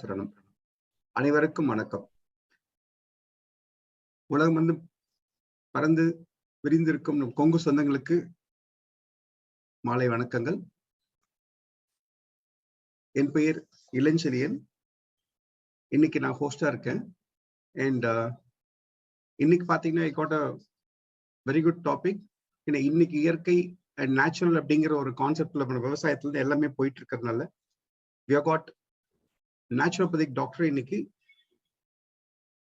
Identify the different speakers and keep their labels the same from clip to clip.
Speaker 1: சரணம். அனைவருக்கும் வணக்கம். உலகம் பறந்து விரிந்திருக்கும் நம் கொங்கு சொந்தங்களுக்கு மாலை வணக்கங்கள். என் பெயர் இளஞ்செழியன். இன்னைக்கு நான் ஹோஸ்டா இருக்கேன். அண்ட் இன்னைக்கு பாத்தீங்கன்னா I got a very good topic. இன்னைக்கு இயற்கை அண்ட் நேச்சுரல் அப்படிங்கிற ஒரு கான்செப்ட்ல விவசாயத்துல இருந்து எல்லாமே போயிட்டு இருக்கிறதுனால we have got naturopathic doctor இன்னைக்கு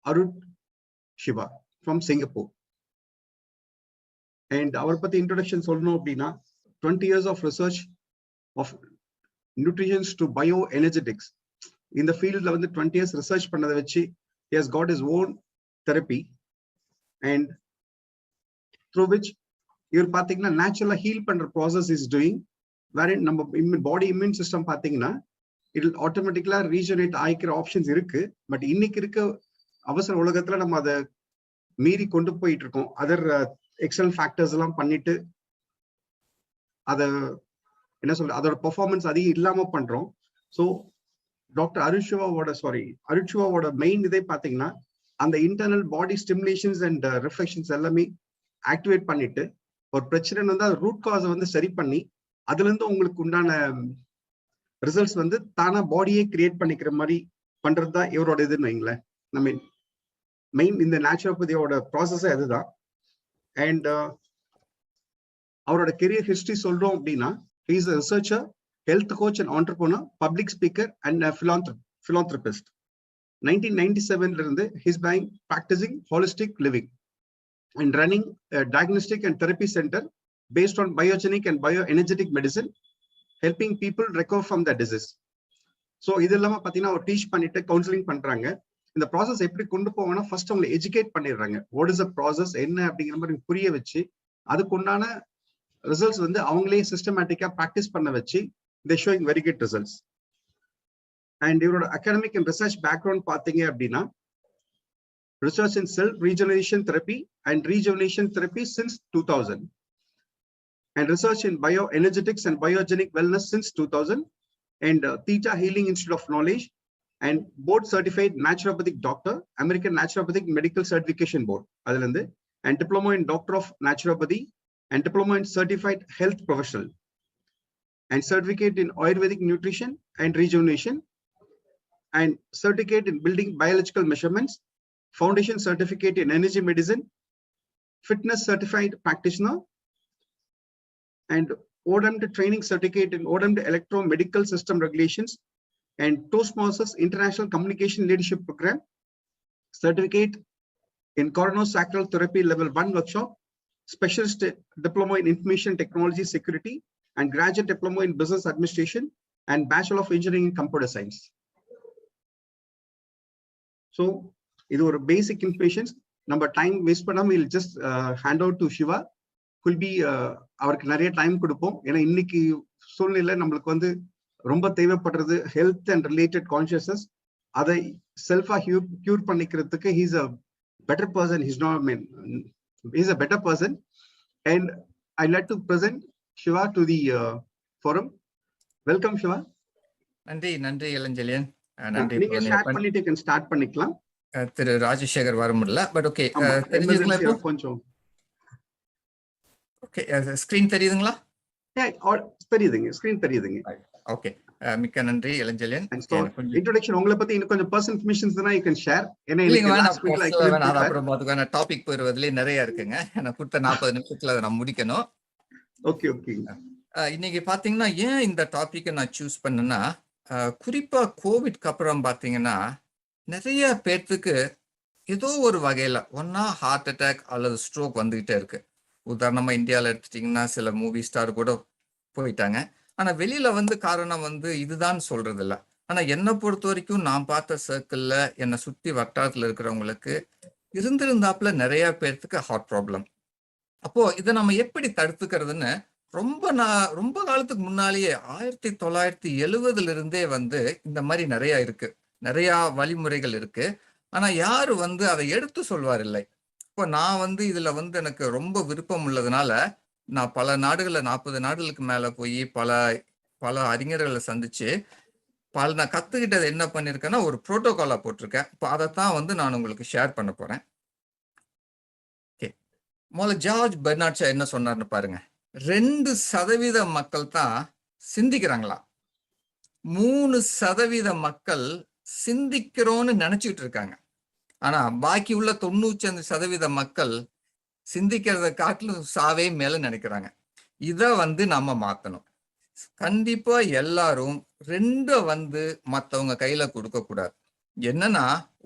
Speaker 1: அருட் சிவா ஃப்ரம் சிங்கப்பூர். அண்ட் அவரை பத்தி இன்ட்ரோடக்ஷன் சொல்லணும் அப்படின்னா 20 years of research of nutrition to bioenergetics. இந்த ஃபீல்ட்ல 20 years ரிசர்ச் பண்ணதை வச்சு he has got his own therapy and through which இவர் பாத்தீங்கன்னா நேச்சுரலா ஹீல் பண்ற ப்ராசஸ் இஸ் டூயிங். வேற நம்ம பாடி இம்யூன் சிஸ்டம் பாத்தீங்கன்னா இட் ஆட்டோமேட்டிக்கலா ரீஜெனரேட் ஆகிக்கிற ஆப்ஷன்ஸ் இருக்கு. பட் இன்னைக்கு இருக்க அவசர உலகத்துல நம்ம அதை மீறி கொண்டு போயிட்டு இருக்கோம். அதர் எக்ஸ்டர்னல் ஃபேக்டர்ஸ் எல்லாம் பண்ணிட்டு அதை என்ன சொல்ற அதோட பெர்ஃபார்மன்ஸ் அதிகம் இல்லாம பண்றோம். ஸோ டாக்டர் அருட் சிவாவோட மெயின் இதே பாத்தீங்கன்னா அந்த internal body stimulations and reflections எல்லாமே ஆக்டிவேட் பண்ணிட்டு ஒரு பிரச்சனை அது ரூட் காஸை சரி பண்ணி அதுல இருந்து உங்களுக்கு உண்டான ரிசல்ட்ஸ் தானா பாடியே கிரியேட் பண்ணிக்கிற மாதிரி பண்றதுதான் இவரோட இதுன்னு வைங்களேன். நம்ம மெயின் இந்த நேச்சுரோபதியோட ப்ராசஸே அதுதான். அண்ட் அவரோட கெரியர் ஹிஸ்டரி சொல்றோம் அப்படின்னா he is a researcher, health coach and entrepreneur, public speaker and a philanthropist. 1997 இருந்து he's been practicing holistic living and running a diagnostic and therapy center based on biogenic and bioenergetic medicine, helping people recover from the disease. So இது இல்லாம பாத்தீங்கன்னா அவர் teach பண்ணிட்டு counselling பண்றாங்க. இந்த process எப்படி கொண்டு போவாங்கன்னா first அவங்களை எஜுகேட் பண்ணிடுறாங்க. வாட் இஸ் அ ப்ராசஸ் என்ன அப்படிங்கிற மாதிரி புரிய வச்சு அதுக்கு உண்டான ரிசல்ட்ஸ் அவங்களே சிஸ்டமேட்டிக்கா ப்ராக்டிஸ் பண்ண வச்சு they showing very good results. And இவரோட அகாடமிக் அண்ட் ரிசர்ச் பேக்ரவுண்ட் பாத்தீங்க அப்படின்னா research in cell regeneration therapy and rejuvenation therapy since 2000 and research in bioenergetics and biogenic wellness since 2000 and Theta Healing Institute of Knowledge and board certified naturopathic doctor, American Naturopathic Medical Certification Board adilande, and diploma in doctor of naturopathy and diploma in certified health professional and certificate in ayurvedic nutrition and rejuvenation and certificate in building biological measurements, foundation certificate in energy medicine, fitness certified practitioner and ODEMT training certificate in ODEMT electromedical system regulations and Toastmasters International Communication Leadership Program, certificate in coronary-sacral therapy level 1 workshop, specialist diploma in information technology security and graduate diploma in business administration and bachelor of engineering in computer science. So இது ஒரு பேசிக் informations. நம்ம time waste பண்ணாம we'll just hand out to Shiva. Could be அவருக்கு நிறைய time கொடுப்போம். ஏன்னா இன்னைக்கு சூழ்நிலை நம்மளுக்கு ரொம்ப தேவைப்படுறது ஹெல்த் அண்ட் ரிலேட்டட் கான்சியஸ்னஸ். அதை செல்ஃபா கியூர் பண்ணிக்கிறதுக்கு he's a better person. He's a better person and I'd like to present Shiva to the forum. Welcome Shiva.
Speaker 2: நன்றி இளஞ்செழியன். நன்றி.
Speaker 1: நீங்க ஷேர் பண்ணிட்டு you can start பண்ணிக்கலாம்.
Speaker 2: திரு ராஜசேகர் வர முடியல. பட் ஓகே,
Speaker 1: கொஞ்சம்
Speaker 2: ஓகே. ஸ்கிரீன் தெரியுதுங்களா?
Speaker 1: தெரியுதுங்க, ஸ்கிரீன் தெரியுதுங்க.
Speaker 2: ஓகே, மிக்க நன்றி இளஞ்செழியன்.
Speaker 1: இன்ட்ரோடக்ஷன் உங்களை பத்தி இன்னும் கொஞ்சம் பர்சனல் இன்ஃபர்மேஷன்ஸ் தான் you can share.
Speaker 2: அப்புறம் பாத்துக்கான டாபிக் போறதுலயே நிறைய இருக்குங்க. நான் கொடுத்த 40 நிமிஷத்துல அதை நான் முடிக்கணும்.
Speaker 1: ஓகே.
Speaker 2: இன்னைக்கு பாத்தீங்கன்னா ஏன் இந்த டாபிக்கை நான் சூஸ் பண்ணேன்னா, குறிப்பா கோவிட்க்கு அப்புறம் பாத்தீங்கன்னா நிறைய பேர்த்துக்கு ஏதோ ஒரு வகையில ஒன்னா ஹார்ட் அட்டாக் அல்லது ஸ்ட்ரோக் வந்துகிட்டே இருக்கு. உதாரணமா இந்தியாவில் எடுத்துட்டீங்கன்னா சில மூவி ஸ்டார் கூட போயிட்டாங்க. ஆனா வெளியில காரணம் இதுதான் சொல்றது இல்லை. ஆனா என்னை பொறுத்த வரைக்கும் நான் பார்த்த சர்க்கிள்ல என்னை சுத்தி வட்டாரத்துல இருக்கிறவங்களுக்கு இருந்திருந்தாப்புல நிறைய பேர்த்துக்கு ஹார்ட் ப்ராப்ளம். அப்போ இதை நம்ம எப்படி தடுத்துக்கிறதுன்னு ரொம்ப காலத்துக்கு முன்னாலேயே 1970 இருந்தே இந்த மாதிரி நிறைய இருக்கு, நிறைய வழிமுறைகள் இருக்கு. ஆனா யாரு அதை எடுத்து சொல்வார் இல்லை. இப்போ நான் இதுல எனக்கு ரொம்ப விருப்பம் உள்ளதுனால நான் பல நாடுகள்ல 40 நாடுகளுக்கு மேல போய் பல அறிஞர்களை சந்திச்சு நான் கத்துக்கிட்டது என்ன பண்ணிருக்கேன்னா ஒரு புரோட்டோகாலா போட்டிருக்கேன். இப்போ அதைத்தான் வந்து நான் உங்களுக்கு ஷேர் பண்ண போறேன். ஓகே, முதல்ல ஜார்ஜ் பெர்னார்ட் ஷா என்ன சொன்னார்னு பாருங்க. 2% மக்கள் தான் சிந்திக்கிறாங்களா, 3% மக்கள் சிந்திக்கிறோன்னு நினைச்சிட்டு இருக்காங்க. ஆனா பாக்கி உள்ள 95% மக்கள் சிந்திக்கிறத காட்டிலும் சாவே மேல நினைக்கிறாங்க. இத வந்து நம்ம மாத்தணும். கண்டிப்பா எல்லாரும் 2 வந்து மத்தவங்க கையில கொடுக்க கூடாது. என்னன்னா,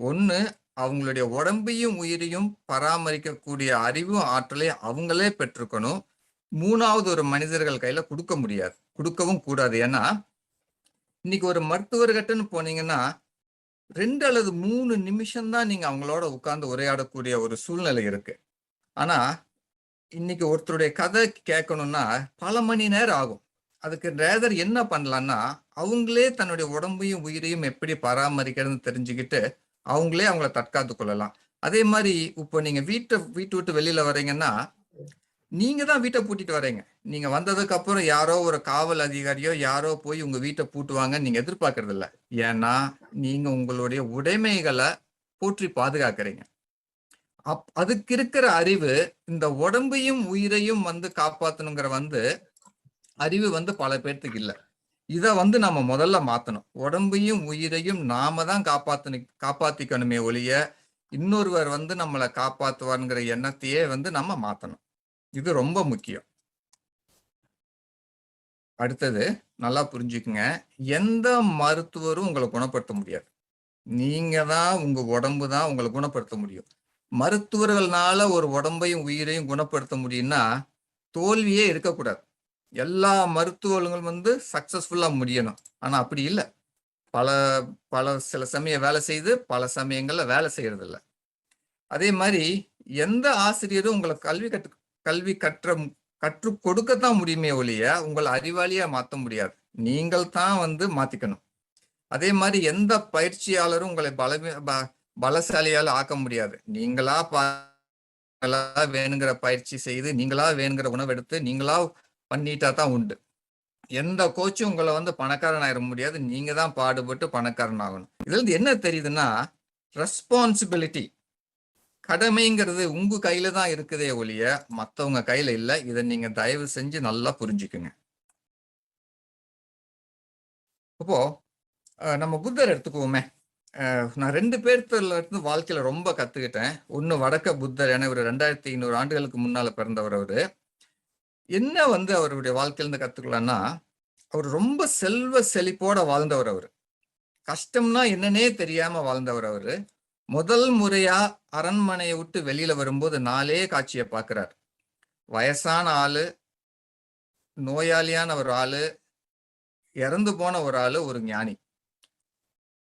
Speaker 2: ஒண்ணு அவங்களுடைய உடம்பையும் உயிரையும் பராமரிக்கக்கூடிய அறிவும் ஆற்றலையும் அவங்களே பெற்றுக்கணும். 3வது ஒரு மனிதர்கள் கையில கொடுக்க முடியாது, கொடுக்கவும் கூடாது. ஏன்னா இன்னைக்கு ஒரு மருத்துவர்கிட்டன்னு போனீங்கன்னா 2 அல்லது 3 நிமிஷம் தான் நீங்க அவங்களோட உட்கார்ந்து உரையாடக்கூடிய ஒரு சூழ்நிலை இருக்கு. ஆனா இன்னைக்கு ஒருத்தருடைய கதை கேட்கணும்னா பல மணி நேரம் ஆகும். அதுக்கு ரேதர் என்ன பண்ணலாம்னா, அவங்களே தன்னுடைய உடம்பையும் உயிரையும் எப்படி பராமரிக்கிறதுன்னு தெரிஞ்சுக்கிட்டு அவங்களே அவங்கள தற்காத்து கொள்ளலாம். அதே மாதிரி இப்போ நீங்க வீட்டை விட்டு வெளியில வர்றீங்கன்னா, நீங்க தான் வீட்டை பூட்டிட்டு வர்றீங்க. நீங்க வந்ததுக்கு அப்புறம் யாரோ ஒரு காவல் அதிகாரியோ யாரோ போய் உங்க வீட்டை பூட்டுவாங்கன்னு நீங்க எதிர்பார்க்கறது இல்ல. ஏன்னா நீங்க உங்களுடைய உடைமைகளை போற்றி பாதுகாக்கிறீங்க. அதுக்கு இருக்கிற அறிவு இந்த உடம்பையும் உயிரையும் வந்து காப்பாத்தணுங்கிற வந்து அறிவு வந்து பல பேர்த்துக்கு இல்ல. இத வந்து நம்ம முதல்ல மாத்தணும். உடம்பையும் உயிரையும் நாம தான் காப்பாத்திக்கணுமே ஒழிய இன்னொருவர் வந்து நம்மளை காப்பாத்துவாருங்கிற எண்ணத்தையே வந்து நம்ம மாத்தணும். இது ரொம்ப முக்கியம். அடுத்தது நல்லா புரிஞ்சுக்குங்க, எந்த மருத்துவரும் உங்களை குணப்படுத்த முடியாது. நீங்க தான், உங்க உடம்பு தான் உங்களை குணப்படுத்த முடியும். மருத்துவர்கள்னால ஒரு உடம்பையும் உயிரையும் குணப்படுத்த முடியும்னா தோல்வியே இருக்கக்கூடாது. எல்லா மருத்துவர்களும் வந்து சக்சஸ்ஃபுல்லா முடியணும். ஆனா அப்படி இல்லை. பல சில சமயம் வேலை செய்து, பல சமயங்கள்ல வேலை செய்யறது இல்லை. அதே மாதிரி எந்த ஆசிரியரும் உங்களை கல்வி கற்றுக் கொடுக்கத்தான் முடியுமே ஒழிய உங்களை அறிவாளியா மாற்ற முடியாது. நீங்கள் தான் வந்து மாத்திக்கணும். அதே மாதிரி எந்த பயிற்சியாளரும் உங்களை பலசாலியால ஆக்க முடியாது. நீங்களா வேணுங்கிற பயிற்சி செய்து, நீங்களா வேணுங்கிற உணவு எடுத்து, நீங்களா பண்ணிட்டா தான் உண்டு. எந்த கோச்சும் உங்களை வந்து பணக்காரன் ஆயிட முடியாது. நீங்க தான் பாடுபட்டு பணக்காரன் ஆகணும். இதுல இருந்து என்ன தெரியுதுன்னா, ரெஸ்பான்சிபிலிட்டி, கடமைங்கிறது உங்க கையில தான் இருக்குதே ஒழிய மத்தவங்க கையில இல்ல. இதை நீங்க தயவு செஞ்சு நல்லா புரிஞ்சுக்குங்க. இப்போ நம்ம புத்தர் எடுத்துக்குவோமே. நான் 2 பேர்த்துல இருந்து வாழ்க்கையில ரொம்ப கத்துக்கிட்டேன். ஒண்ணு வடக்க புத்தர், என ஒரு 2500 ஆண்டுகளுக்கு முன்னால பிறந்தவர். அவரு என்ன வந்து அவருடைய வாழ்க்கையிலிருந்து கத்துக்கலாம்னா, அவர் ரொம்ப செல்வ செழிப்போட வாழ்ந்தவர். அவரு கஷ்டம்னா என்னன்னே தெரியாம வாழ்ந்தவர். அவரு முதல் முறையா அரண்மனையை விட்டு வெளியில வரும்போது 4 காட்சியை பார்க்கிறார். வயசான ஆளு, நோயாளியான ஒரு ஆளு, இறந்து போன ஒரு ஆளு, ஒரு ஞானி.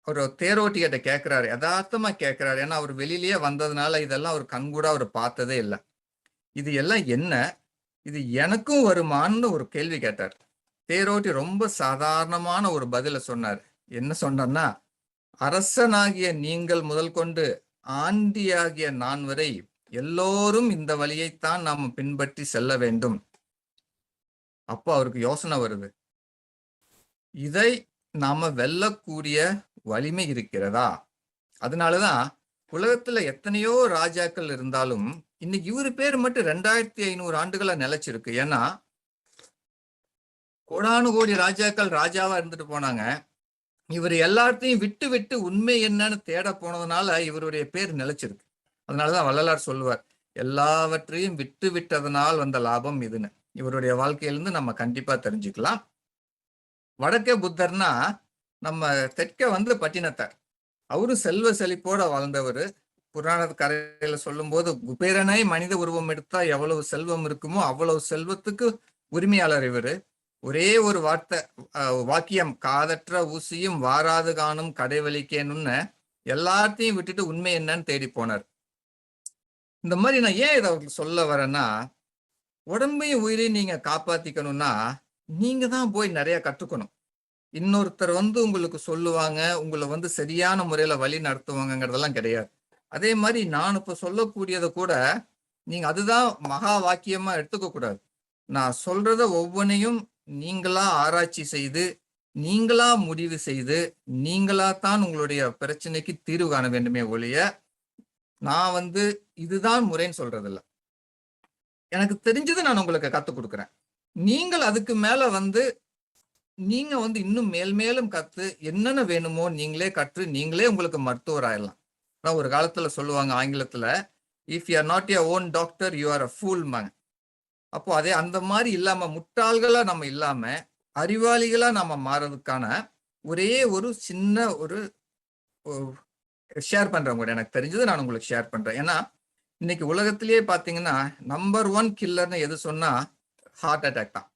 Speaker 2: ஒரு தேரோட்டிகிட்ட கேட்கிறாரு, யதார்த்தமா கேட்கிறாரு. ஏன்னா அவர் வெளியிலேயே வந்ததுனால இதெல்லாம் அவர் கண்கூட அவர் பார்த்ததே இல்லை. இது எல்லாம் என்ன, இது எனக்கும் வருமானு ஒரு கேள்வி கேட்டார். தேரோட்டி ரொம்ப சாதாரணமான ஒரு பதில சொன்னார். என்ன சொன்னார்னா, அரசனாகிய நீங்கள் முதல் கொண்டு ஆண்டியாகிய நான் வரை எல்லோரும் இந்த வழியைத்தான் நாம் பின்பற்றி செல்ல வேண்டும். அப்போ அவருக்கு யோசனை வருது, இதை நாம வெல்லக்கூடிய வலிமை இருக்கிறதா? அதனாலதான் உலகத்துல எத்தனையோ ராஜாக்கள் இருந்தாலும் இன்னைக்கு இவரு பேர் மட்டும் 2500 ஆண்டுகளா நிலைச்சிருக்கு. ஏன்னா கோடானு கோடி ராஜாக்கள் ராஜாவா இருந்துட்டு போனாங்க. இவர் எல்லாத்தையும் விட்டு விட்டு உண்மை என்னன்னு தேட போனதுனால இவருடைய பேர் நிலைச்சிருக்கு. அதனாலதான் வள்ளலார் சொல்லுவார், எல்லாவற்றையும் விட்டு விட்டதனால் வந்த லாபம் இதுன்னு. இவருடைய வாழ்க்கையிலிருந்து நம்ம கண்டிப்பா தெரிஞ்சுக்கலாம். வடக்கே புத்தர்னா நம்ம தெற்க வந்து பட்டினத்தார். அவரும் செல்வ செழிப்போட வாழ்ந்தவர். புராண கரையில சொல்லும் போது, குபேரனை மனித உருவம் எடுத்தா எவ்வளவு செல்வம் இருக்குமோ அவ்வளவு செல்வத்துக்கு உரிமையாளர் இவரு. ஒரே ஒரு வாக்கியம், காதற்ற ஊசியும் வாராது காணும் கடைவெளிக்கேன்னு எல்லாத்தையும் விட்டுட்டு உண்மை என்னன்னு தேடி போனார். இந்த மாதிரி நான் ஏன் இதை சொல்ல வரேன்னா, உடம்பையும் உயிரையும் நீங்க காப்பாத்திக்கணும்னா நீங்க தான் போய் நிறைய கற்றுக்கணும். இன்னொருத்தர் வந்து உங்களுக்கு சொல்லுவாங்க, உங்களை வந்து சரியான முறையில வழி நடத்துவாங்கிறதெல்லாம் கிடையாது. அதே மாதிரி நான் இப்ப சொல்லக்கூடியதை கூட நீங்க அதுதான் மகா வாக்கியமா எடுத்துக்க கூடாது. நான் சொல்றத ஒவ்வொன்றையும் நீங்களா ஆராய்ச்சி செய்து நீங்களா முடிவு செய்து நீங்களா தான் உங்களுடைய பிரச்சனைக்கு தீர்வு காண வேண்டுமே ஒழிய நான் இதுதான் முறைன்னு சொல்றது இல்ல. எனக்கு தெரிஞ்சது நான் உங்களுக்கு கத்துக் கொடுக்குறேன். நீங்கள் அதுக்கு மேல நீங்க இன்னும் மேலும் கத்து என்னென்ன வேணுமோ நீங்களே கற்று நீங்களே உங்களுக்கு மருத்துவர் ஆயிடலாம். நான் ஒரு காலத்துல சொல்லுவாங்க ஆங்கிலத்துல, if you are not your own doctor you are a pool man. அப்போ அதே அந்த மாதிரி இல்லாம முட்டாள்களா நம்ம இல்லாம அறிவாளிகளா நம்ம மாறதுக்கான ஒரே ஒரு சின்ன ஒரு ஷேர் பண்றேன் கூட. எனக்கு தெரிஞ்சது நான் உங்களுக்கு ஷேர் பண்றேன். ஏன்னா இன்னைக்கு உலகத்திலேயே பாத்தீங்கன்னா நம்பர் 1 கில்லர்னு எது சொன்னா ஹார்ட் அட்டாக் தான்.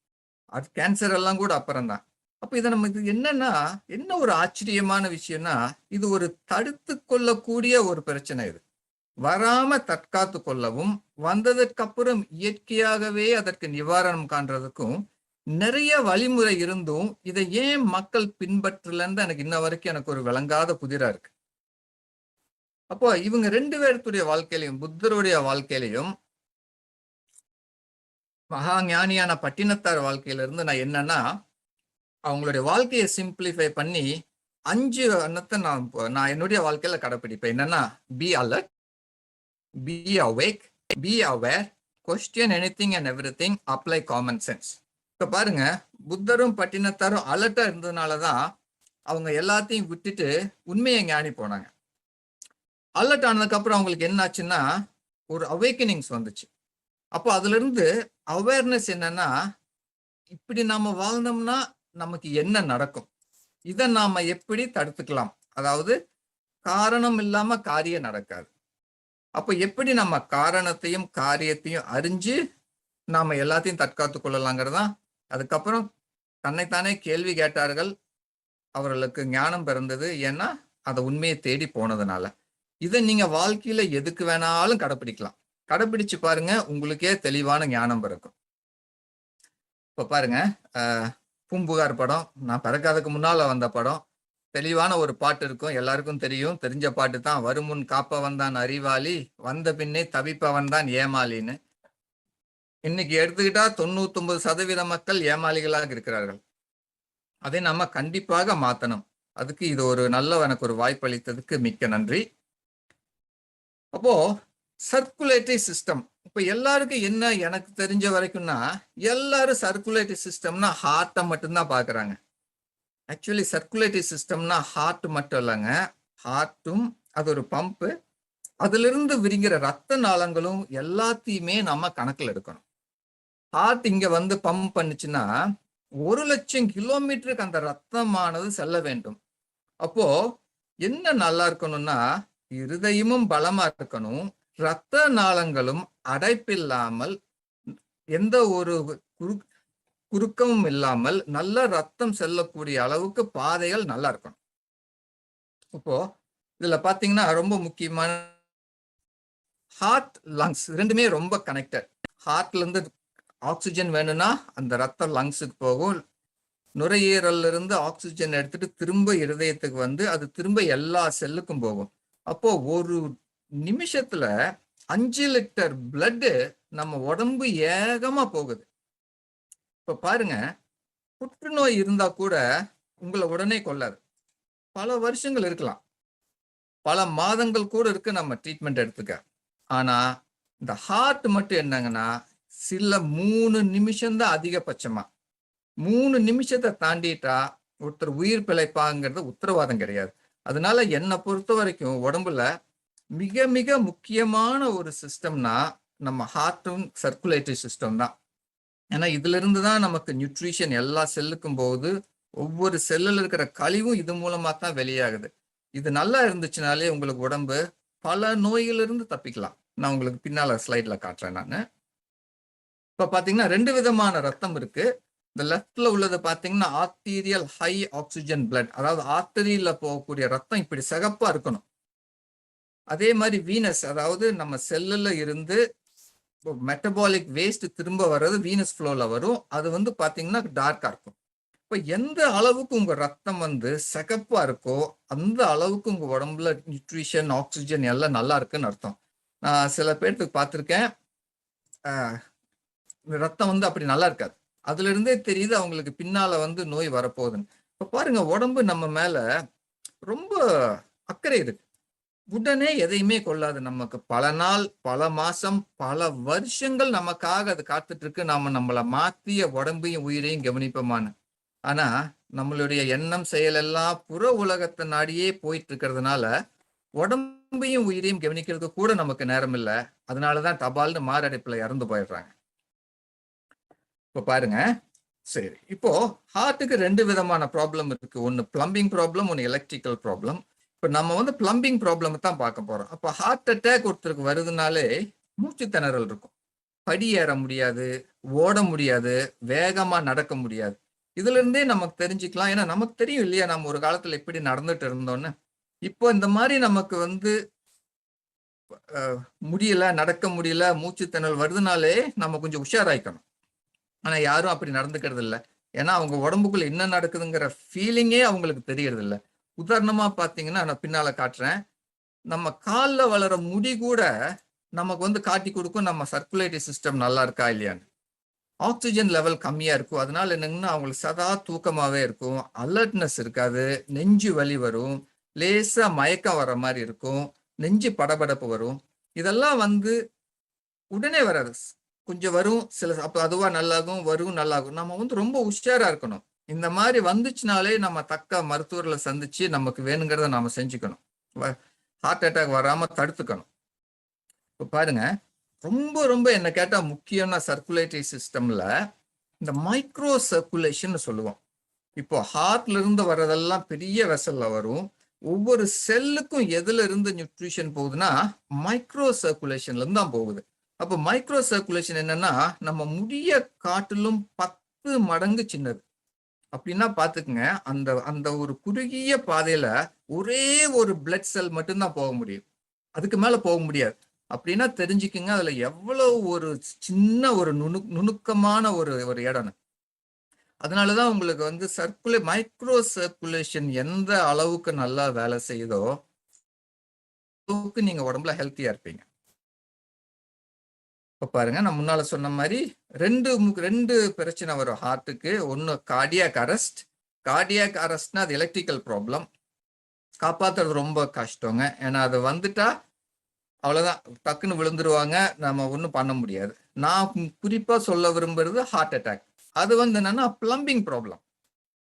Speaker 2: அது கேன்சர் எல்லாம் கூட அப்புறம் தான். அப்ப இதை நம்ம இது என்னன்னா என்ன ஒரு ஆச்சரியமான விஷயம்னா இது ஒரு தடுத்து கொள்ளக்கூடிய ஒரு பிரச்சனை. இது வராம தற்காத்து கொள்ளவும் வந்ததற்கு அப்புறம் இயற்கையாகவே அதற்கு நிவாரணம் காண்றதுக்கும் நிறைய வழிமுறை இருந்தும் இதை ஏன் மக்கள் பின்பற்றலன்னு எனக்கு இன்ன வரைக்கும் எனக்கு ஒரு விளங்காத புதிரா இருக்கு. அப்போ இவங்க 2 பேருடைய வாழ்க்கையிலையும் புத்தருடைய வாழ்க்கையிலையும் மகா ஞானியான பட்டினத்தார் வாழ்க்கையில இருந்து நான் என்னன்னா அவங்களுடைய வாழ்க்கையை சிம்பிளிஃபை பண்ணி 5 எண்ணத்தை நான் என்னுடைய வாழ்க்கையில கடைப்பிடிப்பேன். என்னன்னா be alert, B awake, be aware, question anything and everything, apply common sense. இப்ப பாருங்க, புத்தரும் பட்டினத்தாரும் அலர்ட்டா இருந்ததுனாலதான் அவங்க எல்லாத்தையும் விட்டுட்டு உண்மையை ஞானி போனாங்க. அலர்ட் ஆனதுக்கு அப்புறம் அவங்களுக்கு என்ன ஆச்சுன்னா ஒரு அவேக்கனிங்ஸ் வந்துச்சு. அப்போ அதுல இருந்து அவேர்னஸ் என்னன்னா இப்படி நாம வாழ்ந்தோம்னா நமக்கு என்ன நடக்கும், இதை நாம எப்படி தடுத்துக்கலாம், அதாவது காரணம் இல்லாம காரியம் நடக்காது. அப்ப எப்படி நம்ம காரணத்தையும் காரியத்தையும் அறிஞ்சு நாம எல்லாத்தையும் தற்காத்து கொள்ளலாங்கிறதான். அதுக்கப்புறம் தன்னைத்தானே கேள்வி கேட்டார்கள், அவர்களுக்கு ஞானம் பிறந்தது. ஏன்னா அதை உண்மையை தேடி போனதுனால. இதை நீங்க வாழ்க்கையில எதுக்கு வேணாலும் கடைப்பிடிக்கலாம். கடைப்பிடிச்சு பாருங்க, உங்களுக்கே தெளிவான ஞானம் பிறக்கும். இப்ப பாருங்க, பூம்புகார் படம் நான் பிறக்காததுக்கு முன்னால வந்த படம். தெளிவான ஒரு பாட்டு இருக்கும், எல்லாருக்கும் தெரியும், தெரிஞ்ச பாட்டு தான். வருமுன் காப்பவன் தான் அறிவாளி, வந்த பின்னே தவிப்பவன் தான் ஏமாளின்னு. இன்னைக்கு எடுத்துக்கிட்டா 99% மக்கள் ஏமாளிகளாக இருக்கிறார்கள். அதை நம்ம கண்டிப்பாக மாத்தணும். அதுக்கு இது ஒரு நல்ல எனக்கு ஒரு வாய்ப்பு அளித்ததுக்கு மிக்க நன்றி. அப்போ சர்க்குலேட்டரி சிஸ்டம் இப்ப எல்லாருக்கும் என்ன எனக்கு தெரிஞ்ச வரைக்கும்னா எல்லாரும் சர்க்குலேட்டரி சிஸ்டம்னா ஹார்ட்டை மட்டும்தான் பாக்குறாங்க. ஆக்சுவலி சர்க்குலேட்டரி சிஸ்டம்னா ஹார்ட் மட்டும் இல்லைங்க, ஹார்ட்டும் அது ஒரு பம்பு, அதுல இருந்து விரிங்கிற ரத்த நாளங்களும் எல்லாத்தையுமே நம்ம கணக்குல எடுக்கணும். ஹார்ட் இங்க பம்ப் பண்ணுச்சுன்னா 1,00,000 கிலோமீட்டருக்கு அந்த ரத்தமானது செல்ல வேண்டும். அப்போ என்ன நல்லா இருக்கணும்னா இருதயமும் பலமா இருக்கணும், ரத்த நாளங்களும் அடைப்பில்லாமல் எந்த ஒரு குறுக்கமும் இல்லாமல் நல்ல ரத்தம் செல்லக்கூடிய அளவுக்கு பாதைகள் நல்லா இருக்கணும். இப்போ இதுல பாத்தீங்கன்னா ரொம்ப முக்கியமான ஹார்ட் லங்ஸ் ரெண்டுமே ரொம்ப கனெக்டட். ஹார்ட்ல இருந்து ஆக்சிஜன் வேணும்னா அந்த ரத்தம் லங்ஸுக்கு போகும், நுரையீரல்ல இருந்து ஆக்சிஜன் எடுத்துட்டு திரும்ப இருதயத்துக்கு அது திரும்ப எல்லா செல்லுக்கும் போகும். அப்போ ஒரு நிமிஷத்துல 5 லிட்டர் பிளட் நம்ம உடம்பு ஏகமா போகுது. இப்ப பாருங்க, புற்றுநோய் இருந்தா கூட உங்களை உடனே கொள்ளாது, பல வருஷங்கள் இருக்கலாம், பல மாதங்கள் கூட இருக்கு நம்ம ட்ரீட்மெண்ட் எடுத்துக்க. ஆனா இந்த ஹார்ட் மட்டும் என்னங்கன்னா சில 3 நிமிஷம் தான் அதிகபட்சமா. 3 நிமிஷத்தை தாண்டிட்டா ஒருத்தர் உயிர் பிழைப்பாங்கிறது உத்தரவாதம் கிடையாது. அதனால என்னை பொறுத்த வரைக்கும் உடம்புல மிக மிக முக்கியமான ஒரு சிஸ்டம்னா நம்ம ஹார்ட்டும் சர்க்குலேட்டரி சிஸ்டம் தான். ஏன்னா இதுல இருந்து தான் நமக்கு நியூட்ரிஷன் எல்லா செல்லுக்கும் போகுது, ஒவ்வொரு செல்லுல இருக்கிற கழிவும் இது மூலமா தான் வெளியாகுது. இது நல்லா இருந்துச்சுனாலே உங்களுக்கு உடம்பு பல நோயிலிருந்து தப்பிக்கலாம். நான் உங்களுக்கு பின்னால ஸ்லைட்ல காட்டுறேன். நான் இப்ப பாத்தீங்கன்னா 2 விதமான ரத்தம் இருக்கு. இந்த லெஃப்ட்ல உள்ளது பாத்தீங்கன்னா ஆர்டீரியல் ஹை ஆக்சிஜன் பிளட், அதாவது ஆர்டரியில போகக்கூடிய ரத்தம் இப்படி சிகப்பா இருக்கணும். அதே மாதிரி வீனஸ், அதாவது நம்ம செல்லுல இருந்து மெட்டபாலிக் வேஸ்ட் திரும்ப வர்றது வீனஸ் ஃப்ளோல வரும், அது பாத்தீங்கன்னா டார்க்கா இருக்கும். இப்ப எந்த அளவுக்கு உங்க ரத்தம் சிகப்பா இருக்கோ அந்த அளவுக்கு உங்க உடம்புல நியூட்ரிஷன் ஆக்சிஜன் எல்லாம் நல்லா இருக்குன்னு அர்த்தம். நான் சில பேர்த்துக்கு பார்த்திருக்கேன், ரத்தம் அப்படி நல்லா இருக்காது, அதுல இருந்தே தெரியுது அவங்களுக்கு பின்னால நோய் வரப்போகுதுன்னு. இப்ப பாருங்க, உடம்பு நம்ம மேல ரொம்ப அக்கறை இருக்கு. உடனே எதையுமே கொள்ளாது. நமக்கு பல நாள், பல மாசம், பல வருஷங்கள் நமக்காக அது காத்துட்டு இருக்கு. நாம நம்மள மாத்திய உடம்பையும் உயிரையும் கவனிப்போமான்னு. ஆனா நம்மளுடைய எண்ணம் செயல் எல்லாம் புற உலகத்தை நாடியே போயிட்டு இருக்கிறதுனால உடம்பையும் உயிரையும் கவனிக்கிறதுக்கு கூட நமக்கு நேரம் இல்லை. அதனாலதான் தபால்னு மாரடைப்புல இறந்து போயிடுறாங்க. இப்ப பாருங்க, சரி, இப்போ ஹார்ட்டுக்கு 2 விதமான ப்ராப்ளம் இருக்கு. ஒன்னு பிளம்பிங் ப்ராப்ளம், ஒன்னு எலக்ட்ரிக்கல் ப்ராப்ளம். இப்ப நம்ம வந்து பிளம்பிங் ப்ராப்ளம் தான் பார்க்க போறோம். அப்ப ஹார்ட் அட்டாக் ஒருத்தருக்கு வருதுனாலே மூச்சு திணறல் இருக்கும். படி ஏற முடியாது, ஓட முடியாது, வேகமா நடக்க முடியாது. இதுல இருந்தே நமக்கு தெரிஞ்சுக்கலாம். ஏன்னா நமக்கு தெரியும் இல்லையா, நம்ம ஒரு காலத்துல எப்படி நடந்துட்டு இருந்தோம்னு. இப்போ இந்த மாதிரி நமக்கு வந்து முடியல, நடக்க முடியல, மூச்சு திணறல் வருதுனாலே நம்ம கொஞ்சம் உஷாராயிக்கணும். ஆனா யாரும் அப்படி நடந்துக்கிறது இல்லை. ஏன்னா அவங்க உடம்புக்குள்ள என்ன நடக்குதுங்கிற ஃபீலிங்கே அவங்களுக்கு தெரியறது இல்லை. உதாரணமா பாத்தீங்கன்னா, நான் பின்னால காட்டுறேன். நம்ம காலில் வளர முடி கூட நமக்கு வந்து காட்டி கொடுக்கும் நம்ம சர்க்குலேட்டரி சிஸ்டம் நல்லா இருக்கா இல்லையான்னு. ஆக்சிஜன் லெவல் கம்மியா இருக்கும். அதனால என்னங்கன்னா அவங்களுக்கு சதா தூக்கமாவே இருக்கும், அலர்ட்னஸ் இருக்காது, நெஞ்சு வலி வரும், லேசா மயக்கம் வர மாதிரி இருக்கும், நெஞ்சு படபடப்பு வரும். இதெல்லாம் வந்து உடனே வராது, கொஞ்சம் வரும், சில அப்ப அதுவா நல்லாகும், வரும், நல்லாகும். நம்ம வந்து ரொம்ப உஷாரா இருக்கணும். இந்த மாதிரி வந்துச்சுனாலே நம்ம தக்க மருத்துவர்களை சந்திச்சு நமக்கு வேணுங்கிறத நாம செஞ்சுக்கணும். ஹார்ட் அட்டாக் வராம தடுத்துக்கணும். இப்ப பாருங்க, ரொம்ப ரொம்ப என்ன கேட்டா முக்கியம்னா சர்க்குலேட்டரி சிஸ்டம்ல இந்த மைக்ரோ சர்க்குலேஷன் சொல்லுவோம். இப்போ ஹார்ட்ல இருந்து வர்றதெல்லாம் பெரிய வெசல்ல வரும். ஒவ்வொரு செல்லுக்கும் எதுல இருந்து நியூட்ரிஷன் போகுதுன்னா மைக்ரோ சர்க்குலேஷன்ல இருந்து தான் போகுது. அப்போ மைக்ரோ சர்க்குலேஷன் என்னன்னா நம்ம முடிய காட்டிலும் 10 மடங்கு சின்னது. அப்படின்னா பாத்துக்குங்க, அந்த அந்த ஒரு குறுகிய பாதையில ஒரே ஒரு பிளட் செல் மட்டும்தான் போக முடியும், அதுக்கு மேல போக முடியாது. அப்படின்னா தெரிஞ்சுக்குங்க அதுல எவ்வளவு ஒரு சின்ன ஒரு நுணுக்கமான ஒரு இடம். அதனாலதான் உங்களுக்கு வந்து மைக்ரோ சர்க்குலேஷன் எந்த அளவுக்கு நல்லா வேலை செய்யுதோ அளவுக்கு நீங்க உடம்புல ஹெல்த்தியா இருப்பீங்க. இப்ப பாருங்க, நான் முன்னால சொன்ன மாதிரி ரெண்டு பிரச்சனை வரும் ஹார்ட்டுக்கு. ஒன்னு கார்டியாக் அரெஸ்ட். கார்டியாக் அரெஸ்ட்னா அது எலக்ட்ரிக்கல் ப்ராப்ளம், காப்பாத்துறது ரொம்ப கஷ்டங்க. ஏன்னா அது வந்துட்டா அவ்வளவுதான், டக்குன்னு விழுந்துருவாங்க, நம்ம ஒன்றும் பண்ண முடியாது. நான் குறிப்பா சொல்ல விரும்புறது ஹார்ட் அட்டாக். அது வந்து என்னன்னா பிளம்பிங் ப்ராப்ளம்,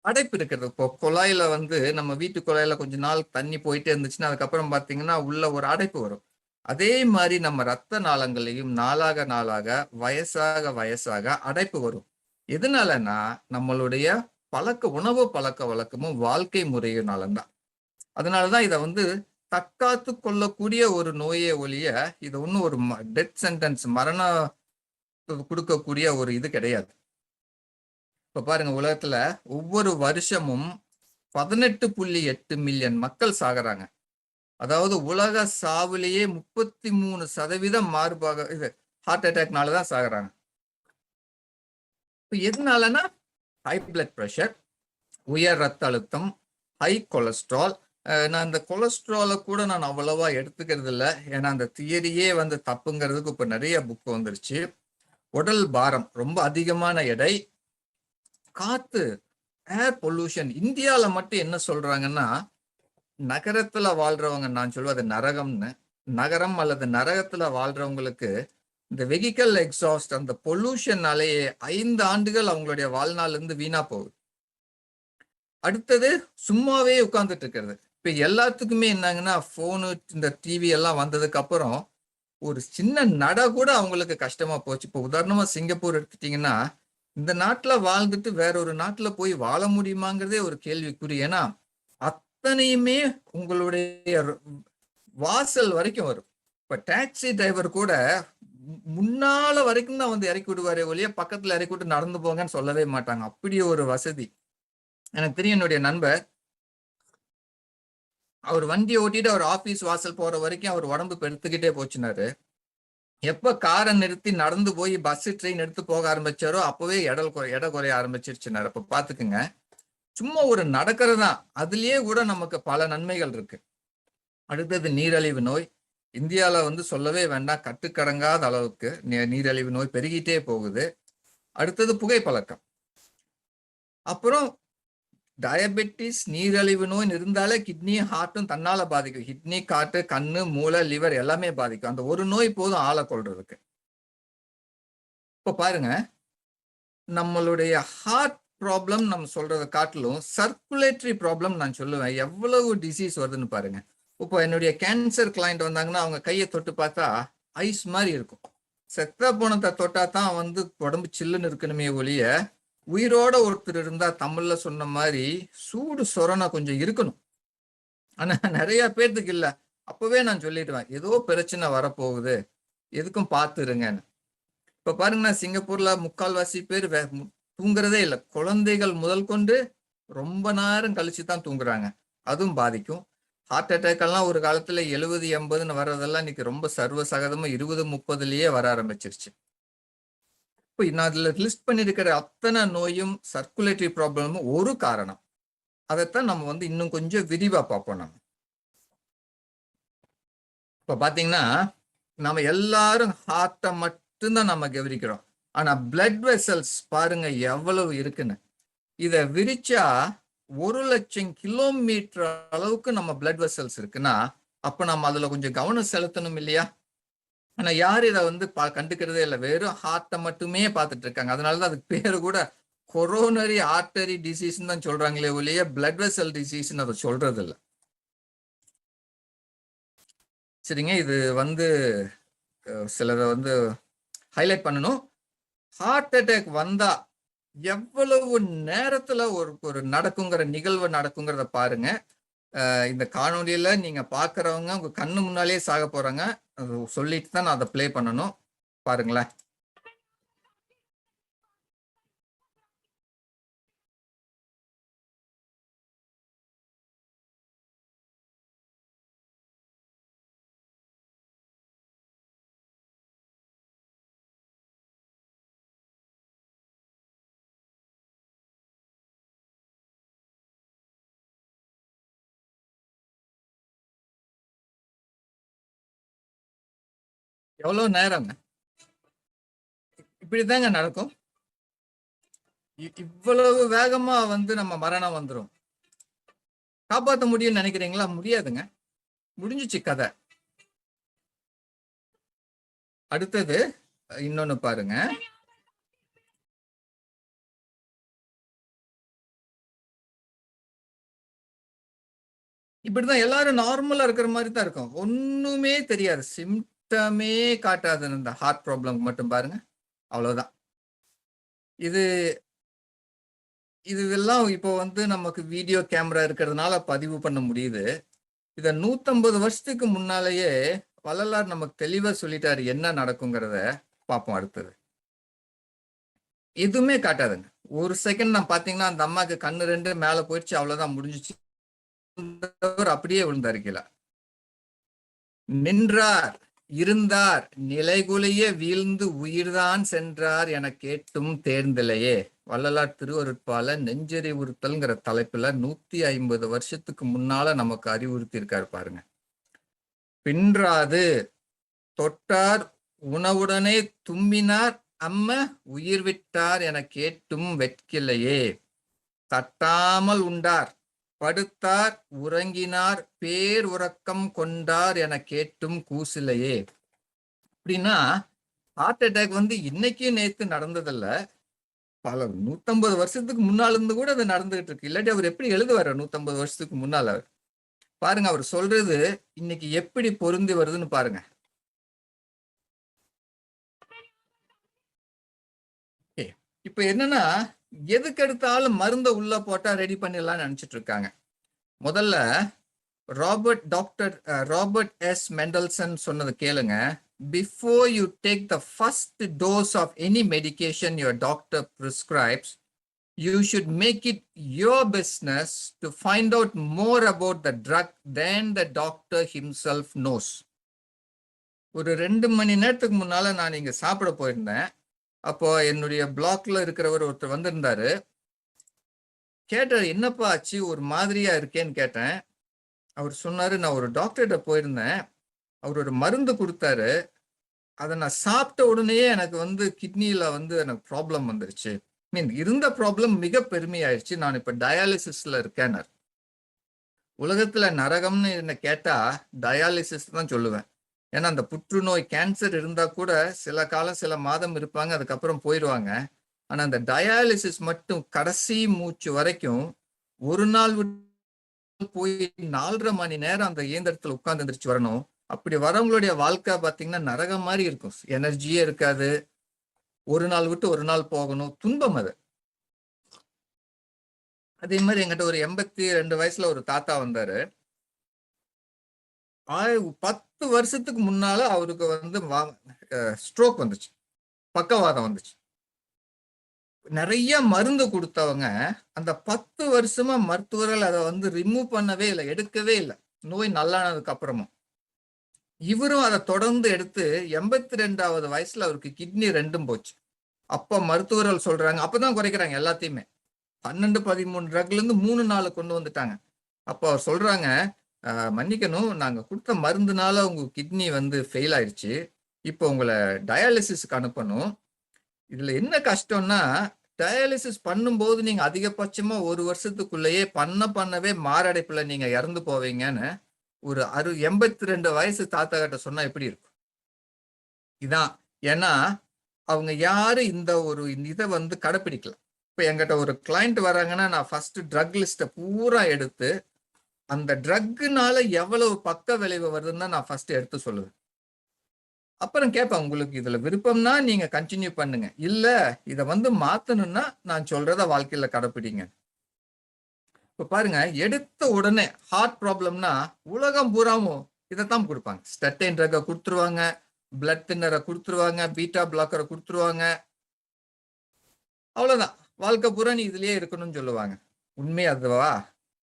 Speaker 2: அடைப்பு இருக்கிறது. இப்போ குழாயில வந்து நம்ம வீட்டு குழாயில கொஞ்ச நாள் தண்ணி போயிட்டே இருந்துச்சுன்னா அதுக்கப்புறம் பாத்தீங்கன்னா உள்ள ஒரு அடைப்பு வரும். அதே மாதிரி நம்ம ரத்த நாளங்களையும் நாளாக நாளாக வயசாக வயசாக அடைப்பு வரும். எதனாலன்னா நம்மளுடைய உணவு பழக்க வழக்கமும் வாழ்க்கை முறையினாலதான். அதனாலதான் இதை வந்து தற்காத்து கொள்ளக்கூடிய ஒரு நோயை ஒழிய இது ஒன்றும் ஒரு டெத் சென்டென்ஸ், மரணம் கொடுக்கக்கூடிய ஒரு இது கிடையாது. இப்ப பாருங்க, உலகத்துல ஒவ்வொரு வருஷமும் 18.8 மில்லியன் மக்கள் சாகுறாங்க. அதாவது உலக சாவுலேயே 33% மார்பாக இது ஹார்ட் அட்டாக்னாலதான் சாகுறாங்க. இப்ப எதனாலனா ஹை பிளட் பிரஷர், உயர் ரத்த அழுத்தம், ஹை கொலஸ்ட்ரால். நான் இந்த கொலஸ்ட்ராலை கூட நான் அவ்வளவா எடுத்துக்கிறது இல்லை, ஏன்னா அந்த தியரியே வந்து தப்புங்கிறதுக்கு இப்ப நிறைய புக் வந்துருச்சு. உடல் பாரம், ரொம்ப அதிகமான எடை, காத்து, ஏர் பொல்யூஷன். இந்தியால மட்டும் என்ன சொல்றாங்கன்னா நகரத்துல வாழ்றவங்க, நான் சொல்வது நரகம்னு, நகரம் அல்லது நரகத்துல வாழ்றவங்களுக்கு இந்த வெஹிக்கல் எக்ஸாஸ்ட், அந்த பொல்யூஷன்னாலேயே 5 ஆண்டுகள் அவங்களுடைய வாழ்நாள் இருந்து வீணா போகுது. அடுத்தது சும்மாவே உட்கார்ந்துட்டு இருக்கிறது. இப்ப எல்லாத்துக்குமே என்னங்கன்னா போனு, இந்த டிவி எல்லாம் வந்ததுக்கு அப்புறம் ஒரு சின்ன நட கூட அவங்களுக்கு கஷ்டமா போச்சு. இப்போ உதாரணமா சிங்கப்பூர் எடுத்துட்டீங்கன்னா, இந்த நாட்டுல வாழ்ந்துட்டு வேற ஒரு நாட்டுல போய் வாழ முடியுமாங்கிறதே ஒரு கேள்விக்குறி. ஏன்னா அத்தனையுமே உங்களுடைய வாசல் வரைக்கும் வரும். இப்ப டாக்ஸி டிரைவர் கூட முன்னால வரைக்கும் தான் வந்து இறக்கி விடுவாரே ஒழிய பக்கத்துல இறக்கி விட்டு நடந்து போங்கன்னு சொல்லவே மாட்டாங்க. அப்படி ஒரு வசதி. எனக்கு தெரியும், என்னுடைய நண்பர், அவர் வண்டியை ஓட்டிட்டு அவர் ஆபீஸ் வாசல் போற வரைக்கும் அவர் உடம்பு பெருத்துக்கிட்டே போச்சுனாரு. எப்ப காரை நிறுத்தி நடந்து போய் பஸ் ட்ரெயின் எடுத்து போக ஆரம்பிச்சாரோ அப்பவே எடை குறைய ஆரம்பிச்சிருச்சுனாரு. அப்ப பாத்துக்குங்க, சும்மா ஒரு நடக்கிறதா அதுலயே கூட நமக்கு பல நன்மைகள் இருக்கு. அடுத்தது நீரிழிவு நோய். இந்தியால வந்து சொல்லவே வேண்டாம், கட்டுக்கடங்காத அளவுக்கு நீரிழிவு நோய் பெருகிட்டே போகுது. அடுத்தது புகைப்பழக்கம். அப்புறம் டயபெட்டிஸ் நீரிழிவு நோய் இருந்தாலே கிட்னியும் ஹார்ட்டும் தன்னால பாதிக்கும். கிட்னி, காட்டு, கண்ணு, மூளை, லிவர் எல்லாமே பாதிக்கும். அந்த ஒரு நோய் போதும் ஆளை கொள்றதுக்கு. இப்ப பாருங்க, நம்மளுடைய ஹார்ட் ப்ராப்ளம் நம்ம சொல்றதை காட்டிலும் சர்க்குலேட்டரி ப்ராப்ளம் நான் சொல்லுவேன். எவ்வளவு டிசீஸ் வருதுன்னு பாருங்க. இப்போ என்னுடைய கேன்சர் கிளைண்ட் வந்தாங்கன்னா அவங்க கையை தொட்டு பார்த்தா ஐஸ் மாதிரி இருக்கும். செத்த போனத்தை தொட்டா தான் வந்து உடம்பு சில்லுன்னு இருக்கணுமே ஒழிய, உயிரோட ஒருத்தர் இருந்தா தமிழ்ல சொன்ன மாதிரி சூடு சொரணை கொஞ்சம் இருக்கணும். ஆனா நிறைய பேர்த்துக்கு இல்ல. அப்பவே நான் சொல்லிடுவேன், ஏதோ பிரச்சனை வரப்போகுது, எதுக்கும் பார்த்துருங்கன்னு. இப்ப பாருங்கன்னா, சிங்கப்பூர்ல முக்கால்வாசி பேர் தூங்குறதே இல்லை. குழந்தைகள் முதல் கொண்டு ரொம்ப நேரம் கழிச்சு தான் தூங்குறாங்க. அதுவும் பாதிக்கும். ஹார்ட் அட்டாக் எல்லாம் ஒரு காலத்துல 70, 80ன்னு வர்றதெல்லாம் இன்னைக்கு ரொம்ப சர்வசகதமா 20, 30லயே வர ஆரம்பிச்சிருச்சு. இப்போ நான் அதுல லிஸ்ட் பண்ணிருக்கிற அத்தனை நோயும் சர்க்குலேட்டரி ப்ராப்ளமும் ஒரு காரணம். அதைத்தான் நம்ம வந்து இன்னும் கொஞ்சம் விரிவா பார்ப்போம். நம்ம இப்ப பாத்தீங்கன்னா, நம்ம எல்லாரும் ஹார்ட்டை மட்டும்தான் நம்ம கவனிக்கிறோம். ஆனா பிளட் வெசல்ஸ் பாருங்க எவ்வளவு இருக்குன்னு. இத விரிச்சா 1,00,000 கிலோமீட்டர் அளவுக்கு நம்ம பிளட் வெசல்ஸ் இருக்குன்னா, அப்ப நம்ம அதுல கொஞ்சம் கவனம் செலுத்தணும் இல்லையா? ஆனா யாரும் இதை வந்து கண்டுக்கிறதே இல்லை. வெறும் ஹார்ட்டை மட்டுமே பார்த்துட்டு இருக்காங்க. அதனாலதான் அதுக்கு பேரு கூட கொரோனரி ஆர்டரி டிசீஸ்ன்னு தான் சொல்றாங்களே ஒழிய பிளட் வெசல் டிசீஸ்ன்னு அதை சொல்றது இல்லை. சரிங்க, இது வந்து சிலதை வந்து ஹைலைட் பண்ணணும். ஹார்ட் அட்டாக் வந்தா எவ்வளவு நேரத்துல ஒரு நடக்குங்கிற நிகழ்வு நடக்குங்கிறத பாருங்க. இந்த காணொலியில நீங்க பாக்குறவங்க உங்க கண்ணு முன்னாலே சாக போறாங்க. சொல்லிட்டு தான் நான் அதை பிளே பண்ணணும். பாருங்களேன். எவ்வளவு நேரங்க இப்படிதாங்க நடக்கும். இவ்வளவு வேகமா வந்து நம்ம மரணம் வந்துடும். காப்பாற்ற முடியும்னு நினைக்கிறீங்களா? முடியாதுங்க. முடிஞ்சிச்சு கதை. அடுத்தது இன்னொன்னு பாருங்க. இப்படிதான் எல்லாரும் நார்மலா இருக்கிற மாதிரி தான் இருக்கும். ஒண்ணுமே தெரியாது, சிம்டமே காட்டாது. இந்த ஹார்ட் ப்ராப்ளம் மட்டும் பாருங்க, அவ்வளவுதான். இதெல்லாம் இப்போ வந்து நமக்கு வீடியோ கேமரா இருக்கிறதுனால பதிவு பண்ண முடியுது. இத 150 வருஷத்துக்கு முன்னாலேயே வள்ளலார் நமக்கு தெளிவா சொல்லிட்டாரு என்ன நடக்குங்கிறத. பார்ப்போம் அடுத்தது. எதுவுமே காட்டாதுங்க. ஒரு செகண்ட் நான் பாத்தீங்கன்னா அந்த அம்மாக்கு கண்ணு 2 மேல போயிடுச்சு, அவ்வளவுதான், முடிஞ்சிச்சு. அப்படியே விழுந்தாரு கீழே. நின்றார், இருந்தார், நிலைகுலைய வீழ்ந்து உயிர்தான் சென்றார் என கேட்டும் தேர்ந்தலையே. வள்ளலார் திருவருட்பால நெஞ்சறிவுறுத்தல்ங்கிற தலைப்புல 150 வருஷத்துக்கு முன்னால நமக்கு அறிவுறுத்தி இருக்காரு பாருங்க. பின்றாது தொட்டார் உணவுடனே தும்பினார் அம்ம உயிர் விட்டார் என கேட்டும் வெட்கில்லையே. தட்டாமல் உண்டார், படுத்தார், உறங்கினார், பேர் உறக்கம் கொண்டார் என கேட்டும் கூசிலையே. அப்படின்னா ஹார்ட் அட்டாக் வந்து இன்னைக்கு நேத்து நடந்ததில்ல, பல 150 வருஷத்துக்கு முன்னால இருந்து கூட அது நடந்துகிட்டு இருக்கு. இல்லாட்டி அவர் எப்படி எழுதுவாரு 150 வருஷத்துக்கு முன்னால? பாருங்க, அவர் சொல்றது இன்னைக்கு எப்படி பொருந்தி வருதுன்னு பாருங்க. இப்ப என்னன்னா, எதுக்கு எடுத்தாலும் மருந்த உள்ள போட்டா ரெடி பண்ணிடலாம்னு நினைச்சிட்டு இருக்காங்க. முதல்ல டாக்டர் ராபர்ட் எஸ் மெண்டல்சன் சொன்னது கேளுங்க. Before you take the first dose of any medication your doctor prescribes, you should make it your business to find out more about the drug than the doctor himself knows. ஒரு 2 மணி நேரத்துக்கு முன்னால நான் இங்க சாப்பிட போயிருந்தேன். அப்போ என்னுடைய பிளாக்ல இருக்கிறவர் ஒருத்தர் வந்திருந்தாரு. கேட்டார், என்னப்பா ஆச்சு, ஒரு மாதிரியா இருக்கேன்னு கேட்டேன். அவர் சொன்னாரு, நான் ஒரு டாக்டர்கிட்ட போயிருந்தேன், அவர் ஒரு மருந்து கொடுத்தாரு, அதை நான் சாப்பிட்ட உடனேயே எனக்கு வந்து கிட்னியில வந்து எனக்கு ப்ராப்ளம் வந்துருச்சு, மீன் இருந்த ப்ராப்ளம் மிக பெருமையாயிடுச்சு. நான் இப்ப டயாலிசிஸ்ல இருக்கேன். உலகத்துல நரகம்னு என்ன கேட்டா டயாலிசிஸ் தான் சொல்லுவேன். ஏன்னா அந்த புற்றுநோய் கேன்சர் இருந்தா கூட சில காலம் சில மாதம் இருப்பாங்க, அதுக்கப்புறம் போயிடுவாங்க. ஆனா அந்த டயாலிசிஸ் மட்டும் கடைசி மூச்சு வரைக்கும் ஒரு நாள் போய் 4.5 மணி நேரம் அந்த இயந்திரத்துல உட்கார்ந்து எந்திரிச்சு வரணும். அப்படி வரவங்களுடைய வாழ்க்கை பாத்தீங்கன்னா நரகம் மாதிரி இருக்கும். எனர்ஜியே இருக்காது. ஒரு நாள் விட்டு ஒரு நாள் போகணும். துன்பம் அது. அதே மாதிரி என்கிட்ட ஒரு 82 வயசுல ஒரு தாத்தா வந்தாரு. 10 வருஷத்துக்கு முன்னால அவருக்கு வந்து ஸ்ட்ரோக் வந்துச்சு, பக்கவாதம் வந்துச்சு. நிறைய மருந்து கொடுத்தவங்க அந்த 10 வருஷமா மருத்துவர்கள் அதை வந்து ரிமூவ் பண்ணவே இல்லை, எடுக்கவே இல்லை. நோய் நல்லானதுக்கு அப்புறமும் இவரும் அதை தொடர்ந்து எடுத்து 82வது வயசுல அவருக்கு கிட்னி 2ம் போச்சு. அப்ப மருத்துவர்கள் சொல்றாங்க, அப்பதான் குறைக்கிறாங்க எல்லாத்தையுமே. 12-13 ட்ரக்ல இருந்து 3-4 கொண்டு வந்துட்டாங்க. அப்ப அவர் சொல்றாங்க, மன்னிக்கணும், நாங்க கொடுத்த மருந்துனால உங்க கிட்னி வந்து ஃபெயில் ஆயிடுச்சு, இப்போ உங்களை டயாலிசிஸ்க்கு அனுப்பணும். இதுல என்ன கஷ்டம்னா, டயாலிசிஸ் பண்ணும்போது நீங்க அதிகபட்சமா 1 வருஷத்துக்குள்ளேயே பண்ணவே மாரடைப்புல நீங்க இறந்து போவீங்கன்னு ஒரு 82 வயசு தாத்தா கிட்ட சொன்னா எப்படி இருக்கும்? இதான். ஏன்னா அவங்க யாரும் இந்த ஒரு இதை வந்து கடைப்பிடிக்கல. இப்ப என்கிட்ட ஒரு கிளைண்ட் வராங்கன்னா நான் ஃபர்ஸ்ட் ட்ரக் லிஸ்ட பூரா எடுத்து அந்த ட்ரக்குனால எவ்வளவு பக்க விளைவு வருதுன்னு தான் நான் ஃபர்ஸ்ட் எடுத்து சொல்லுவேன். அப்புறம் கேட்பேன், உங்களுக்கு இதுல விருப்பம்னா நீங்க கண்டினியூ பண்ணுங்க, இல்ல இதை வந்து மாத்தணும்னா நான் சொல்றத வாழ்க்கையில கடைப்பிடிங்க. இப்ப பாருங்க, எடுத்த உடனே ஹார்ட் ப்ராப்ளம்னா உலகம் பூராவும் இதைத்தான் கொடுப்பாங்க. ஸ்டெட்டைன் ட்ரக்கை கொடுத்துருவாங்க, பிளட் தின்னரை கொடுத்துருவாங்க, பீட்டா பிளாக்கரை கொடுத்துருவாங்க. அவ்வளவுதான், வாழ்க்கை பூரா நீ இதுலயே இருக்கணும்னு சொல்லுவாங்க. உண்மை அதுவா?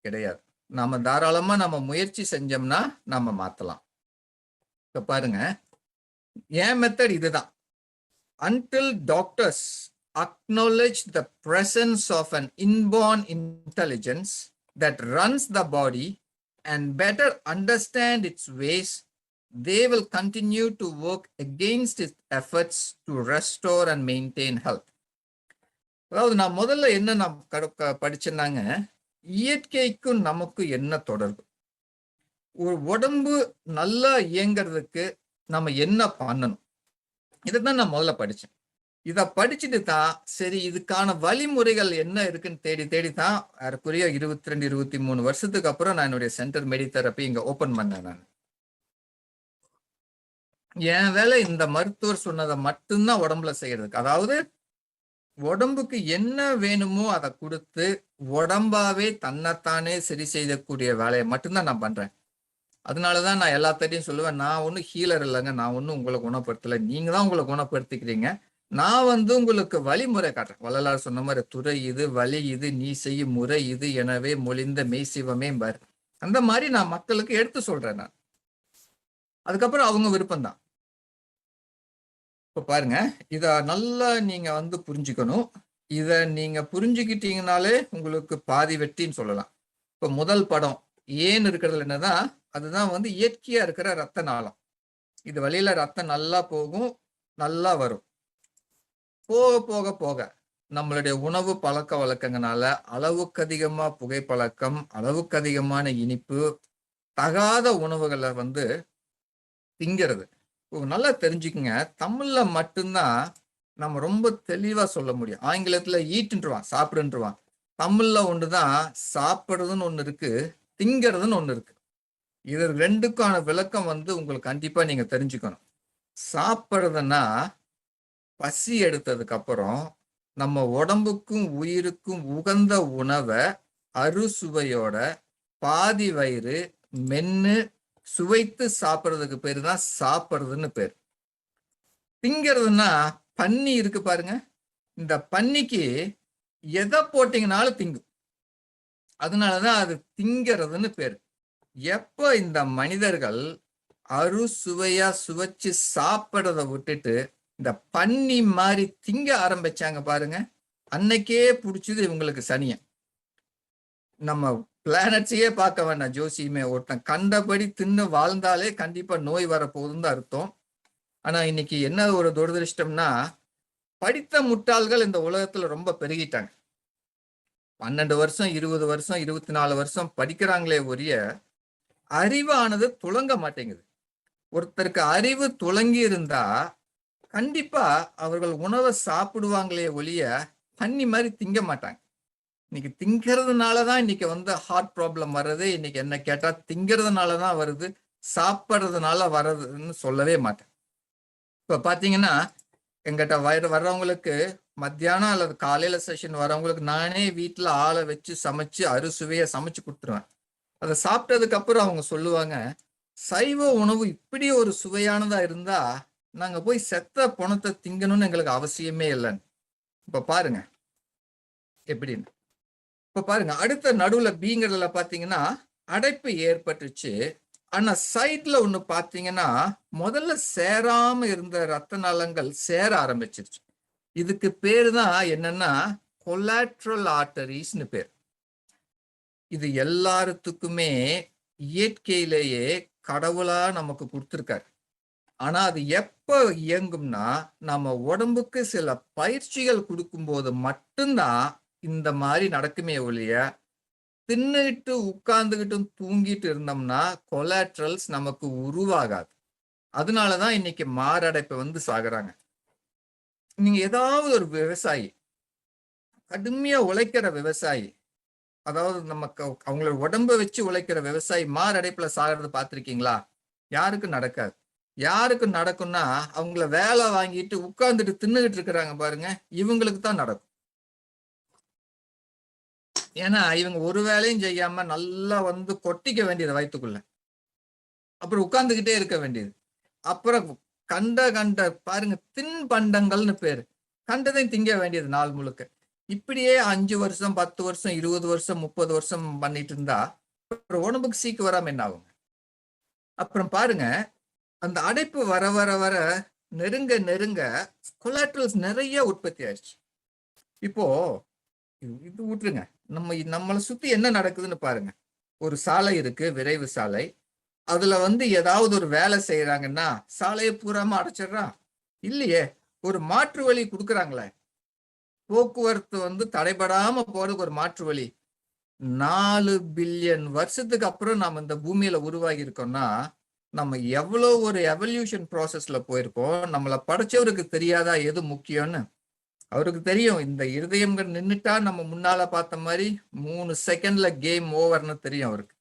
Speaker 2: கிடையாது. நாம தாராளமா நம்ம முயற்சி செஞ்சோம்னா நாம மாத்தலாம். இப்ப பாருங்க, என் மெத்தட் இதுதான். Until doctors acknowledge the presence of an inborn intelligence that runs the body and better understand its ways, they will continue to work against its efforts to restore and maintain health. அதாவது நான் முதல்ல என்ன நான் படிச்சேன்னாங்க, இயற்கைக்கும் நமக்கு என்ன தொடர்பு, ஒரு உடம்பு நல்லா இயங்கிறதுக்கு நம்ம என்ன பண்ணணும், இதைத்தான் நான் முதல்ல படிச்சேன். இதை படிச்சுட்டு தான் சரி இதுக்கான வழிமுறைகள் என்ன இருக்குன்னு தேடி தான் ஏறக்குறைய 22-23 வருஷத்துக்கு அப்புறம் நான் என்னுடைய சென்டர் மெடிதெரப்பி இங்க ஓபன் பண்ணேன். நான் என் வேலை இந்த மருத்துவர் சொன்னதை மட்டும்தான் உடம்புல செய்யறதுக்கு, அதாவது உடம்புக்கு என்ன வேணுமோ அதை கொடுத்து உடம்பாவே தன்னைத்தானே சரி செய்யக்கூடிய வேலையை மட்டும்தான் நான் பண்றேன். அதனாலதான் நான் எல்லாத்தையும் சொல்லுவேன், நான் ஒன்றும் ஹீலர் இல்லைங்க, நான் ஒன்றும் உங்களை குணப்படுத்தலை, நீங்க தான் உங்களை குணப்படுத்திக்கிறீங்க. நான் வந்து உங்களுக்கு வழிமுறை காட்டுறேன். வள்ளலார் சொன்ன மாதிரி துறை இது, வழி இது, நீ செய்யும் முறை இது, எனவே மொழிந்த மெய்சிவமே பாரு. அந்த மாதிரி நான் மக்களுக்கு எடுத்து சொல்றேன். நான் அதுக்கப்புறம் அவங்க விருப்பம்தான். இப்ப பாருங்க, இத நல்லா நீங்க வந்து புரிஞ்சுக்கணும். இத நீங்க புரிஞ்சுக்கிட்டீங்கனாலே உங்களுக்கு பாதி வெற்றின்னு சொல்லலாம். இப்ப முதல் படம் ஏன் இருக்கிறதுல என்னதான், அதுதான் வந்து இயற்கையா இருக்கிற ரத்த நாளம். இது வழியில ரத்தம் நல்லா போகும், நல்லா வரும். போக போக போக நம்மளுடைய உணவு பழக்க வழக்கங்களால அளவுக்கு அதிகமா புகைப்பழக்கம், அளவுக்கு அதிகமான இனிப்பு, தகாத உணவுகளை வந்து திங்கிறது. நல்லா தெரிஞ்சுக்குங்க, தமிழ்ல மட்டும்தான் நம்ம ரொம்ப தெளிவா சொல்ல முடியும். ஆங்கிலத்துல ஈட்டுன்றுவான், சாப்பிடுன்றுவான். தமிழ்ல ஒண்ணுதான் சாப்பிடுறதுன்னு ஒண்ணு இருக்கு, திங்கிறதுன்னு ஒண்ணு இருக்கு. இது ரெண்டுக்கான விளக்கம் வந்து உங்களுக்கு கண்டிப்பா நீங்க தெரிஞ்சுக்கணும். சாப்பிடுறதுன்னா பசி எடுத்ததுக்கு அப்புறம் நம்ம உடம்புக்கும் உயிருக்கும் உகந்த உணவை அறுசுவையோட பாதி வயிறு மென்னு சுவைத்து சாப்பிட்றதுக்கு பேரு தான் சாப்பிட்றதுன்னு பேர். திங்கிறதுனா பன்னி இருக்கு பாருங்க, இந்த பன்னிக்கு எதை போட்டீங்கனாலும் திங்கும், அதனாலதான் அது திங்கிறதுன்னு பேரு. எப்ப இந்த மனிதர்கள் அறுசுவையா சுவைச்சு சாப்பிட்றத விட்டுட்டு இந்த பன்னி மாதிரி திங்க ஆரம்பிச்சாங்க பாருங்க, அன்னைக்கே பிடிச்சது இவங்களுக்கு சனியன். நம்ம பிளானட்ஸையே பார்க்க வேண்டாம், ஜோசியுமே ஒருத்தன் கண்டபடி தின்னு வாழ்ந்தாலே கண்டிப்பா நோய் வரப்போகுதுன்னு தான் அர்த்தம். ஆனா இன்னைக்கு என்ன ஒரு துரதிருஷ்டம்னா, படித்த முட்டாள்கள் இந்த உலகத்துல ரொம்ப பெருகிட்டாங்க. 12 வருஷம் 20 வருஷம் 24 வருஷம் படிக்கிறாங்களே ஒழிய அறிவானது துளங்க மாட்டேங்குது. ஒருத்தருக்கு அறிவு துளங்கி இருந்தா கண்டிப்பா அவர்கள் உணவை சாப்பிடுவாங்களே ஒழிய தண்ணி மாதிரி திங்க மாட்டாங்க. இன்னைக்கு திங்கிறதுனாலதான் இன்னைக்கு ஹார்ட் ப்ராப்ளம் வர்றது. இன்னைக்கு என்ன கேட்டா திங்கிறதுனாலதான் வருது, சாப்பிட்றதுனால வர்றதுன்னு சொல்லவே மாட்டேன். இப்ப பாத்தீங்கன்னா எங்கிட்ட வர்றவங்களுக்கு மத்தியானம் அல்லது காலையில செஷன் வரவங்களுக்கு நானே வீட்டுல ஆளை வச்சு சமைச்சு அறுசுவையா சமைச்சு கொடுத்துருவேன். அதை சாப்பிட்டதுக்கு அப்புறம் அவங்க சொல்லுவாங்க, சைவ உணவு இப்படி ஒரு சுவையானதா இருந்தா நாங்க போய் செத்த பணத்தை திங்கணும்னு எங்களுக்கு அவசியமே இல்லைன்னு. இப்ப பாருங்க எப்படின்னு. இப்ப பாருங்க, அடுத்த நடுவுல பீங்கிறதுல பாத்தீங்கன்னா அடைப்பு ஏற்பட்டுச்சு. ஆனா சைட்ல ஒண்ணு பாத்தீங்கன்னா முதல்ல சேராம இருந்த ரத்த நாளங்கள் சேர ஆரம்பிச்சிருச்சு. இதுக்கு பேரு தான் என்னன்னா கொலாட்ரல் ஆர்டரிஸ்னு பேர். இது எல்லாத்துக்குமே இயற்கையிலேயே கடவுளா நமக்கு கொடுத்துருக்காரு. ஆனா அது எப்ப இயங்கும்னா நம்ம உடம்புக்கு சில பயிற்சிகள் கொடுக்கும்போது மட்டும்தான் இந்த மாதிரி நடக்குமே ஒழிய தின்னுகிட்டு உட்கார்ந்துகிட்டும் தூங்கிட்டு இருந்தோம்னா கொலாட்ரல்ஸ் நமக்கு உருவாகாது. அதனாலதான் இன்னைக்கு மாரடைப்பை சாகுறாங்க. நீங்க ஏதாவது ஒரு விவசாயி, கடுமையா உழைக்கிற விவசாயி, அதாவது நமக்கு அவங்களோட உடம்ப வச்சு உழைக்கிற விவசாயி மாரடைப்புல சாகிறது பார்த்திருக்கீங்களா? யாருக்கு நடக்காது. யாருக்கு நடக்கும்னா அவங்கள வேலை வாங்கிட்டு உட்கார்ந்துட்டு தின்னுகிட்டு இருக்கிறாங்க பாருங்க, இவங்களுக்கு தான் நடக்கும். ஏன்னா இவங்க ஒரு வேலையும் செய்யாம நல்லா கொட்டிக்க வேண்டியது வயிற்றுக்குள்ள, அப்புறம் உட்கார்ந்துகிட்டே இருக்க வேண்டியது. அப்புறம் கண்ட பாருங்க தின்பண்டங்கள்னு பேரு, கண்டதையும் திங்க வேண்டியது நாள் முழுக்க. இப்படியே 5 வருஷம் 10 வருஷம் 20 வருஷம் 30 வருஷம் பண்ணிட்டு இருந்தா அப்புறம் உடம்புக்கு சீக்கு வராம என்ன ஆகுங்க? அப்புறம் பாருங்க, அந்த அடைப்பு வர வர வர நெருங்க நெருங்க கொலாட்ரல்ஸ் நிறைய உற்பத்தி ஆயிடுச்சு. இப்போ இது விட்டுருங்க, நம்மளை சுத்தி என்ன நடக்குதுன்னு பாருங்க. ஒரு சாலை இருக்கு, விரைவு சாலை. அதுல ஏதாவது ஒரு வேலை செய்யறாங்கன்னா சாலையை பூராம அடைச்சிடுறான் இல்லையே, ஒரு மாற்று வழி கொடுக்குறாங்களே. போக்குவரத்து தடைபடாம போறதுக்கு ஒரு மாற்று வழி. 4 பில்லியன் வருஷத்துக்கு அப்புறம் நாம இந்த பூமியில உருவாகி இருக்கோம்னா நம்ம எவ்வளவு ஒரு எவல்யூஷன் ப்ராசஸ்ல போயிருக்கோம். நம்மளை படைச்சவருக்கு தெரியாதா எது முக்கியம்னு? அவருக்கு தெரியும். இந்த இருதயம்கள் நின்னுட்டா நம்ம முன்னால பார்த்த மாதிரி 3 செகண்ட்ல கேம் ஓவர்னு தெரியும். அவருக்கு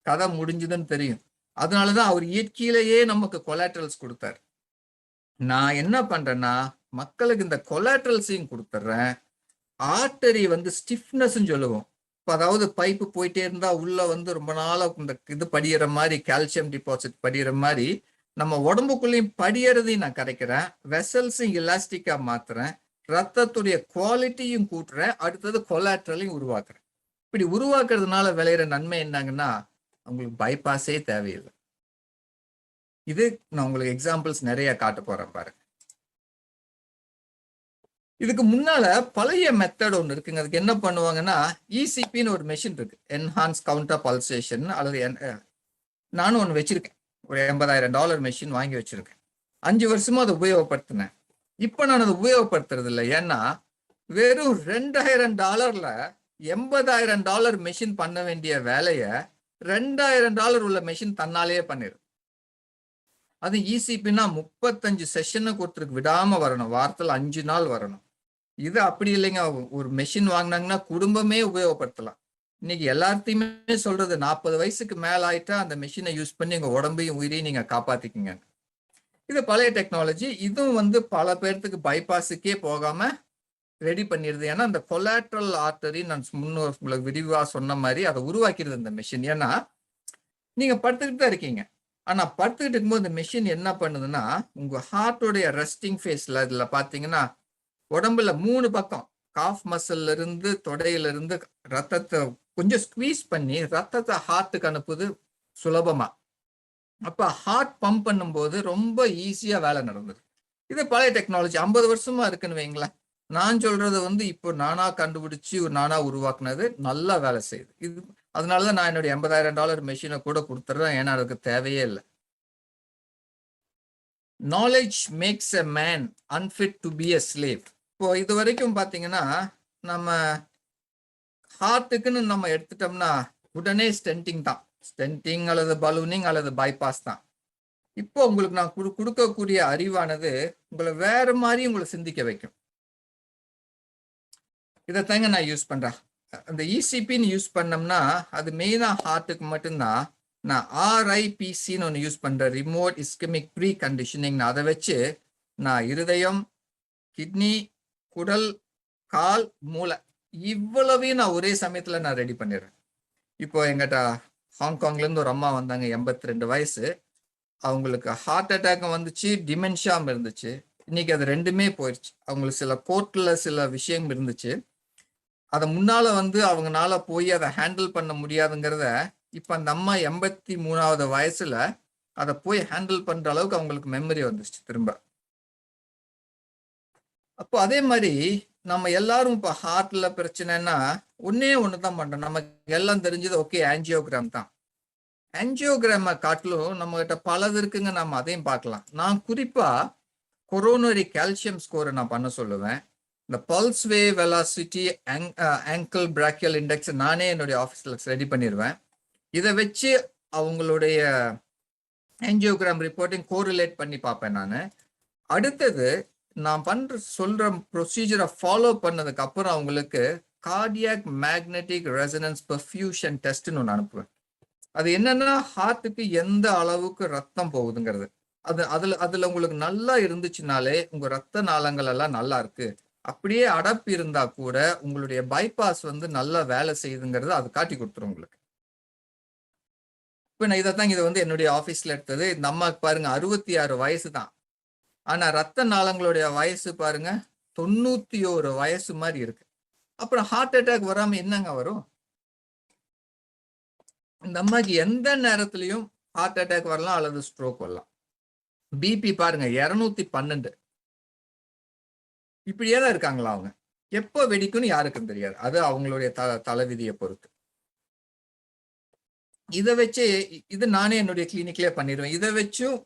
Speaker 2: கதை முடிஞ்சுதுன்னு தெரியும். அதனாலதான் அவர் இயற்கையிலேயே நமக்கு கொலாட்ரல்ஸ் கொடுத்தாரு. நான் என்ன பண்றேன்னா மக்களுக்கு இந்த கொலாட்ரல்ஸையும் கொடுத்துட்றேன். ஆர்டரி ஸ்டிஃப்னஸ் சொல்லுவோம். இப்போ அதாவது பைப்பு போயிட்டே இருந்தா உள்ள ரொம்ப நாளா இந்த இது படிகிற மாதிரி, கால்சியம் டிபாசிட் படிகிற மாதிரி நம்ம உடம்புக்குள்ளேயும் படியறதையும் நான் கரைக்கிறேன். வெசல்ஸையும் எலாஸ்டிக்கா மாத்துறேன். ரத்தத்துடைய குவாலிட்டியும் கூட்டுறேன். அடுத்தது கொலாட்ரலையும் உருவாக்குறேன். இப்படி உருவாக்குறதுனால விளையிற நன்மை என்னங்கன்னா உங்களுக்கு பைபாஸே தேவையில்லை. இது நான் உங்களுக்கு எக்ஸாம்பிள்ஸ் நிறைய காட்ட போறேன் பாருங்க. இதுக்கு முன்னால பழைய மெத்தட் ஒன்று இருக்குங்க. அதுக்கு என்ன பண்ணுவாங்கன்னா இசிபின்னு ஒரு மெஷின் இருக்கு, என்ஹான்ஸ் கவுண்டர் பல்சேஷன். அல்லது நானும் ஒன்று வச்சிருக்கேன், ஒரு $80,000 மெஷின் வாங்கி வச்சிருக்கேன். 5 வருஷமா அதை உபயோகப்படுத்தினேன். இப்போ நான் அதை உபயோகப்படுத்துறது இல்லை. ஏன்னா வெறும் $2,000 $80,000 மெஷின் பண்ண வேண்டிய வேலையை $2,000 உள்ள மெஷின் தன்னாலேயே பண்ணிடும். அது இசிபின்னா 35 செஷனுக்கு ஒருத்தருக்கு விடாம வரணும், வாரத்தில் 5 நாள் வரணும். இது அப்படி இல்லைங்க. ஒரு மெஷின் வாங்கினாங்கன்னா குடும்பமே உபயோகப்படுத்தலாம். இன்னைக்கு எல்லாத்தையுமே சொல்றது 40 வயசுக்கு மேல ஆயிட்டா அந்த மெஷினை யூஸ் பண்ணி உங்க உடம்பையும் உயிரையும் நீங்க காப்பாத்திக்கிங்க. இது பழைய டெக்னாலஜி. இதுவும் பல பேர்த்துக்கு பைபாஸுக்கே போகாம ரெடி பண்ணிடுது. ஏன்னா அந்த கொலாட்ரல் ஆர்டரி நான் முன்னோர் உங்களுக்கு விரிவா சொன்ன மாதிரி அதை உருவாக்கிடுது இந்த மெஷின். ஏன்னா நீங்க படுத்துக்கிட்டு தான் இருக்கீங்க. ஆனா படுத்துக்கிட்டு இருக்கும்போது இந்த மெஷின் என்ன பண்ணுதுன்னா உங்க ஹார்ட்டோடைய ரெஸ்டிங் ஃபேஸ்ல இதுல பாத்தீங்கன்னா உடம்புல 3 பக்கம் காஃப் மசில்ல இருந்து தொடையில இருந்து ரத்தத்தை கொஞ்சம் ஸ்குவீஸ் பண்ணி ரத்தத்தை ஹார்ட்டுக்கு அனுப்புது சுலபமா. அப்ப ஹார்ட் பம்ப் பண்ணும்போது ரொம்ப ஈஸியா வேலை நடந்தது. இது பழைய டெக்னாலஜி, 50 வருஷமா இருக்குன்னு வைங்களேன். நான் சொல்றது இப்போ நானா கண்டுபிடிச்சு நானா உருவாக்குனது, நல்லா வேலை செய்யுது. இது அதனாலதான் நான் என்னுடைய $80,000 மெஷினை கூட கொடுத்துட்றேன். ஏன்னா அதுக்கு தேவையே இல்லை. Knowledge makes a man unfit to be a slave. இப்போ இது வரைக்கும் பாத்தீங்கன்னா நம்ம ஹார்ட்டுக்குன்னு நம்ம எடுத்துட்டோம்னா உடனே ஸ்டென்டிங் தான், ஸ்டென்டிங் அல்லது பலூனிங் அல்லது பைபாஸ் தான். இப்போ உங்களுக்கு நான் கொடுக்கக்கூடிய அறிவானது உங்களை வேற மாதிரி உங்களை சிந்திக்க வைக்கும். இதைத்தாங்க நான் யூஸ் பண்றேன். அந்த இசிபின்னு யூஸ் பண்ணோம்னா அது மெயினா ஹார்ட்டுக்கு மட்டும்தான். நான் RIPCன்னு ஒன்று யூஸ் பண்றேன், ரிமோட் இஸ்கெமிக் ப்ரீ கண்டிஷனிங். அதை வச்சு நான் இருதயம், கிட்னி, குடல், கால், மூளை இவ்வளவையும் நான் ஒரே சமயத்துல நான் ரெடி பண்ணிடுறேன். இப்போ எங்கிட்ட ஹாங்காங்ல இருந்து ஒரு அம்மா வந்தாங்க, 82 வயசு. அவங்களுக்கு ஹார்ட் அட்டாக்கும் வந்துச்சு, டிமென்ஷியாவும் இருந்துச்சு. இன்னைக்கு அது ரெண்டுமே போயிடுச்சு. அவங்களுக்கு சில கோர்ட்ல சில விஷயம் இருந்துச்சு, அதை முன்னால அவங்கனால போய் அதை ஹேண்டில் பண்ண முடியாதுங்கிறத இப்ப அந்த அம்மா 83வது வயசுல அதை போய் ஹேண்டில் பண்ற அளவுக்கு அவங்களுக்கு மெமரி வந்துச்சு திரும்ப. அப்போ அதே மாதிரி நம்ம எல்லாரும் இப்ப ஹார்ட்ல பிரச்சனைன்னா ஒன்னே ஒண்ணுதான் பண்றோம். நமக்கு எல்லாம் தெரிஞ்சது ஓகே ஆஞ்சியோகிராம் தான். ஆஞ்சியோகிராம காட்டிலும் நம்ம கிட்ட பலது இருக்குங்க, நம்ம அதையும் பார்க்கலாம். நான் குறிப்பா கொரோனரி கால்சியம் ஸ்கோரை நான் பண்ண சொல்லுவேன். இந்த பல்ஸ் வே வெலாசிட்டி ஆங்கிள் பிராக்கியல் இண்டெக்ஸ் நானே என்னுடைய ஆஃபீஸ்ல ரெடி பண்ணிடுவேன். இதை வச்சு அவங்களுடைய ஆஞ்சியோகிராம் ரிப்போர்ட்டிங் கோரிலேட் பண்ணி பார்ப்பேன் நான். அடுத்தது நான் சொல்ற ப்ரொசீஜரை ஃபாலோ பண்ணதுக்கு அப்புறம் அவங்களுக்கு கார்டியாக் மேக்னெட்டிக் ரெசனன்ஸ் பெர்ஃபியூஷன் டெஸ்ட்னு ஒன்று அனுப்புவேன். அது என்னன்னா ஹார்ட்டுக்கு எந்த அளவுக்கு ரத்தம் போகுதுங்கிறது. அதுல உங்களுக்கு நல்லா இருந்துச்சுனாலே உங்க ரத்த நாளங்கள் எல்லாம் நல்லா இருக்கு. அப்படியே அடப்பு இருந்தா கூட உங்களுடைய பைபாஸ் நல்லா வேலை செய்யுதுங்கிறது அது காட்டி கொடுத்துரும் உங்களுக்கு. இப்ப நான் இதைத்தான் இதை என்னுடைய ஆபீஸ்ல எடுத்தது. இந்த அம்மாவுக்கு பாருங்க 66 வயசு தான், ஆனா ரத்த நாளங்களுடைய வயசு பாருங்க 91 வயசு மாதிரி இருக்கு. அப்புறம் ஹார்ட் அட்டாக் வராம என்னங்க வரும்? இந்த அம்மாக்கு எந்த நேரத்திலையும் ஹார்ட் அட்டாக் வரலாம் அல்லது ஸ்ட்ரோக் வரலாம். பிபி பாருங்க 212. இப்படியே தான் இருக்காங்களா அவங்க. எப்போ வெடிக்கும்னு யாருக்கும் தெரியாது, அது அவங்களுடைய தலைவிதியை பொறுத்து. இதை வச்சு இது நானே என்னுடைய கிளினிக்லயே பண்ணிடுவேன். இதை வச்சும்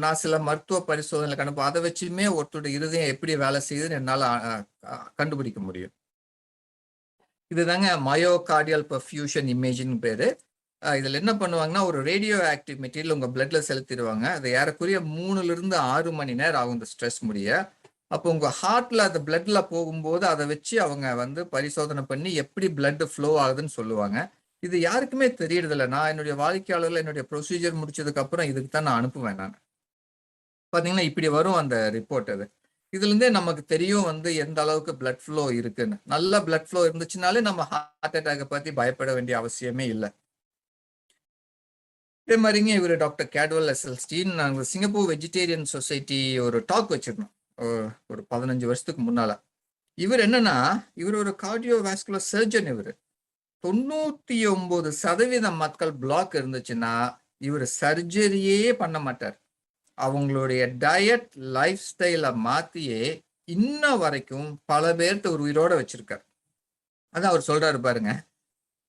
Speaker 2: நான் சில மருத்துவ பரிசோதனை அனுப்பும். அதை வச்சுமே ஒருத்தருடைய இருதயம் எப்படி வேலை செய்யுதுன்னு என்னால கண்டுபிடிக்க முடியும். இதுதாங்க மயோகார்டியல் பெர்ஃபியூஷன் இமேஜின் பேரு. இதுல என்ன பண்ணுவாங்கன்னா ஒரு ரேடியோ ஆக்டிவ் மெட்டீரியல் உங்க பிளட்ல செலுத்திடுவாங்க. அது ஏறக்குறைய 3 to 6 மணி நேரம் ஆகும் இந்த ஸ்ட்ரெஸ் முடிய. அப்போ உங்க ஹார்ட்ல அந்த பிளட்ல போகும்போது அதை வச்சு அவங்க பரிசோதனை பண்ணி எப்படி பிளட் ஃப்ளோ ஆகுதுன்னு சொல்லுவாங்க. இது யாருக்குமே தெரியறது இல்லை. நான் என்னுடைய வாடிக்கையாளர்கள் என்னுடைய ப்ரொசீஜர் முடிச்சதுக்கு அப்புறம் இதுக்கு தான் நான் அனுப்புவேன். நான் பாத்தீங்கன்னா இப்படி வரும் அந்த ரிப்போர்ட். அது இதுல இருந்தே நமக்கு தெரியும் எந்த அளவுக்கு பிளட் ஃப்ளோ இருக்குன்னு. நல்ல பிளட் ஃப்ளோ இருந்துச்சுனாலே நம்ம ஹார்ட் அட்டாக்கை பத்தி பயப்பட வேண்டிய அவசியமே இல்லை. இதே மாதிரிங்க இவர் டாக்டர் கேட்வெல் எஸ்எல்ஸ்டீன் நாங்கள் சிங்கப்பூர் வெஜிடேரியன் சொசைட்டி ஒரு டாக் வச்சிருந்தோம் ஒரு 15 வருஷத்துக்கு முன்னால. இவர் என்னன்னா இவர் ஒரு கார்டியோவாஸ்குலர் சர்ஜன். இவர் 99% மக்கள் பிளாக் இருந்துச்சுன்னா இவர் சர்ஜரியே பண்ண மாட்டார். அவங்களுடைய டயட் லைஃப் ஸ்டைலை மாத்தியே இன்ன வரைக்கும் பல பேர்த்த ஒரு உயிரோட வச்சிருக்கார். அதான் அவர் சொல்றாரு பாருங்க,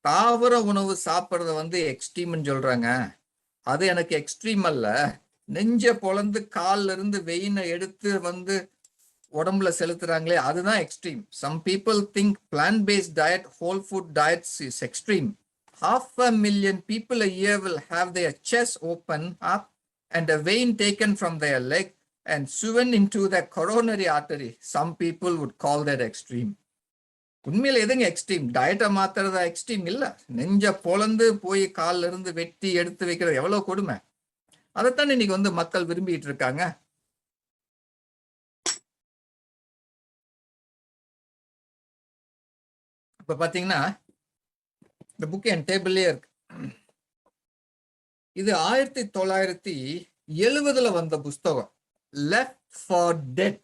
Speaker 2: தாவர உணவு சாப்பிட்றத எக்ஸ்ட்ரீம்னு சொல்றாங்க. அது எனக்கு எக்ஸ்ட்ரீம் அல்ல. நெஞ்ச பொழந்து கால்ல இருந்து வெயினை எடுத்து உடம்புல செலுத்துறாங்களே அதுதான் extreme. Some people think plant based diet, whole food diets is extreme. 500,000 people a year will have their chest open up and a vein taken from their leg and sewn into the coronary artery. Some people would call that extreme. உண்மையில எதுங்க extreme? டயட்டை மாத்துறதா extreme? இல்ல, நெஞ்ச பொழந்து போய் கால்ல இருந்து வெட்டி எடுத்து வைக்கிறது எவ்வளவு கொடுமை. அதைத்தான் இன்னைக்கு மக்கள் விரும்பிட்டு இருக்காங்க. இப்ப பாத்தீங்கன்னா இந்த புக் என் டேபிள்லயே இருக்கு. இது 1970 வந்த புஸ்தகம். Left for dead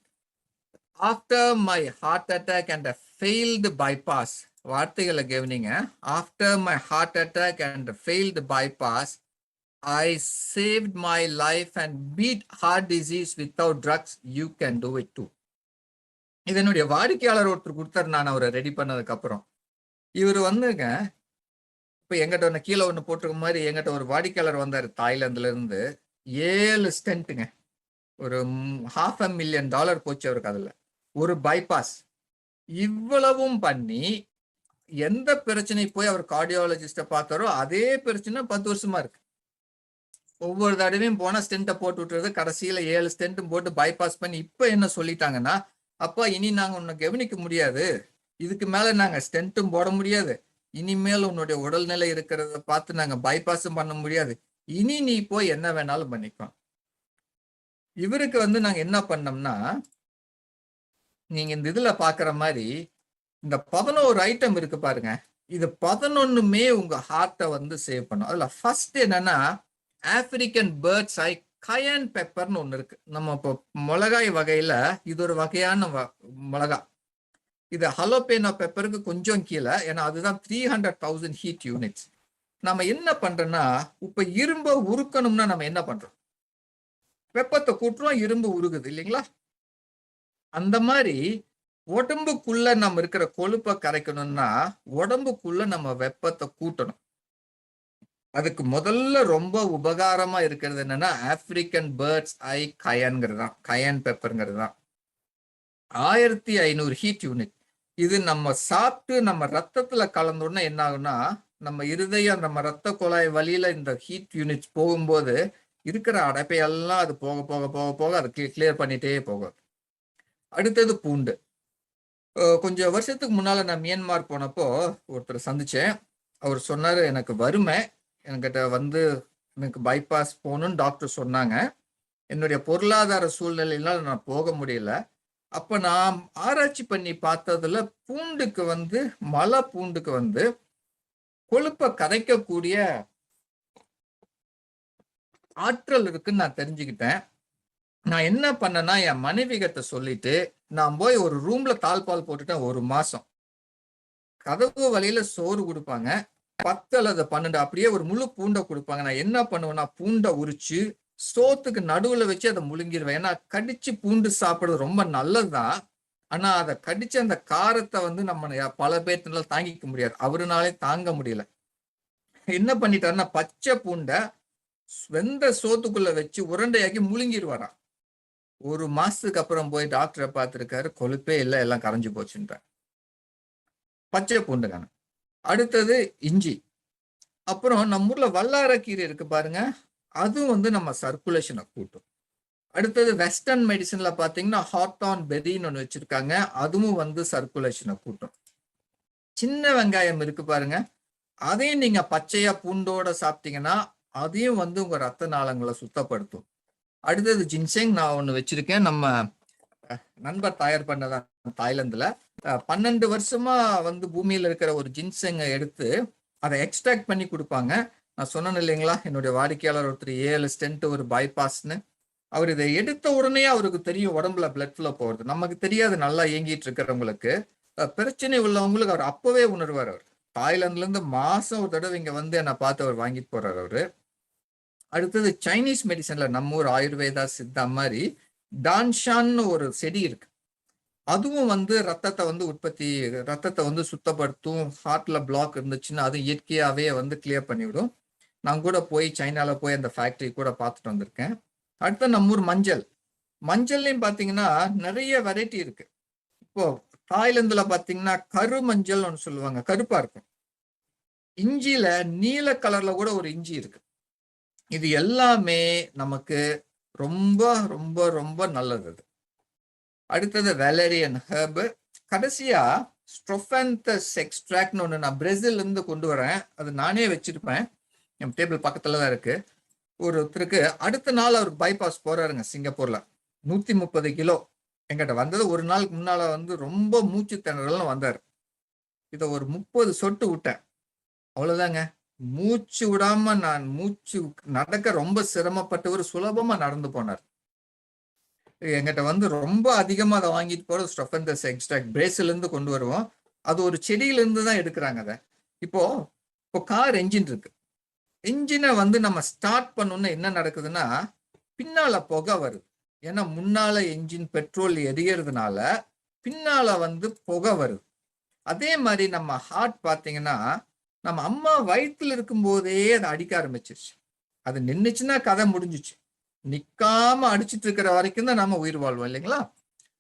Speaker 2: after my heart attack and a failed bypass. வார்த்தைகளை கவனிங்க. After my heart attack and failed bypass I saved my life and beat heart disease without drugs. You can do it too. இது என்னுடைய வாடிக்கையாளர் ஒருத்தர் கொடுத்தாரு, நான் அவரை ready பண்ணதுக்கு அப்புறம். இவர் இப்ப எங்கிட்ட ஒன்று கீழே ஒன்று போட்டிருக்க மாதிரி எங்கிட்ட ஒரு வாடிக்கையாளர் வந்தார் தாய்லாந்துல இருந்து. 7 ஸ்டென்ட்டுங்க, ஒரு $500,000 போச்சு அவருக்கு. அதுல ஒரு bypass. இவ்வளவும் பண்ணி எந்த பிரச்சனை போய் அவர் கார்டியாலஜிஸ்ட பார்த்தாரோ அதே பிரச்சனை 10 வருஷமா இருக்கு. ஒவ்வொரு தடவையும் போனா ஸ்டென்ட்டை போட்டு விட்டுறது, கடைசியில 7 ஸ்டென்ட்டும் போட்டு பைபாஸ் பண்ணி இப்ப என்ன சொல்லிட்டாங்கன்னா, அப்பா இனி நாங்க உன்னை கவனிக்க முடியாது, இதுக்கு மேல நாங்க ஸ்டென்ட்டும் போட முடியாது, இனிமேல் உன்னுடைய உடல்நிலை இருக்கிறத பார்த்து நாங்க பைபாஸும் பண்ண முடியாது, இனி நீ போய் என்ன வேணாலும் பண்ணிக்கோ. இவருக்கு வந்து நாங்க என்ன பண்ணோம்னா, நீங்க இந்த இதுல பாக்குற மாதிரி இந்த 11 ஐட்டம் இருக்கு பாருங்க, இது 11மே உங்க ஹார்ட்டை வந்து சேவ் பண்ணும். அதுல ஃபர்ஸ்ட் என்னன்னா ஆப்பிரிக்கன் பேர்ட்ஸ் ஐ கயன் பெப்பர்னு ஒண்ணு இருக்கு. நம்ம இப்போ மிளகாய் வகையில இது ஒரு வகையான மிளகா. இது ஹலோபேனோ பெப்பருக்கு கொஞ்சம் கீழே, ஏன்னா அதுதான் 300,000 ஹீட் யூனிட்ஸ். நம்ம என்ன பண்றோம்னா, இப்ப இரும்பை உருக்கணும்னா நம்ம என்ன பண்றோம், வெப்பத்தை கூட்டுறோம், இரும்பு உருகுது இல்லைங்களா? அந்த மாதிரி உடம்புக்குள்ள நம்ம இருக்கிற கொழுப்பை கரைக்கணும்னா உடம்புக்குள்ள நம்ம வெப்பத்தை கூட்டணும். அதுக்கு முதல்ல ரொம்ப உபகாரமா இருக்கிறது என்னன்னா ஆப்பிரிக்கன் பேர்ட்ஸ் ஐ கயன்ங்கிறது தான், கயன் பெப்பருங்கிறது தான். 1500 ஹீட் யூனிட். இது நம்ம சாப்பிட்டு நம்ம ரத்தத்துல கலந்தோன்னா என்ன ஆகும்னா, நம்ம இருதயம் நம்ம ரத்த குழாய் வழியில இந்த ஹீட் யூனிட்ஸ் போகும்போது இருக்கிற அடைப்பையெல்லாம் அது போக போக போக போக அது கிளியர் பண்ணிட்டே போகும். அடுத்தது பூண்டு. கொஞ்சம் வருஷத்துக்கு முன்னால நான் மியான்மார் போனப்போ ஒருத்தர் சந்திச்சேன். அவர் சொன்னாரு, எனக்கு வறுமை, என்கிட்ட வந்து எனக்கு பைபாஸ் போகணும்னு டாக்டர் சொன்னாங்க, என்னுடைய பொருளாதார சூழ்நிலையினால நான் போக முடியல. அப்ப நான் ஆராய்ச்சி பண்ணி பார்த்ததுல பூண்டுக்கு வந்து மலை பூண்டுக்கு வந்து கொழுப்பை கரைக்கக்கூடிய ஆற்றல் இருக்குன்னு நான் தெரிஞ்சுக்கிட்டேன். நான் என்ன பண்ணேன்னா, என் மனைவி கிட்ட சொல்லிட்டு நான் போய் ஒரு ரூம்ல தாழ்பால் போட்டுட்டேன். 1 மாசம் கதவு வழியில சோறு கொடுப்பாங்க, 10 அல்லது 12 அப்படியே ஒரு முழு பூண்டை கொடுப்பாங்க. நான் என்ன பண்ணுவேன்னா, பூண்டை உரிச்சு சோத்துக்கு நடுவுல வச்சு அதை முழுங்கிடுவேன். ஏன்னா கடிச்சு பூண்டு சாப்பிடுறது ரொம்ப நல்லதுதான், ஆனா அதை கடிச்சு அந்த காரத்தை வந்து நம்ம பல பேர்னால தாங்கிக்க முடியாது. அவருனாலே தாங்க முடியல. என்ன பண்ணிட்டாருன்னா, பச்சை பூண்டை வெந்த சோத்துக்குள்ள வச்சு உருண்டையாக்கி முழுங்கிடுவாராம். 1 மாசத்துக்கு அப்புறம் போய் டாக்டரை பார்த்திருக்காரு, கொழுப்பே இல்லை, எல்லாம் கரைஞ்சு போச்சுன்றார். பச்சை பூண்டுக்கான. அடுத்தது இஞ்சி. அப்புறம் நம்ம ஊர்ல வல்லாரக்கீரை இருக்கு பாருங்க, அதுவும் வந்து நம்ம சர்க்குலேஷனை கூட்டும். அடுத்தது வெஸ்டர்ன் மெடிசன்ல பாத்தீங்கன்னா ஹார்டான் பெரின்னு ஒன்று வச்சிருக்காங்க, அதுவும் வந்து சர்க்குலேஷனை கூட்டும். சின்ன வெங்காயம் இருக்கு பாருங்க, அதையும் நீங்க பச்சையா பூண்டோட சாப்பிட்டீங்கன்னா அதையும் வந்து உங்க ரத்த நாளங்களை சுத்தப்படுத்தும். அடுத்தது ஜின்செங் நான் ஒண்ணு வச்சிருக்கேன், நம்ம நண்பர் தயார் பண்ணதான் தாய்லாந்துல. 12 வருஷமா வந்து பூமியில இருக்கிற ஒரு ஜின்செங்கை எடுத்து அதை எக்ஸ்ட்ராக்ட் பண்ணி கொடுப்பாங்க. நான் சொன்னேன் இல்லைங்களா, என்னுடைய வாடிக்கையாளர் ஒருத்தர் 7 ஸ்டென்ட் ஒரு பைபாஸ்ன்னு. அவர் இதை எடுத்த உடனே அவருக்கு தெரியும் உடம்புல பிளட் ஃப்ளோ போகிறது. நமக்கு தெரியாது, நல்லா இயங்கிட்டு இருக்கிறவங்களுக்கு, பிரச்சனை உள்ளவங்களுக்கு அவர் அப்பவே உணர்வார். அவர் தாய்லாந்துல இருந்து மாசம் ஒரு தடவை இங்க வந்து என்னை பார்த்து அவர் வாங்கிட்டு போறாரு அவரு. அடுத்தது சைனீஸ் மெடிசன்ல நம்ம ஊர் ஆயுர்வேதா சித்தா மாதிரி டான்ஷான்னு ஒரு செடி இருக்கு, அதுவும் வந்து ரத்தத்தை வந்து ரத்தத்தை வந்து சுத்தப்படுத்தும். ஹார்ட்ல பிளாக் இருந்துச்சுன்னா அது இயற்கையாவே வந்து கிளியர் பண்ணிவிடும். நான் கூட போய் சைனால போய் அந்த ஃபேக்டரி கூட பார்த்துட்டு வந்திருக்கேன். அடுத்து நம்ம ஊர் மஞ்சள்லையும் பாத்தீங்கன்னா நிறைய வெரைட்டி இருக்கு. இப்போ தாய்லாந்துல பாத்தீங்கன்னா கரு மஞ்சள் ஒன்று சொல்லுவாங்க, கருப்பா இருக்கும். இஞ்சியில நீல கலர்ல கூட ஒரு இஞ்சி இருக்கு. இது எல்லாமே நமக்கு ரொம்ப ரொம்ப ரொம்ப நல்லது. அடுத்தது வேலரியன் ஹெர்ப். கடைசியா ஸ்ட்ரோஃபென்தஸ் எக்ஸ்ட்ராக்ட்னு ஒன்று நான் பிரேசில்ல இருந்து கொண்டு வரேன், அது நானே வச்சிருப்பேன், என் டேபிள் பக்கத்துல தான் இருக்கு. ஒருத்தருக்கு அடுத்த நாள் அவருக்கு பைபாஸ் போறாருங்க சிங்கப்பூர்ல, 130 கிலோ. என்கிட்ட வந்தது ஒரு நாளுக்கு முன்னால வந்து ரொம்ப மூச்சு திணறல்னு வந்தார். இதை ஒரு 30 சொட்டு விட்டேன், அவ்வளவுதாங்க. மூச்சு விடாம நான் நடக்க ரொம்ப சிரமப்பட்டவர் சுலபமா நடந்து போனார். எங்கிட்ட வந்து ரொம்ப அதிகமா அதை வாங்கிட்டு போறது ஸ்ட்ரோஃபென்தஸ் எக்ஸ்ட்ராக்ட், பிரேசில்ல இருந்து கொண்டு வருவோம். அது ஒரு செடியில இருந்து தான் எடுக்கிறாங்க அதை. இப்போ கார் என்ஜின் இருக்கு, என்ஜினை வந்து நம்ம ஸ்டார்ட் பண்ணோம்னா என்ன நடக்குதுன்னா பின்னால புகை வருது. ஏன்னா முன்னால என்ஜின் பெட்ரோல் எரியறதுனால பின்னால வந்து புகை வருது. அதே மாதிரி நம்ம ஹார்ட் பாத்தீங்கன்னா நம்ம அம்மா வயிற்றுல இருக்கும் போதே அதை அடிக்க ஆரம்பிச்சிருச்சு. அது நின்றுச்சுன்னா கதை முடிஞ்சிச்சு, நிக்காம அடிச்சுட்டு இருக்கிற வரைக்கும் தான் நம்ம உயிர் வாழ்வோம் இல்லைங்களா?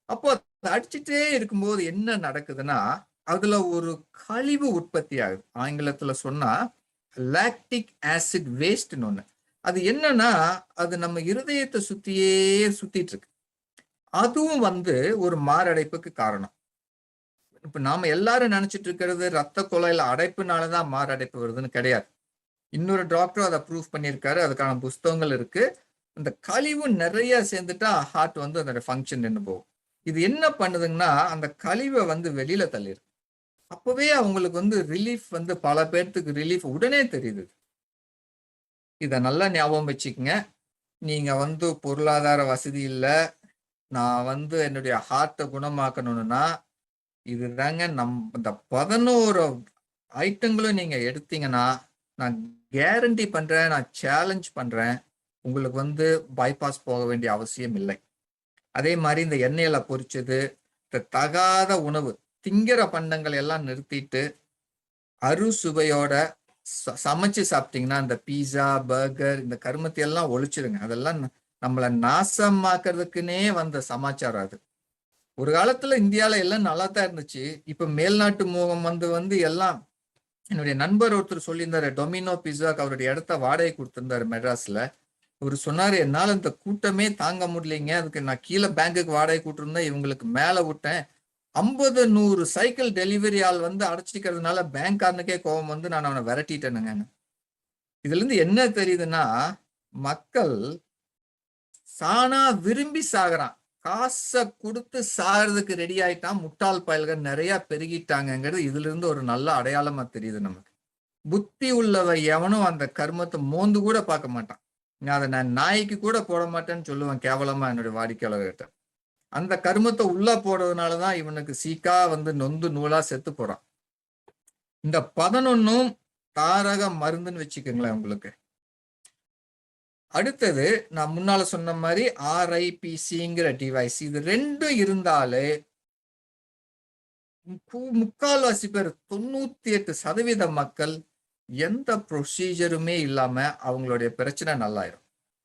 Speaker 2: அப்போ அடிச்சுட்டே இருக்கும்போது என்ன நடக்குதுன்னா, அதுல ஒரு கழிவு உற்பத்தி ஆகுது. ஆங்கிலத்துல சொன்னா லாக்டிக் ஆசிட் வேஸ்ட்ன்னு ஒண்ணு. அது என்னன்னா, அது நம்ம இருதயத்தை சுத்தியே சுத்திட்டு இருக்கு. அதுவும் வந்து ஒரு மாரடைப்புக்கு காரணம். இப்ப நாம எல்லாரும் நினைச்சிட்டு இருக்கிறது ரத்த குழாயில அடைப்புனாலதான் மாரடைப்பு வருதுன்னு கிடையாது. இன்னொரு டாக்டரும் அதை ப்ரூவ் பண்ணியிருக்காரு. அதுக்கான புஸ்தகங்கள் இருக்கு. இந்த கழிவு நிறைய சேர்ந்துட்டா ஹார்ட் வந்து அதோட ஃபங்க்ஷன் நின்று போகும். இது என்ன பண்ணுதுங்கன்னா, அந்த கழிவை வந்து வெளியில தள்ளிடுது. அப்பவே அவங்களுக்கு வந்து ரிலீஃப் வந்து பல பேர்த்துக்கு ரிலீஃப் உடனே தெரியுது. இதை நல்லா ஞாபகம் வச்சுக்கங்க. நீங்க வந்து பொருளாதார வசதி இல்ல, நான் வந்து என்னுடைய ஹார்ட்டை குணமாக்கணும்னா, இதுதாங்க இந்த 11 ஐட்டங்களும் நீங்க எடுத்தீங்கன்னா, நான் கேரண்டி பண்றேன், நான் சேலஞ்ச் பண்றேன், உங்களுக்கு வந்து பைபாஸ் போக வேண்டிய அவசியம் இல்லை. அதே மாதிரி இந்த எண்ணெயில பொரிச்சது, இந்த தகாத உணவு, திங்கிற பண்டங்கள் எல்லாம் நிறுத்திட்டு அறுசுவையோட சமைச்சு சாப்பிட்டீங்கன்னா, இந்த பீஸா, பர்கர், இந்த கருமத்தை எல்லாம் ஒழிச்சிருங்க. அதெல்லாம் நம்மளை நாசமாக்குறதுக்குன்னே வந்த சமாச்சாரம் அது. ஒரு காலத்துல இந்தியால எல்லாம் நல்லா தான் இருந்துச்சு. இப்ப மேல்நாட்டு மோகம் வந்து எல்லாம். என்னுடைய நண்பர் ஒருத்தர் சொல்லியிருந்தாரு, டொமினோ பிஸாக்கு அவருடைய இடத்த வாடகை கொடுத்திருந்தாரு மெட்ராஸ்ல. இவர் சொன்னாரு, என்னால இந்த கூட்டமே தாங்க முடியலைங்க, அதுக்கு நான் கீழே பேங்குக்கு வாடகை கூட்டிருந்தேன், இவங்களுக்கு மேல விட்டேன். 50-100 சைக்கிள் டெலிவரி ஆள் வந்து அடைச்சிக்கிறதுனால பேங்க்காரனுக்கே கோபம் வந்து நான் அவனை விரட்டிட்டேனுங்க. இதுல இருந்து என்ன தெரியுதுன்னா, மக்கள் சானா விரும்பி சாகுறான். காசை கொடுத்து சாகிறதுக்கு ரெடி ஆயிட்டான். முட்டாள் பயல்கள் நிறைய பெருகிட்டாங்கிறது இதுல இருந்து ஒரு நல்ல அடையாளமா தெரியுது நமக்கு. புத்தி உள்ளவ எவனும் அந்த கர்மத்தை மோந்து கூட பார்க்க மாட்டான். அதை நான் நாய்க்கு கூட போட மாட்டேன்னு சொல்லுவேன் கேவலமா என்னுடைய வாடிக்கையாளர்கிட்ட. அந்த கர்மத்தை உள்ள போடுறதுனாலதான் இவனுக்கு சீக்கா வந்து நொந்து நூலா செத்து போறான். இந்த 11 தாரக மருந்துன்னு வச்சுக்கோங்களேன் உங்களுக்கு. அடுத்தது நான் முன்னால சொன்ன மாதிரி RIPCங்கிற டிவைஸ். இது ரெண்டும் இருந்தாலே முக்கால்வாசி பேர் 98% மக்கள் எந்த ப்ரொசீஜருமே இல்லாம அவங்களுடைய பிரச்சனை நல்லாயிரும்.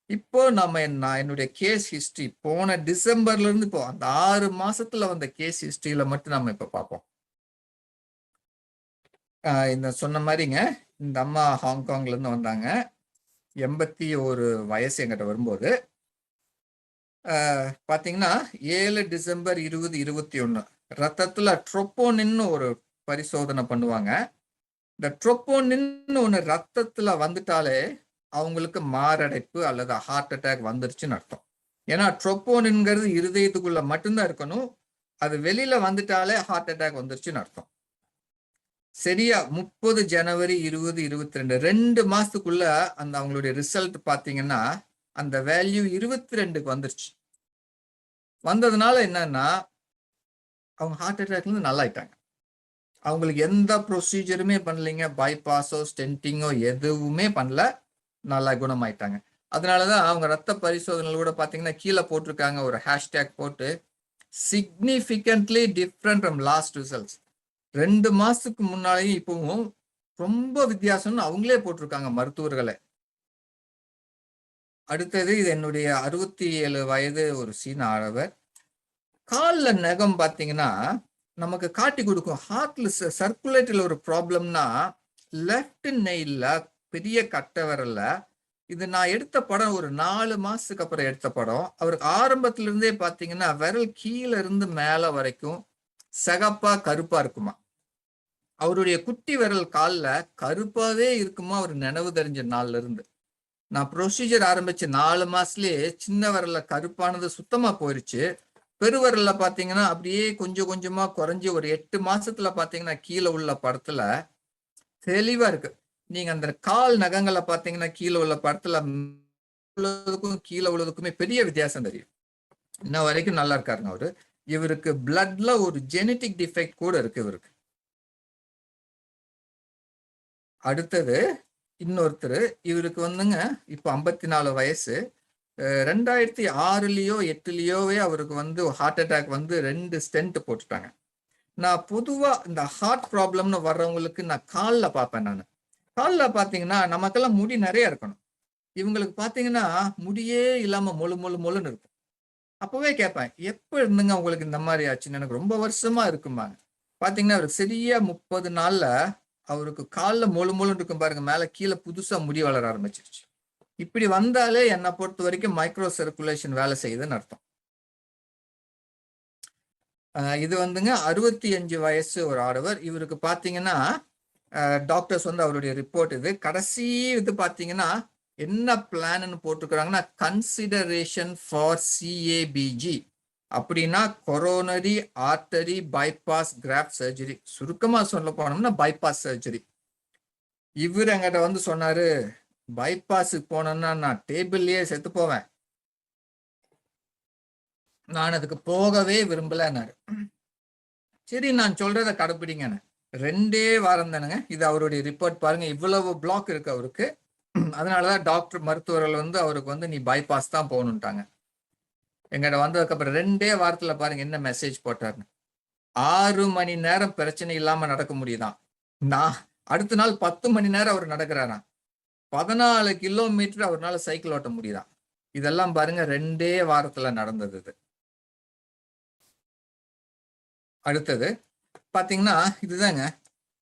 Speaker 2: இப்போ நான் என்னுடைய கேஸ் ஹிஸ்டரி போன டிசம்பர்ல இருந்து இப்போ அந்த 6 மாசத்துல வந்த கேஸ் ஹிஸ்டரியில மட்டும் நம்ம இப்ப பார்ப்போம். இந்த சொன்ன மாதிரிங்க, இந்த அம்மா ஹாங்காங்ல இருந்து வந்தாங்க. 81 வயசு என்கிட்ட வரும்போது பாத்தீங்கன்னா 7 டிசம்பர் 2021 ரத்தத்துல ட்ரோப்போனின்னு ஒரு பரிசோதனை பண்ணுவாங்க. இந்த ட்ரோப்போனின்னு ஒண்ணு ரத்தத்துல வந்துட்டாலே அவங்களுக்கு மாரடைப்பு அல்லது ஹார்ட் அட்டாக் வந்துருச்சுன்னு அர்த்தம். ஏன்னா ட்ரோப்போனின்ங்கிறது இருதயத்துக்குள்ள மட்டும்தான் இருக்கணும். அது வெளியில வந்துட்டாலே ஹார்ட் அட்டாக் வந்துருச்சுன்னு அர்த்தம். சரியா 30 ஜனவரி 2022 2 மாசத்துக்குள்ள அந்த அவங்களுடைய ரிசல்ட் பாத்தீங்கன்னா அந்த வேல்யூ 22க்கு வந்துருச்சு. வந்ததுனால என்னன்னா அவங்க ஹார்ட் அட்டாக்ல இருந்து நல்லா ஆயிட்டாங்க. அவங்களுக்கு எந்த ப்ரொசீஜருமே பண்ணலைங்க, பைபாஸோ ஸ்டென்டிங்கோ எதுவுமே பண்ணல, நல்லா குணமாயிட்டாங்க. அதனாலதான் அவங்க ரத்த பரிசோதனைகள் கூட பாத்தீங்கன்னா கீழே போட்டிருக்காங்க ஒரு ஹேஷ்டேக் போட்டு, significantly different from last results. 2 மாசத்துக்கு முன்னாலேயும் இப்பவும் ரொம்ப வித்தியாசம்னு அவங்களே போட்டிருக்காங்க மருத்துவர்களை. அடுத்தது இது என்னுடைய 67 வயது ஒரு சீன ஆடவர். காலில் நகம் பார்த்தீங்கன்னா நமக்கு காட்டி கொடுக்கும். ஹார்ட்ல சர்க்குலேட்டரில் ஒரு ப்ராப்ளம்னா லெஃப்ட் நெயில்ல பெரிய கட்டை விரல்ல. இது நான் எடுத்த படம் ஒரு 4 மாசத்துக்கு அப்புறம் எடுத்த படம். அவருக்கு ஆரம்பத்துல இருந்தே பாத்தீங்கன்னா விரல் கீழே இருந்து மேல வரைக்கும் சகப்பா கருப்பா இருக்குமா. அவருடைய குட்டி விரல் காலில் கருப்பாவே இருக்குமா அவர் நினைவு தெரிஞ்ச நாள்ல இருந்து. நான் ப்ரொசீஜர் ஆரம்பிச்சு 4 மாசத்துலயே சின்ன விரல்ல கருப்பானது சுத்தமா போயிருச்சு. பெருவரல்ல பாத்தீங்கன்னா அப்படியே கொஞ்சம் கொஞ்சமா குறைஞ்சி ஒரு 8 மாசத்துல பாத்தீங்கன்னா கீழே உள்ள படத்துல தெளிவா இருக்கு. நீங்க அந்த கால் நகங்களை பாத்தீங்கன்னா கீழே உள்ள படத்துல உள்ளதுக்கும் கீழே உள்ளதுக்குமே பெரிய வித்தியாசம் தெரியும். இன்ன வரைக்கும் நல்லா இருக்காருங்க அவரு. இவருக்கு பிளட்ல ஒரு ஜெனட்டிக் டிஃபெக்ட் கூட இருக்கு இவருக்கு. அடுத்தது இன்னொருத்தர், இவருக்கு வந்துங்க இப்ப 54 வயசு. 2006லயோ 2008லயோவே அவருக்கு வந்து ஹார்ட் அட்டாக் வந்து 2 ஸ்டென்ட் போட்டுட்டாங்க. நான் பொதுவா இந்த ஹார்ட் ப்ராப்ளம்னு வர்றவங்களுக்கு நான் காலில் பார்ப்பேன். நான் காலில் பார்த்தீங்கன்னா நமக்கெல்லாம் முடி நிறைய இருக்கணும். இவங்களுக்கு பார்த்தீங்கன்னா முடியே இல்லாம மொழுன்னு இருக்கும். அப்பவே கேட்பேன், எப்ப இருந்துங்க உங்களுக்கு இந்த மாதிரி ஆச்சுன்னு. எனக்கு ரொம்ப வருஷமா இருக்குமாங்க. பாத்தீங்கன்னா அவருக்கு சரியா 30 நாள்ல அவருக்கு கால்ல மொழு மொழுன்னு இருக்கும் பாருங்க, மேல கீழே புதுசா முடி வளர ஆரம்பிச்சிருச்சு. இப்படி வந்தாலே என்னை பொறுத்த வரைக்கும் மைக்ரோ சர்க்குலேஷன் வேலை செய்யுதுன்னு அர்த்தம். இது வந்துங்க 65 வயசு ஒரு ஆடவர். இவருக்கு பாத்தீங்கன்னா டாக்டர்ஸ் வந்து அவருடைய ரிப்போர்ட் இது. கடைசி இது பாத்தீங்கன்னா என்ன பிளான்னு போட்டிருக்கிறாங்கன்னா, கன்சிடரேஷன் ஃபார் சிஏபிஜி, அப்படின்னா coronary artery bypass craft surgery. சுருக்கமா சொல்ல போனோம்னா பைபாஸ் சர்ஜரி. இவர் என்கிட்ட வந்து சொன்னாரு, பைபாஸுக்கு போனோம்னா நான் டேபிள்லயே செத்து போவேன், நான் அதுக்கு போகவே விரும்பலன்னாரு. சரி, நான் சொல்றதை கடைப்பிடிங்க. 2 வாரம் தானுங்க. இது அவருடைய ரிப்போர்ட் பாருங்க, இவ்வளவு பிளாக் இருக்கு அவருக்கு. அதனாலதான் டாக்டர் மருத்துவர்கள் வந்து அவருக்கு வந்து நீ பைபாஸ் தான் போகணுன்ட்டாங்க. எங்கிட்ட வந்ததுக்கு அப்புறம் 2 வாரத்துல பாருங்க என்ன மெசேஜ் போட்டாருன்னு. 6 மணி நேரம் பிரச்சனை இல்லாம நடக்க முடியுதான். நான் அடுத்த நாள் 10 மணி நேரம் அவர் நடக்கிறாராம். 14 கிலோமீட்டர் அவரால் சைக்கிள் ஓட்ட முடியுதான். இதெல்லாம் பாருங்க 2 வாரத்துல நடந்தது இது. அடுத்தது பாத்தீங்கன்னா இதுதாங்க,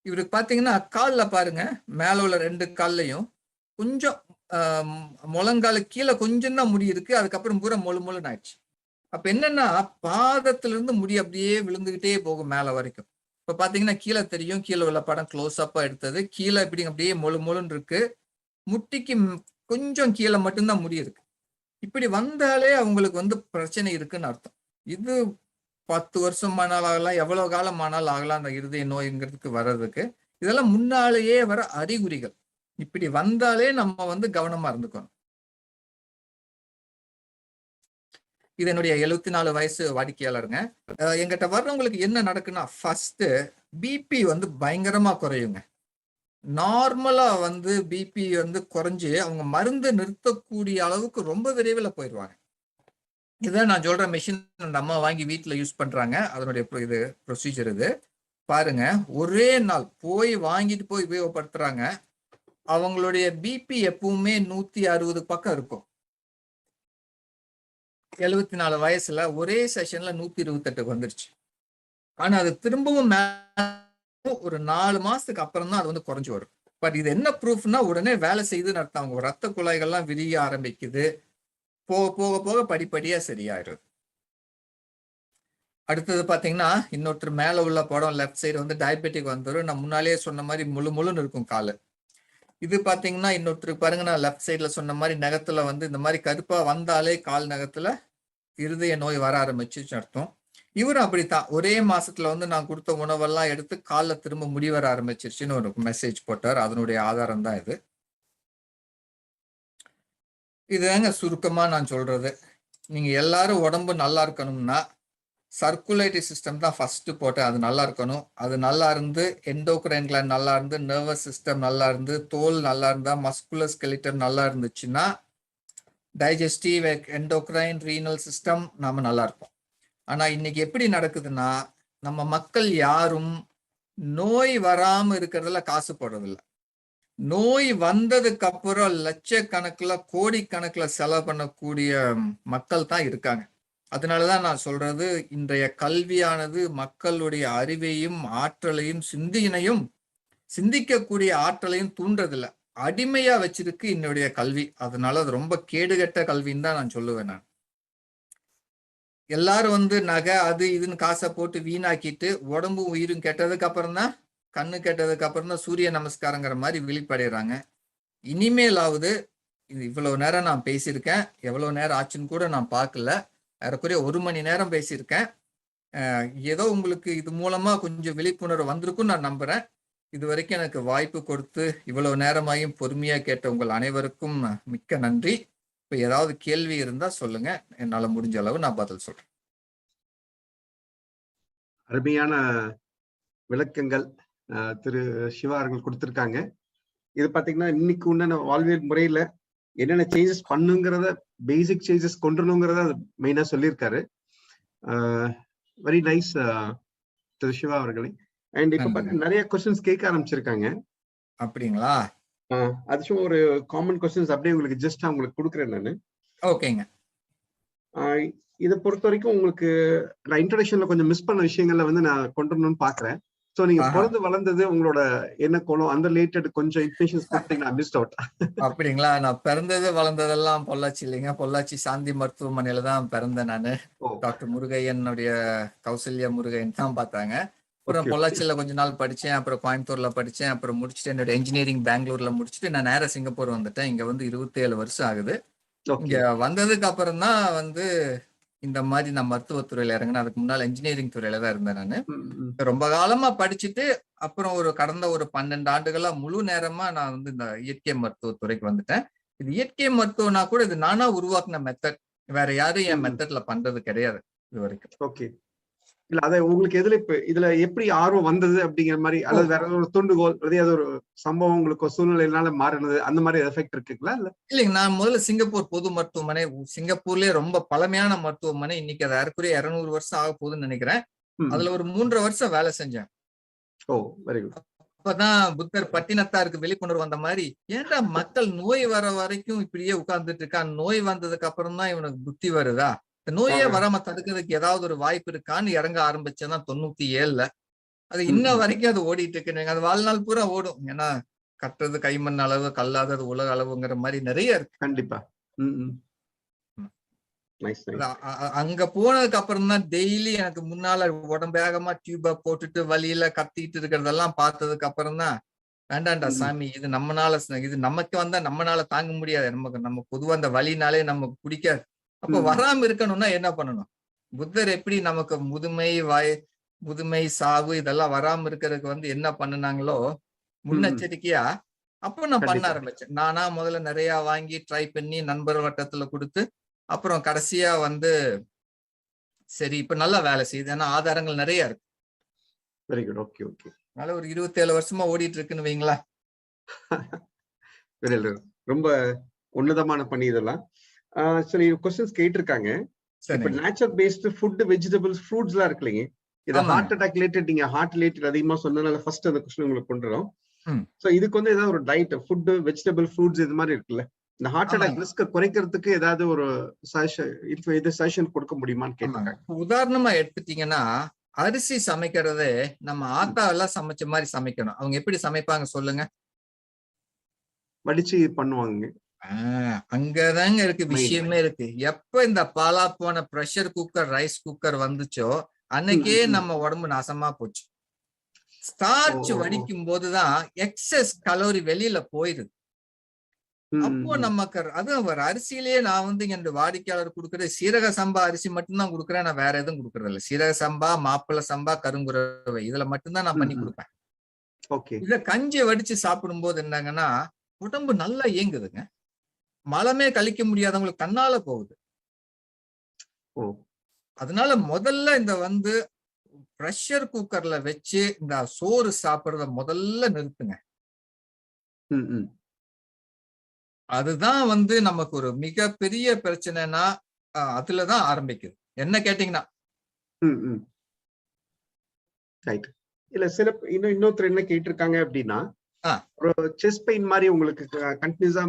Speaker 2: இவருக்கு பாத்தீங்கன்னா கால்ல பாருங்க, மேல உள்ள 2 கால்லையும் கொஞ்சம் முழங்கால கீழே கொஞ்சம் தான் முடி இருக்கு, அதுக்கப்புறம் பூரா மொழு மொழுன்னு ஆயிடுச்சு. அப்ப என்னன்னா பாதத்துல இருந்து முடி அப்படியே விழுந்துகிட்டே போகும் மேல வரைக்கும். இப்ப பாத்தீங்கன்னா கீழே தெரியும், கீழே உள்ள படம் க்ளோஸ் அப்பா எடுத்தது. கீழே இப்படி அப்படியே மொழு மொழுன்னு இருக்கு, முட்டிக்கு கொஞ்சம் கீழே மட்டும்தான் முடி இருக்கு. இப்படி வந்தாலே அவங்களுக்கு வந்து பிரச்சனை இருக்குன்னு அர்த்தம். இது 10 வருஷம் ஆனாலும் எவ்வளவு காலம் ஆனாலும் ஆகலாம் அந்த இருதய நோய்ங்கிறதுக்கு வர்றதுக்கு. இதெல்லாம் முன்னாலேயே வர அறிகுறிகள். இப்படி வந்தாலே நம்ம வந்து கவனமா இருந்துக்கணும். இது என்னுடைய 74 வயசு வாடிக்கையாளருங்க. எங்கிட்ட வர்றவங்களுக்கு என்ன நடக்குன்னா, ஃபர்ஸ்ட் பிபி வந்து பயங்கரமா குறையுங்க. நார்மலா வந்து பிபி வந்து குறைஞ்சு அவங்க மருந்து நிறுத்தக்கூடிய அளவுக்கு ரொம்ப விரைவில் போயிடுவாங்க. இதான் நான் சொல்ற மெஷின் அந்த அம்மா வாங்கி வீட்டுல யூஸ் பண்றாங்க. அதனுடைய இது ப்ரொசீஜர் இது பாருங்க. ஒரே நாள் போய் வாங்கிட்டு போய் உபயோகப்படுத்துறாங்க. அவங்களுடைய பிபி எப்பவுமே 160 பக்கம் இருக்கும். 74 வயசுல ஒரே செஷன்ல 128 வந்துருச்சு. ஆனா அது திரும்பவும் ஒரு 4 மாசத்துக்கு அப்புறம் தான் அது வந்து குறைஞ்சு வரும். பட் இது என்ன ப்ரூஃப்னா, உடனே வேலை செய்யுதுன்னு அர்த்தம். அவங்க ரத்த குழாய்கள்லாம் விரிய ஆரம்பிக்குது. போக போக போக படிப்படியா சரியாயிரும். அடுத்தது பாத்தீங்கன்னா இன்னொருத்தர் மேல உள்ள படம் லெஃப்ட் சைடு வந்து டயபெட்டிக் வந்துடும். நான் முன்னாலேயே சொன்ன மாதிரி முழு முழுன்னு இருக்கும் காலு. இது பாத்தீங்கன்னா இன்னொருத்தருக்கு பாருங்க, நான் லெஃப்ட் சைட்ல சொன்ன மாதிரி நகத்துல வந்து இந்த மாதிரி கருப்பா வந்தாலே கால் நகத்துல இருதய நோய் வர ஆரம்பிச்சுன்னு அர்த்தம். இவரும் அப்படித்தான், ஒரே மாசத்துல வந்து நான் கொடுத்த உணவெல்லாம் எடுத்து காலில் திரும்ப முடி வர ஆரம்பிச்சிருச்சுன்னு ஒரு மெசேஜ் போட்டார். அதனுடைய ஆதாரம் தான் இது. இதுதாங்க சுருக்கமா நான் சொல்றது. நீங்க எல்லாரும் உடம்பு நல்லா இருக்கணும்னா சர்க்குலேட்டரி சிஸ்டம் தான் ஃபர்ஸ்ட் போட்டேன், அது நல்லா இருக்கணும். அது நல்லா இருந்து எண்டோக்ரைன் கிளாண்ட் நல்லா இருந்து நர்வஸ் சிஸ்டம் நல்லா இருந்து தோல் நல்லா இருந்தா மஸ்குலர் ஸ்கெலிட்டன் நல்லா இருந்துச்சுன்னா டைஜஸ்டிவ் எண்டோக்ரைன் ரீனல் சிஸ்டம் நாம நல்லா இருப்போம். ஆனா இன்னைக்கு எப்படி நடக்குதுன்னா, நம்ம மக்கள் யாரும் நோய் வராம இருக்கிறதுல காசு போடுறதில்ல. நோய் வந்ததுக்கு அப்புறம் லட்சக்கணக்கில் கோடிக்கணக்கில் செலவு பண்ணக்கூடிய மக்கள் தான் இருக்காங்க. அதனாலதான் நான் சொல்றது, இன்றைய கல்வியானது மக்களுடைய அறிவையும் ஆற்றலையும் சிந்திக்கக்கூடிய ஆற்றலையும் தூண்டுறதில்லை, அடிமையா வச்சிருக்கு என்னுடைய கல்வி. அதனால அது ரொம்ப கேடுகட்ட கல்வின்னு தான் நான் சொல்லுவேன். நான் எல்லாரும் வந்து நகை அது இதுன்னு காசை போட்டு வீணாக்கிட்டு உடம்பும் உயிரும் கெட்டதுக்கு அப்புறம் தான், கண்ணு கெட்டதுக்கு அப்புறம் தான் சூரிய நமஸ்காரங்கிற மாதிரி விழிப்படைகிறாங்க. இனிமேலாவது இவ்வளவு நேரம் நான் பேசியிருக்கேன், எவ்வளவு நேரம் ஆச்சுன்னு கூட நான் பார்க்கல, ஏறக்குறைய 1 மணி நேரம் பேசியிருக்கேன். ஏதோ உங்களுக்கு இது மூலமா கொஞ்சம் விழிப்புணர்வு வந்திருக்கும் நான் நம்புறேன். இது வரைக்கும் எனக்கு வாய்ப்பு கொடுத்து இவ்வளவு நேரமாயும் பொறுமையா கேட்ட உங்கள் அனைவருக்கும் மிக்க நன்றி. இப்ப ஏதாவது கேள்வி இருந்தா சொல்லுங்க, என்னால முடிஞ்ச அளவு நான் பதில் சொல்றேன்.
Speaker 1: அருமையான விளக்கங்கள் திரு சிவா அவர்கள் கொடுத்திருக்காங்க. இது பாத்தீங்கன்னா இன்னைக்கு உண்டான வாழ்வியல் முறையில என்னென்ன சேஞ்சஸ் பண்ணுங்கிறத, பேசிக் சேஞ்சஸ் கொண்டுணுங்கிறத மெயினா சொல்லியிருக்காரு. வெரி நைஸ் திரு சிவா அவர்களே. அண்ட் இப்ப பாத்தீங்கன்னா நிறைய கொஸ்டின்ஸ் கேட்க ஆரம்பிச்சிருக்காங்க.
Speaker 2: அப்படிங்களா?
Speaker 1: அது ஒரு காமன் கொஸ்டின்ஸ் அப்படியே உங்களுக்கு ஜஸ்ட் உங்களுக்கு கொடுக்குறேன் நானு.
Speaker 2: ஓகேங்க.
Speaker 1: இதை பொறுத்த வரைக்கும் உங்களுக்கு நான் இன்ட்ரடக்ஷன்ல கொஞ்சம் மிஸ் பண்ண விஷயங்கள்ல வந்து நான் கொண்டு வரணும்னு பாக்குறேன். சோ நீங்க பிறந்து வளர்ந்தது உங்களோட என்ன கோலம் அந்த ரிலேட்டட் கொஞ்சம் இன்ஃபர்மேஷன்ஸ் கொடுத்தீங்கன்னா மிஸ் அவுட்.
Speaker 2: அப்படிங்களா? நான் பிறந்தது வளர்ந்ததெல்லாம் பொள்ளாச்சி இல்லைங்க. பொள்ளாச்சி சாந்தி மருத்துவமனையில தான் பிறந்தேன் நானு. டாக்டர் முருகையனுடைய கௌசல்யா முருகையன் தான் பார்த்தாங்க. அப்புறம் பொள்ளாச்சியில கொஞ்ச நாள் படிச்சேன், அப்புறம் கோயம்புத்தூர்ல படிச்சேன், அப்புறம் முடிச்சுட்டு என்னோட இன்ஜினியரிங் பெங்களூர்ல முடிச்சுட்டு நான் நேரா சிங்கப்பூர் வந்துட்டேன். இங்க வந்து 27 வருஷம் ஆகுது. இங்க வந்ததுக்கு அப்புறம் தான் வந்து இந்த மாதிரி நான் மருத்துவத்துறையில இறங்கினேன். அதுக்கு முன்னால இன்ஜினியரிங் துறையில தான் இருந்தேன் நானு. ரொம்ப காலமா படிச்சுட்டு அப்புறம் கடந்த ஒரு 12 ஆண்டுகளா முழு நேரமா நான் வந்து இந்த இயற்கை மருத்துவத்துறைக்கு வந்துட்டேன். இது இயற்கை மருத்துவம்னா கூட இது நானா உருவாக்குன மெத்தட். வேற யாரும் என் மெத்தட்ல பண்றது கிடையாது இது வரைக்கும்.
Speaker 1: ஓகே. இல்ல அத உங்களுக்கு எதுல இப்ப இதுல எப்படி ஆர்வம் வந்தது அப்படிங்கிற மாதிரி, அல்லது வேற ஒரு தூண்டுகோல் ஏதாவது ஒரு சம்பவம் உங்களுக்கு சூழ்நிலையினால மாறினது அந்த மாதிரி எஃபெக்ட் இருக்குங்களா?
Speaker 2: இல்லைங்க, நான் முதல்ல சிங்கப்பூர் பொது மருத்துவமனை, சிங்கப்பூர்லயே ரொம்ப பழமையான மருத்துவமனை, இன்னைக்கு அது ஏறக்குறைய 200 வருஷம் ஆக போகுதுன்னு நினைக்கிறேன். அதுல ஒரு 3.5 வருஷம் வேலை செஞ்சேன்.
Speaker 1: ஓ வெரி குட்.
Speaker 2: அப்பதான் புத்தர் பட்டினத்தாருக்கு விழிப்புணர்வு வந்த மாதிரி, ஏன்டா மக்கள் நோய் வர வரைக்கும் இப்படியே உட்கார்ந்துட்டு இருக்கான், நோய் வந்ததுக்கு அப்புறம் தான் இவனுக்கு புத்தி வருதா, இந்த நோயே வராம தடுக்கிறதுக்கு ஏதாவது ஒரு வாய்ப்பு இருக்கான்னு இறங்க ஆரம்பிச்சதான் 97ல. அது இன்ன வரைக்கும் அது ஓடிட்டு இருக்கு. அது வாழ்நாள் பூரா ஓடும். ஏன்னா கட்டுறது கைமண் அளவு, கல்லாதது உலக அளவுங்கிற மாதிரி நிறைய இருக்கு.
Speaker 1: கண்டிப்பா.
Speaker 2: அங்க போனதுக்கு அப்புறம் தான் டெய்லி எனக்கு முன்னால உடம்பேகமா டியூப போட்டுட்டு வழியில கத்திட்டு இருக்கிறதெல்லாம் பார்த்ததுக்கு அப்புறம் தான், வேண்டாண்டா சாமி, இது நம்மனால, இது நமக்கு வந்தா நம்மனால தாங்க முடியாது, நம்ம பொதுவா அந்த வலினாலே நமக்கு பிடிக்காது. அப்ப வராம இருக்கணும்னா என்ன பண்ணணும்? புத்தர் எப்படி நமக்கு முதுமை சாவு இதெல்லாம் வராம இருக்கிறதுக்கு வந்து என்ன பண்ணுனாங்களோ முன்னெச்சரிக்கையா, அப்ப நான் பண்ண ஆரம்பிச்சேன். நானா முதல்ல நிறைய வாங்கி ட்ரை பண்ணி நண்பர் வட்டத்துல கொடுத்து, அப்புறம் கடைசியா வந்து சரி இப்ப நல்லா வேலை செய்யுது. ஏன்னா ஆதாரங்கள் நிறைய இருக்கு.
Speaker 1: Very good. Okay okay.
Speaker 2: அதனால ஒரு 27 வருஷமா ஓடிட்டு இருக்குன்னு வைங்களா.
Speaker 1: ரொம்ப உன்னதமான பணி இதெல்லாம். சரி, क्वेश्चंस கேட்டிருக்காங்க. இப்ப nature based food, vegetables, fruits எல்லாம் இருக்குல்லைங்க. இது ஹார்ட் அட்டாக் ரிலேட்டட், நீங்க ஹார்ட் ரிலேட்டட் அதிகமா சொன்னனால ஃபர்ஸ்ட் அந்த क्वेश्चन உங்களுக்கு கொண்டுறோம். சோ இதுக்கு வந்து ஏதாவது ஒரு டயட், ஃபுட், வெஜிடபிள், ஃப்ரூட்ஸ் இது மாதிரி இருக்குல்ல, இந்த ஹார்ட் அட்டாக் ரிஸ்க் குறைக்கிறதுக்கு ஏதாவது ஒரு சஜஷன் கொடுக்க முடியுமான்னு கேட்டாங்க.
Speaker 2: உதாரணமா எடுத்துட்டீங்கன்னா, அரிசி சமைக்கிறதே நம்ம ஆத்தா எல்லாம் சமைச்ச மாதிரி சமைக்கணும். அவங்க எப்படி சமைப்பாங்க சொல்லுங்க?
Speaker 1: வடிச்சு பண்ணுவாங்க.
Speaker 2: அங்கதாங்க இருக்கு விஷயமே இருக்கு. எப்ப இந்த பாலா போன பிரஷர் குக்கர், ரைஸ் குக்கர் வந்துச்சோ அன்னைக்கே நம்ம உடம்பு நாசமா போச்சு. ஸ்டார்ச் வடிக்கும் போதுதான் எக்ஸஸ் கலோரி வெளியில போயிருது. அப்போ நமக்கு அது ஒரு அரிசியிலேயே நான் வந்து என் வாடிக்கையாளர் கொடுக்கறது சீரக சம்பா அரிசி மட்டும்தான் கொடுக்குறேன். நான் வேற எதுவும் கொடுக்கறது இல்லை. சீரக சம்பா, மாப்பிள்ளை சம்பா, கருங்குரவை இதுல மட்டும்தான் நான் பண்ணி கொடுப்பேன். இத கஞ்சி வடிச்சு சாப்பிடும் போது என்னங்கன்னா உடம்பு நல்லா இயங்குதுங்க. மலமே கழிக்க முடியாதவங்களுக்கு தன்னால போகுது. அதனால முதல்ல இந்த வந்து பிரஷர் குக்கர்ல வச்சு இந்த சோறு சாப்பிடுறத முதல்ல நிறுத்துங்க. அதுதான் வந்து நமக்கு ஒரு மிகப்பெரிய பிரச்சனைனா அதுலதான் ஆரம்பிக்குது. என்ன கேட்டீங்கன்னா
Speaker 1: இல்ல சில இன்னொருத்தர் என்ன கேட்டிருக்காங்க அப்படின்னா, ஒரு செஸ்ட் பெயின் மாதிரி உங்களுக்கு கண்டினியூஸா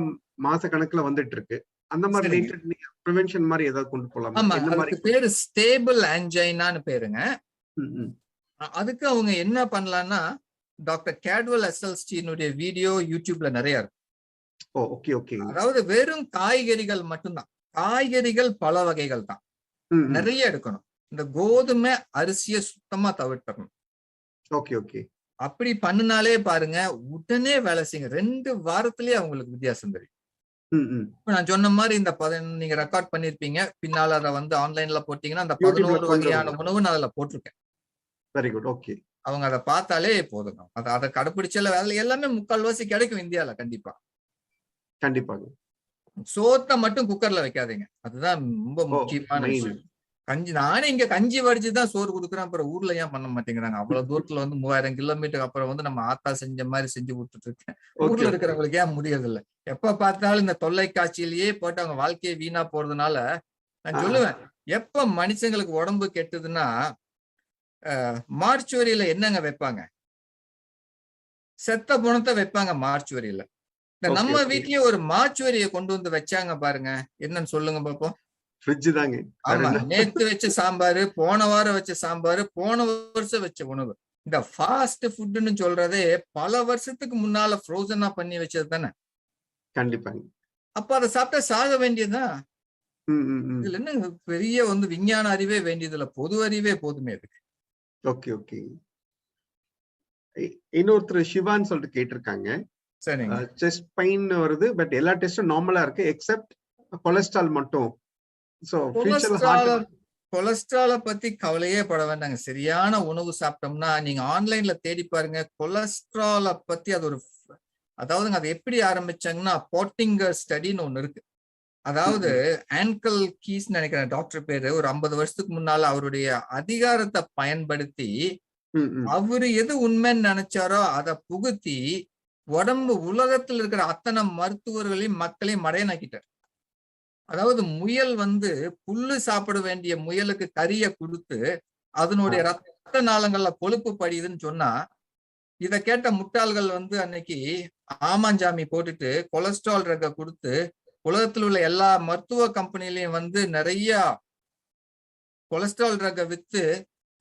Speaker 1: மாச கணக்குல வந்துட்டு இருக்கு. அந்த மாதிரி ரிலேட்டட் பிரிவென்ஷன் மாதிரி ஏதாவது கொண்டு போலாமா?
Speaker 2: ஆமா, அதுக்கு பேரு ஸ்டேபிள் ஆன்ஜைனான்னு பேருங்க. அதுக்கு அவங்க என்ன பண்ணலாம்னா, டாக்டர் கேட்வெல் எஸ்எல்ஸ்டினுடைய வீடியோ யூடியூப்ல நிறைய இருக்கு.
Speaker 1: Okay okay.
Speaker 2: அதாவது வெறும் காய்கறிகள் மட்டும்தான். காய்கறிகள் பல வகைகள் தான் நிறைய எடுக்கணும். இந்த கோதுமை அரிசியை சுத்தமா தவிர்த்தணும்.
Speaker 1: Okay okay.
Speaker 2: அப்படி பண்ணினாலே பாருங்க உடனே வேலை செய்யுங்க. 2 வாரத்திலேயே அவங்களுக்கு வித்தியாசம் தெரியும். நான் சொன்ன மாதிரி இந்த நீங்க ரெக்கார்ட் பண்ணிருப்பீங்க, பின்னால அதை வந்து ஆன்லைன்ல போட்டீங்கன்னா அந்த 11 வகையான உணவு நான் அதுல போட்டிருக்கேன்.
Speaker 1: Very good. ஓகே.
Speaker 2: அவங்க அதை பார்த்தாலே போதும். அதை கடைபிடிச்சல வேலை எல்லாமே முக்கால்வாசி கிடைக்கும் இந்தியால. கண்டிப்பா
Speaker 1: கண்டிப்பாங்க.
Speaker 2: சோத்தை மட்டும் குக்கர்ல வைக்காதீங்க. அதுதான் ரொம்ப முக்கியமான விஷயம். கஞ்சி நானே இங்க கஞ்சி வடிச்சுதான் சோறு கொடுக்குறேன். அப்புறம் ஊர்ல ஏன் பண்ண மாட்டேங்கிறாங்க? அவ்வளவு தூரத்துல வந்து 3000 கிலோமீட்டருக்கு அப்புறம் வந்து நம்ம ஆத்தா செஞ்ச மாதிரி செஞ்சு கொடுத்துட்டு இருக்கேன். ஊர்ல இருக்கிறவங்களுக்கு ஏன் முடியறது இல்லை? எப்ப பார்த்தாலும் இந்த தொல்லைக்காட்சியிலேயே போட்டு அவங்க வாழ்க்கையை வீணா போறதுனால நான் சொல்லுவேன், எப்ப மனுஷங்களுக்கு உடம்பு கெட்டுதுன்னா மார்ச்சுவரியில என்னங்க வைப்பாங்க? செத்த பணத்தை வைப்பாங்க மார்ச்சுவரியில. இந்த நம்ம வீட்லயே ஒரு மார்ச்சுவரியை கொண்டு வந்து வச்சாங்க பாருங்க, என்னன்னு சொல்லுங்க பாப்போம்.
Speaker 1: ஃப்ரிட்ஜ் தாங்க. வேற
Speaker 2: ஆமா,
Speaker 1: என்ன?
Speaker 2: நேத்து வச்ச சாம்பாரு, போன வாரம் வச்ச சாம்பாரு, போன வருஷம் வச்ச உணவு. இந்த ஃபாஸ்ட் ஃபுட்னு சொல்றதே பல வருஷத்துக்கு முன்னால ஃப்ரோசனா பண்ணி வச்சது தானே.
Speaker 1: கண்டிப்பாங்க.
Speaker 2: அப்ப அதை சாப்பிட்டா சாக வேண்டியதுதான்.
Speaker 1: ம், ம், ம்.
Speaker 2: இதுல என்ன பெரிய விஞ்ஞான அறிவே வேண்டியதுல, பொது அறிவே போதுமே இருக்கு.
Speaker 1: Okay, okay. இன்னொருத்தர் சிவான்னு சொல்லிட்டு கேட்டிருக்காங்க.
Speaker 2: சரிங்க.
Speaker 1: செஸ்ட் பெயின் வருது, பட் எல்லா டெஸ்டும் நார்மலா இருக்கு எக்ஸெப்ட் கொலஸ்ட்ரால் மட்டும். சோ ஃபியூச்சர்ல ஹார்ட்.
Speaker 2: கொலஸ்ட்ரால பத்தி கவலையே பட வேண்டாங்க. சரியான உணவு சாப்பிட்டோம்னா, நீங்க ஆன்லைன்ல தேடி பாருங்க. கொலஸ்ட்ரால பத்தி அது அதாவதுங்க, அது எப்படி ஆரம்பிச்சாங்கன்னா, போட்டிங்கர் ஸ்டடின்னு ஒண்ணு இருக்கு. அதாவது ஆன்கல் கீஸ் நினைக்கிறேன் டாக்டர் பேரு. ஒரு 50 வருஷத்துக்கு முன்னால அவருடைய அதிகாரத்தை பயன்படுத்தி அவரு எது உண்மைன்னு நினைச்சாரோ அதை புகுத்தி உடம்பு உலகத்தில் இருக்கிற அத்தனை மருத்துவர்களையும் மக்களையும் மடையனாக்கிட்டார். அதாவது முயல் புல்லு சாப்பிட வேண்டிய முயலுக்கு கறிய கொடுத்து அதனுடைய ரத்த நாளங்கள்ல கொழுப்பு படியுதுன்னு சொன்னா, இத கேட்ட முட்டாள்கள் அன்னைக்கு ஆமாஞ்சாமி போட்டுட்டு கொலஸ்ட்ரால் ட்ரக்கை கொடுத்து உலகத்தில் உள்ள எல்லா மருத்துவ கம்பெனிலையும் நிறைய கொலஸ்ட்ரால் ட்ரக்கை வித்து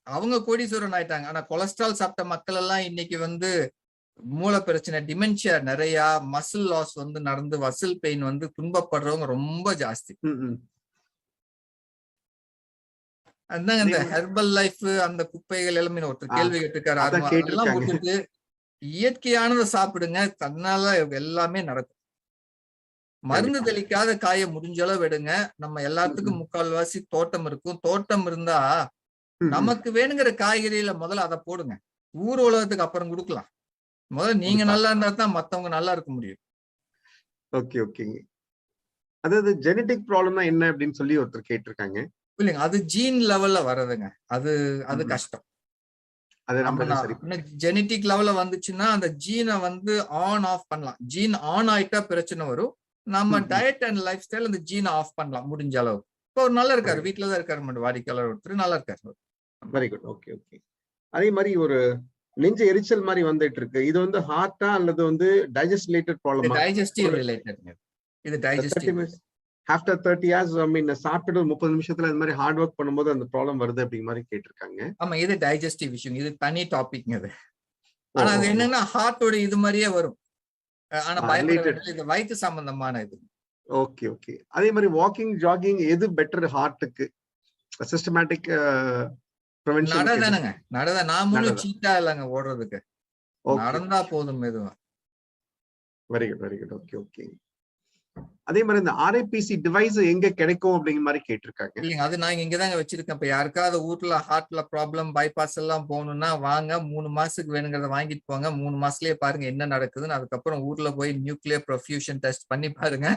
Speaker 2: அவங்க கோடீஸ்வரன் ஆயிட்டாங்க. ஆனா கொலஸ்ட்ரால் சாப்பிட்ட மக்கள் எல்லாம் இன்னைக்கு மூளை பிரச்சனை, டிமென்ஷியா நிறைய, மசில் லாஸ் நடந்து மசில் பெயின் துன்பப்படுறவங்க ரொம்ப ஜாஸ்தி. அதுதாங்க இந்த ஹெர்பல் லைஃப், அந்த குப்பைகள் எல்லாமே ஒருத்தர் கேள்வி கேட்டுக்காரு. அதெல்லாம் விட்டுட்டு இயற்கையானதை சாப்பிடுங்க, தன்னால எல்லாமே நடக்கும். மருந்து தெளிக்காத காய முடிஞ்ச அளவு எடுங்க. நம்ம எல்லாத்துக்கும் முக்கால்வாசி தோட்டம் இருக்கும். தோட்டம் இருந்தா நமக்கு வேணுங்கிற காய்கறியில முதல்ல அதை போடுங்க. ஊர் உலகத்துக்கு அப்புறம் கொடுக்கலாம். முதல்ல நீங்க நல்லா இருந்தா தான் மத்தவங்க நல்லா இருக்க முடியும்.
Speaker 1: ஓகே, ஓகேங்க. அதாவது ஜெனடிக் ப்ராப்ளம்னா என்ன அப்படின்னு சொல்லி ஒருத்தர் கேட்டிருக்காங்க.
Speaker 2: இல்லைங்க, அது ஜீன் லெவல்ல வர்றதுங்க. அது கஷ்டம். ஜெனடிக் லெவல்ல வந்துச்சுன்னா அந்த ஜீனை ஆன் ஆஃப் பண்ணலாம். ஜீன் ஆன் ஆயிட்டா பிரச்சனை வரும். நம்ம டயட் அண்ட் லைஃப் ஸ்டைல் அந்த ஜீனை ஆஃப் பண்ணலாம் முடிஞ்ச அளவு. இப்போ அவர் நல்லா இருக்காரு, வீட்டுலதான் இருக்காரு, வாடிக்கையாளர் ஒருத்தர் நல்லா இருக்காரு.
Speaker 1: Very good. Okay, okay. அதே மாதிரி ஒரு நெஞ்சு எரிச்சல் மாதிரி வந்துட்டு இருக்கு. இது ஹார்ட்டா அல்லது டைஜஸ்ட் ரிலேட்டட் ப்ராப்ளமா?
Speaker 2: Digestive related. இது டைஜஸ்டிவ்.
Speaker 1: ஆஃப்டர் 30 years சாப்பிட்டு 30 நிமிஷத்துல இந்த மாதிரி ஹார்ட் ஒர்க் பண்ணும்போது அந்த ப்ராப்ளம் வருது அப்படிங்கிற மாதிரி கேட்டிருக்காங்க.
Speaker 2: ஆமா, இது டைஜஸ்டிவ் விஷயம். இது தனி டாபிக். இது ஆனா அது என்னன்னா ஹார்ட்டோட இது மாதிரியே வரும். ஆனா பயப்பட இது வயிற்று சம்பந்தமான இது.
Speaker 1: Okay, okay. அதே மாதிரி வாக்கிங், ஜாகிங் எது பெட்டர் ஹார்ட்டுக்கு? Systematic prevention.
Speaker 2: நடதானங்க, நடதா. நான் முன்னும் சீட்டா இல்லங்க ஓடுறதுக்கு. நடந்தா போதும் மெதுவா.
Speaker 1: Very good, very good. Okay, okay. அதே மாதிரி இந்த RIPC டிவைஸ் எங்க கிடைக்கும் அப்படிங்கிற மாதிரி கேட்டிருக்காங்க.
Speaker 2: இல்லைங்க, அது நான் இங்கதாங்க வச்சிருக்கேன். இப்ப யாருக்காவது வீட்டுல ஹார்ட்ல ப்ராப்ளம், பைபாஸ் எல்லாம் போகணும்னா வாங்க, 3 மாசத்துக்கு வேணுங்கிறத வாங்கிட்டு போங்க. 3 மாசத்துலயே பாருங்க என்ன நடக்குதுன்னு. அதுக்கப்புறம் ஊர்ல போய் நியூக்ளியர் ப்ரொஃபியூஷன் டெஸ்ட் பண்ணி பாருங்க.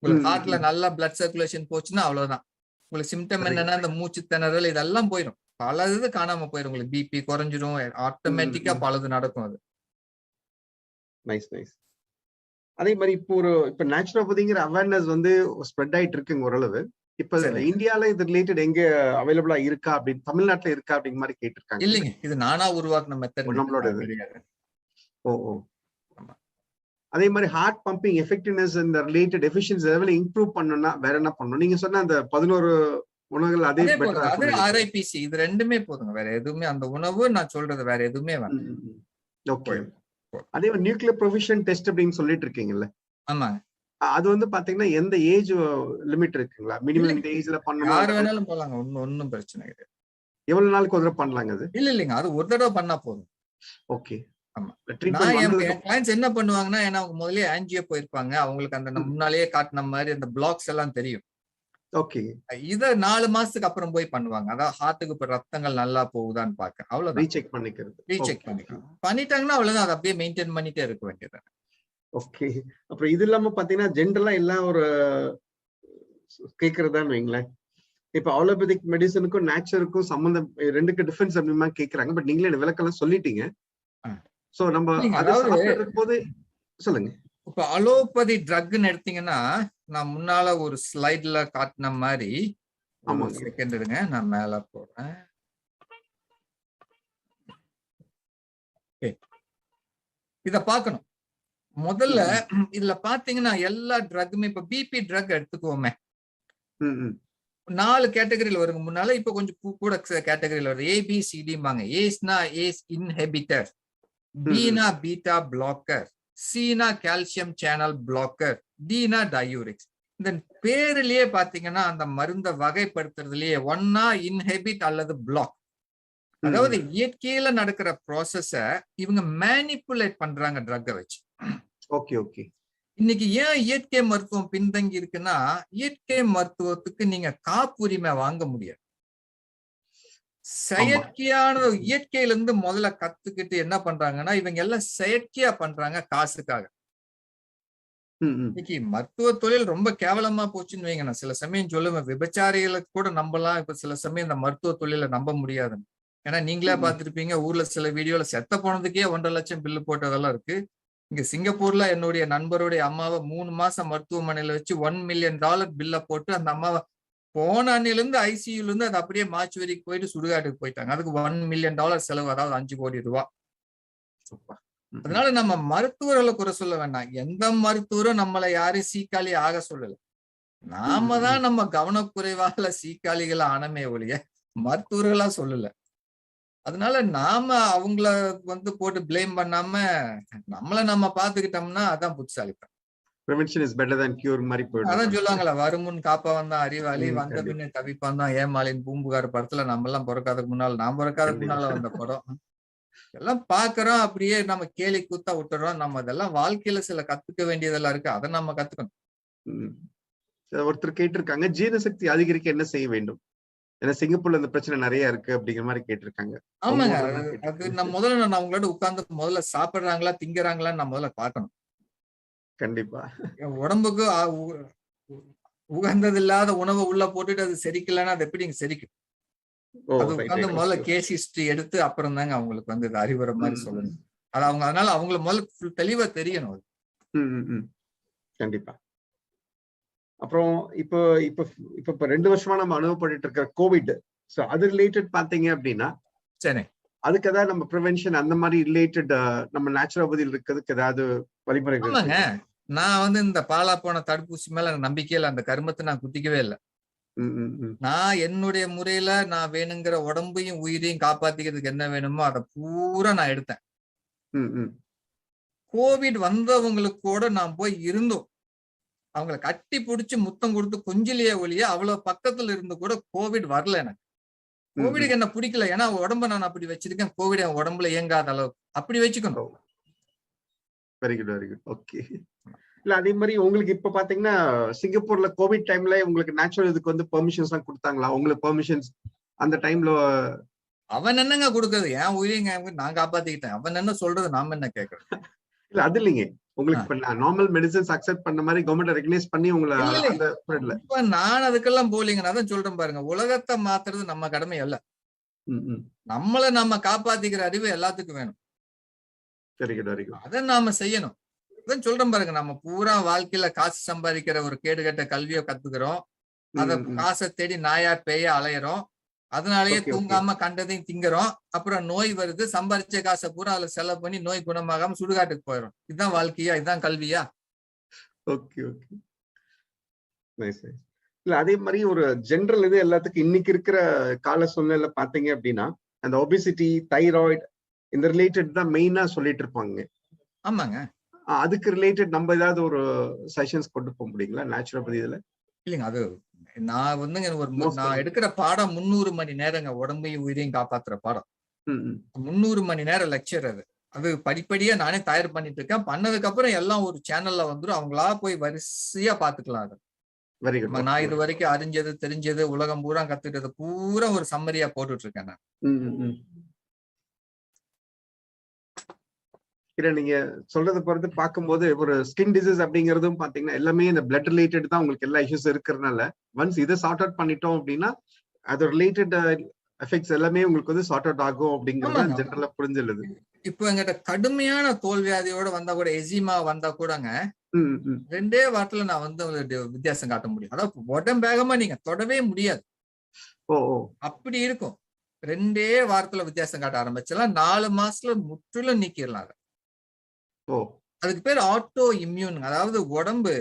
Speaker 2: உங்களுக்கு ஹார்ட்ல நல்லா பிளட் சர்க்குலேஷன் போச்சுன்னா அவ்வளவுதான். உங்களுக்கு சிம்டம் என்னன்னா இந்த மூச்சு திணறல் இதெல்லாம் போயிடும். பல இது காணாம போயிடும். உங்களுக்கு பிபி குறைஞ்சிடும். ஆட்டோமேட்டிக்கா பலது நடக்கும். அது
Speaker 1: நைஸ், நைஸ். அதே மாதிரி இப்ப நேச்சுரோபதிங்கிற அவேர்னஸ் ஸ்ப்ரெட் ஆயிட்டு இருக்குங்க ஓரளவு. இப்ப இந்தியால இது ரிலேட்டட் எங்க அவைலபிளா இருக்கா அப்படின்னு, தமிழ்நாட்டுல இருக்கா அப்படிங்கிற மாதிரி கேட்டிருக்காங்க.
Speaker 2: இல்லைங்க, இது நானா உருவாக்குன மெத்தட்,
Speaker 1: நம்மளோட. ஓ. அதே மாதிரி ஹார்ட் பம்பிங் எஃபெக்டிவ்னஸ் இந்த ரிலேட்டட் எஃபிஷியன்சி லெவல் இம்ப்ரூவ் பண்ணனும்னா வேற என்ன பண்ணணும்? நீங்க சொன்ன அந்த 11 உணவுகள் அதே பெட்டரா?
Speaker 2: அது RIPC இது ரெண்டுமே போதுங்க. வேற எதுவுமே அந்த உணவு நான் சொல்றது வேற எதுவுமே வேண்டாம்.
Speaker 1: ஓகே. அதே மாதிரி நியூக்ளியர் ப்ரொஃபியூஷன் டெஸ்ட் அப்படின்னு சொல்லிட்டு இருக்கீங்கல்ல?
Speaker 2: ஆமாங்க.
Speaker 1: அது பாத்தீங்கன்னா எந்த ஏஜ் லிமிட் இருக்குங்களா? மினிமம் இந்த ஏஜ்ல பண்ணணும்.
Speaker 2: யார் வேணாலும் போலாங்க. ஒன்னும் பிரச்சனை கிடையாது.
Speaker 1: எவ்வளவு நாளுக்கு ஒரு தடவை பண்ணலாங்க அது?
Speaker 2: இல்லைங்க, அது ஒரு தடவை பண்ணா போதும்.
Speaker 1: ஓகே.
Speaker 2: ஆமா. நான் என் கிளையன்ட்ஸ் என்ன பண்ணுவாங்கன்னா, ஏன்னா அவங்க முதல்லயே ஆன்ஜியோ போயிருப்பாங்க. அவங்களுக்கு அந்த முன்னாலேயே காட்டின மாதிரி அந்த பிளாக்ஸ் எல்லாம் தெரியும்.
Speaker 1: ஓகே.
Speaker 2: இத 4 மாசத்துக்கு அப்புறம் போய் பண்ணுவாங்க. அதாவது ஹார்ட்டுக்கு இப்ப ரத்தங்கள் நல்லா போகுதான்னு பாக்க. அவ்வளவுதான்.
Speaker 1: ரீசெக் பண்ணிக்கிறது.
Speaker 2: ரீசெக் பண்ணிட்டாங்கன்னா அவ்வளவுதான். அதை அப்படியே மெயின்டைன் பண்ணிட்டே இருக்க வேண்டியது.
Speaker 1: ஓகே. அப்புறம் இது இல்லாம பாத்தீங்கன்னா ஜென்ரலா எல்லாம் ஒரு கேக்குறதான்னு வைங்களேன். இப்ப அலோபதிக் மெடிசனுக்கும் நேச்சருக்கும் சம்பந்தம், ரெண்டுக்கு டிஃபரன்ஸ் அப்படிமா கேக்குறாங்க. பட் நீங்களே விளக்கெல்லாம் சொல்லிட்டீங்க. சோ நம்ம அதை சாப்பிட்டு போது சொல்லுங்க.
Speaker 2: இப்ப அலோபதி ட்ரக்னு எடுத்தீங்கன்னா, நான் முன்னால ஒரு ஸ்லைட்ல காட்டின மாதிரி, ஒரு செகண்ட் இருங்க, நான் மேல போறேன். இத பார்க்கணும். முதல்ல இதுல பாத்தீங்கன்னா எல்லா ட்ரக்குமே, இப்ப பிபி ட்ரக் எடுத்துக்குவோமே, 4 கேட்டகரியில வருங்க முன்னால. இப்ப கொஞ்சம் கூட கேட்டகரியில வருது. ABCDம்பாங்க. ஏஸ்னா ஏஸ் இன்ஹிபிட்டர், பினா பீட்டா பிளாக்கர், சினா கால்சியம் சேனல் பிளாக்கர், டினா டயூரிக்ஸ். இந்த பேரிலேயே பாத்தீங்கன்னா அந்த மருந்த வகைப்படுத்துறதுலயே ஒன்னா இன்ஹிபிட் அல்லது பிளாக். அதாவது இயற்கையில நடக்கிற ப்ராசஸ இவங்க மேனிப்புலேட் பண்றாங்க ட்ரக்கை வச்சு.
Speaker 1: Okay okay.
Speaker 2: இன்னைக்கு ஏன் இயற்கை மருத்துவம் பின்தங்கி இருக்குன்னா, இயற்கை மருத்துவத்துக்கு நீங்க காப்புரிமை வாங்க முடியாது. செயற்கையான இயற்கையில இருந்து முதல்ல கத்துக்கிட்டு என்ன பண்றாங்கன்னா, இவங்க எல்லாம் செயற்கையா பண்றாங்க காசுக்காக. இன்னைக்கு மருத்துவ தொழில் ரொம்ப கேவலமா போச்சுன்னு வைங்க. நான் சில சமயம் சொல்லுவேன், விபச்சாரிகளுக்கு கூட நம்பலாம், இப்ப சில சமயம் இந்த மருத்துவ தொழிலை நம்ப முடியாது. ஏன்னா நீங்களே பார்த்திருப்பீங்க, ஊர்ல சில வீடியோல செத்த போனதுக்கே 1.5 லட்சம் பில்லு போட்டதெல்லாம் இருக்கு. இங்க சிங்கப்பூர்ல என்னுடைய நண்பருடைய அம்மாவை 3 மாசம் மருத்துவமனையில வச்சு $1 மில்லியன் பில்ல போட்டு அந்த அம்மாவை போன அன்னில இருந்து ஐசியூல இருந்து அது அப்படியே மாச்சுவரிக்கு போயிட்டு சுடுகாட்டுக்கு போயிட்டாங்க. அதுக்கு $1 மில்லியன் செலவு, அதாவது 5 கோடி ரூபாய். அதனால நம்ம மருத்துவர்களை குறை சொல்ல வேண்டாம். எந்த மருத்துவரும் நம்மளை யாரையும் சீக்காளி ஆக சொல்லல. நாம தான் நம்ம கவனக்குறைவால சீக்காளிகளை ஆனமே ஒழிய மருத்துவர்களா சொல்லல. அதனால நாம அவங்கள போட்டு பிளேம் பண்ணாம நம்மள நம்ம பாத்துக்கிட்டோம்னா அதான் புத்திசாலித்தனம்.
Speaker 1: Prevention is better than cure மாதிரி போயிடும்.
Speaker 2: அதான் சொல்லுவாங்களா, வருமுன் காப்பவன் தான் அறிவாளி, வந்த பின்ன தவிப்பான் தான் ஏமாளின். பூம்புகார் படத்துல நம்ம எல்லாம் பிறக்காததுக்கு முன்னால, நான் பிறக்காததுக்கு முன்னால வந்த படம். எல்லாம் பாக்குறோம், அப்படியே நம்ம கேலி கூத்தா விட்டுறோம். நம்ம இதெல்லாம் வாழ்க்கையில சில கத்துக்க வேண்டியதெல்லாம் இருக்கு, அதை நம்ம கத்துக்கணும்.
Speaker 1: ஒருத்தர் கேட்டிருக்காங்க, ஜீரண சக்தி அதிகரிக்க என்ன செய்ய வேண்டும்? ஏன்னா சிங்கப்பூர்ல இந்த பிரச்சனை நிறைய இருக்கு அப்படிங்கிற மாதிரி கேட்டிருக்காங்க.
Speaker 2: ஆமாங்க, அது நான் முதல்ல நான் அவங்களோட உட்கார்ந்து முதல்ல சாப்பிடுறாங்களா திங்கிறாங்களான்னு நான் முதல்ல பார்க்கணும்.
Speaker 1: கண்டிப்பா.
Speaker 2: உடம்புக்கு உகந்தது இல்லாத உணவை உள்ள போட்டுட்டு அது செரிக்கலன்னா அது எப்படி செரிக்கும்? அது உட்கார்ந்து முதல்ல கேஸ் ஹிஸ்டரி எடுத்து அப்புறம் தாங்க அவங்களுக்கு இது அறிவுரை மாதிரி சொல்லணும். அது அவங்க, அதனால அவங்களுக்கு முதல்ல தெளிவா தெரியணும் அது.
Speaker 1: கண்டிப்பா. அப்புறம் இப்போ 2 வருஷமா நம்ம அனுபவப்பட்டு இருக்கிற கோவிட், சோ அது ரிலேட்டட் பாத்தீங்க அப்படின்னா,
Speaker 2: சரி,
Speaker 1: அதுக்கு ஏதாவது நம்ம ப்ரிவென்ஷன் அந்த மாதிரி ரிலேட்டட் நம்ம நேச்சுரோபதியில் இருக்கிறதுக்கு ஏதாவது வழிமுறைகள்?
Speaker 2: ஆமாங்க, நான் இந்த பாலா போன தடுப்பூசி மேல நம்பிக்கையில அந்த கருமத்தை நான் குத்திக்கவே இல்லை. நான் என்னுடைய முறையில நான் வேணுங்கிற உடம்பையும் உயிரையும் காப்பாத்திக்கிறதுக்கு என்ன வேணுமோ அதை பூரா நான் எடுத்தேன். கோவிட் வந்தவங்களுக்கு கூட நான் போய் இருந்தோம், அவங்களை கட்டி பிடிச்சு முத்தம் கொடுத்து கொஞ்சிலேயே ஒழிய அவ்வளவு பக்கத்துல இருந்து கூட கோவிட் வரல. எனக்கு கோவிடுக்கு என்ன பிடிக்கல, ஏன்னா உடம்ப நான் அப்படி வச்சிருக்கேன், கோவிட் என் உடம்புல இயங்காத அளவுக்கு அப்படி வச்சுக்கணும்.
Speaker 1: Very good, very good. Okay. இல்ல அதே மாதிரி உங்களுக்கு இப்ப பாத்தீங்கன்னா சிங்கப்பூர்ல கோவிட் டைம்ல உங்களுக்கு நேச்சுரல் இதுக்கு பெர்மிஷன்ஸ் எல்லாம் கொடுத்தாங்களா? உங்களுக்கு பெர்மிஷன்ஸ் அந்த டைம்ல?
Speaker 2: அவன் என்னங்க கொடுக்கறது, என் உயிரையும் நான் காப்பாத்திக்கிட்டேன், அவன் என்ன சொல்றது நாம என்ன கேட்கறது?
Speaker 1: இல்ல அது இல்லைங்க, உங்களுக்கு நார்மல் மெடிசன்ஸ் அக்செப்ட் பண்ண மாதிரி கவர்மெண்ட் ரெகக்னைஸ் பண்ணி உங்களை
Speaker 2: இப்ப நான் அதுக்கெல்லாம் போலீங்க. நான் தான் சொல்றேன் பாருங்க, உலகத்தை மாத்துறது நம்ம கடமை அல்ல, நம்மளை நம்ம காப்பாத்திக்கிற அறிவு எல்லாத்துக்கும் வேணும். அதை நாம செய்யணும். அதான் சொல்றேன் பாருங்க, நம்ம பூரா வாழ்க்கையில காசு சம்பாதிக்கிற ஒரு கேடுகட்ட கல்வியை கத்துக்கிறோம், அத காசை தேடி நாயா பேய அலையிறோம், அதனாலயே தூங்காம கண்டதையும் திங்குறோம், அப்புறம் நோய் வருது, சம்பாதிச்ச காசை பூரா அதுல செலவு பண்ணி நோய் குணமாகாம சுடுகாட்டுக்கு போயிடும். இதுதான் வாழ்க்கையா? இதுதான் கல்வியா?
Speaker 1: Okay okay, nice nice. இல்ல அதே மாதிரி ஒரு ஜெனரல் இது எல்லாத்துக்கும் இன்னைக்கு இருக்கிற கால சூழ்நிலை பாத்தீங்க அப்படின்னா அந்த ஒபிசிட்டி, தைராய்டு இந்த ரிலேட்டட் தான் மெயினா சொல்லிட்டு இருப்பாங்க.
Speaker 2: ஆமாங்க,
Speaker 1: அதுக்கு ரிலேட்டட் நம்ம ஏதாவது ஒரு செஷன்ஸ் கொண்டு போக முடியுங்களா நேச்சுரோபதி இதுல?
Speaker 2: இல்லைங்க, அது நான் நான் எடுக்கிற பாடம் 300 மணி நேரங்க, உடம்பையும் உயிரையும் காப்பாத்துற பாடம். 300 மணி நேரம் லெக்சர். அது படிப்படியா நானே தயார் பண்ணிட்டு இருக்கேன். பண்ணதுக்கு அப்புறம் எல்லாம் ஒரு சேனல்ல வந்துடும், அவங்களா போய் வரிசையா பாத்துக்கலாம். அது நான் இது வரைக்கும் அறிஞ்சது தெரிஞ்சது உலகம் பூரா கத்துக்கிட்டது பூரா ஒரு சம்மரியா போட்டுட்டு இருக்கேன் நான்.
Speaker 1: நீங்க சொல்றதை பொறுத்து பார்க்கும்போது ஒரு ஸ்கின் டிசீஸ் அப்படிங்கறதும் பாத்தீங்கன்னா எல்லாமே இந்த பிளட் ரிலேட்டட் தான் உங்களுக்கு எல்லா இஷ்யூஸ் இருக்கிறதுனால ஒன்ஸ் இதை சார்ட் அவுட் பண்ணிட்டோம் அப்படின்னா அது ரிலேட்டட் எஃபெக்ட்ஸ் எல்லாமே உங்களுக்கு சார்ட் அவுட் ஆகும் அப்படிங்கறது ஜெனரலா புரிஞ்சிடுது.
Speaker 2: இப்போ எங்கிட்ட கடுமையான தோல்வியாதியோட வந்தா கூட, எசிமா வந்தா கூடங்க 2 வாரத்துல நான் வித்தியாசம் காட்ட முடியும். அதாவது உடம்பேகமா நீங்க தொடவே முடியாது, அப்படி இருக்கும். 2 வாரத்துல வித்தியாசம் காட்ட ஆரம்பிச்சலாம், 4 மாசத்துல முற்றிலும் நீக்கிடலாம். அதுக்கு பேர் ஆட்டோ இம்யூன். அதாவது உடம்பு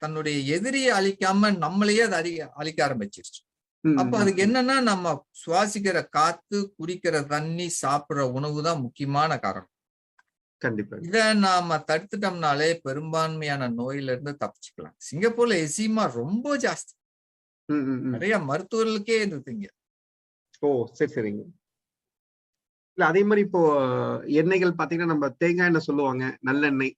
Speaker 2: தன்னுடைய எதிரியை அழிக்காம நம்மளையே அது அழிக்க ஆரம்பிச்சிருச்சு. அப்ப அதுக்கு என்னன்னா நம்ம சுவாசிக்கிற காத்து, குடிக்கிற தண்ணி, சாப்பிடுற உணவு தான் முக்கியமான காரணம்.
Speaker 1: கண்டிப்பா.
Speaker 2: இத நாம தடுத்துட்டோம்னாலே பெரும்பான்மையான நோயில இருந்து தப்பிச்சுக்கலாம். சிங்கப்பூர்ல எசிமா ரொம்ப ஜாஸ்தி. நிறைய மருத்துவர்களுக்கே இருக்குங்க.
Speaker 1: ஓ, சரி சரிங்க. இல்ல அதே மாதிரி இப்போ எண்ணெய்கள் பாத்தீங்கன்னா நம்ம தேங்காய் எண்ணெய் சொல்லுவாங்க, நல்லெண்ணெய்.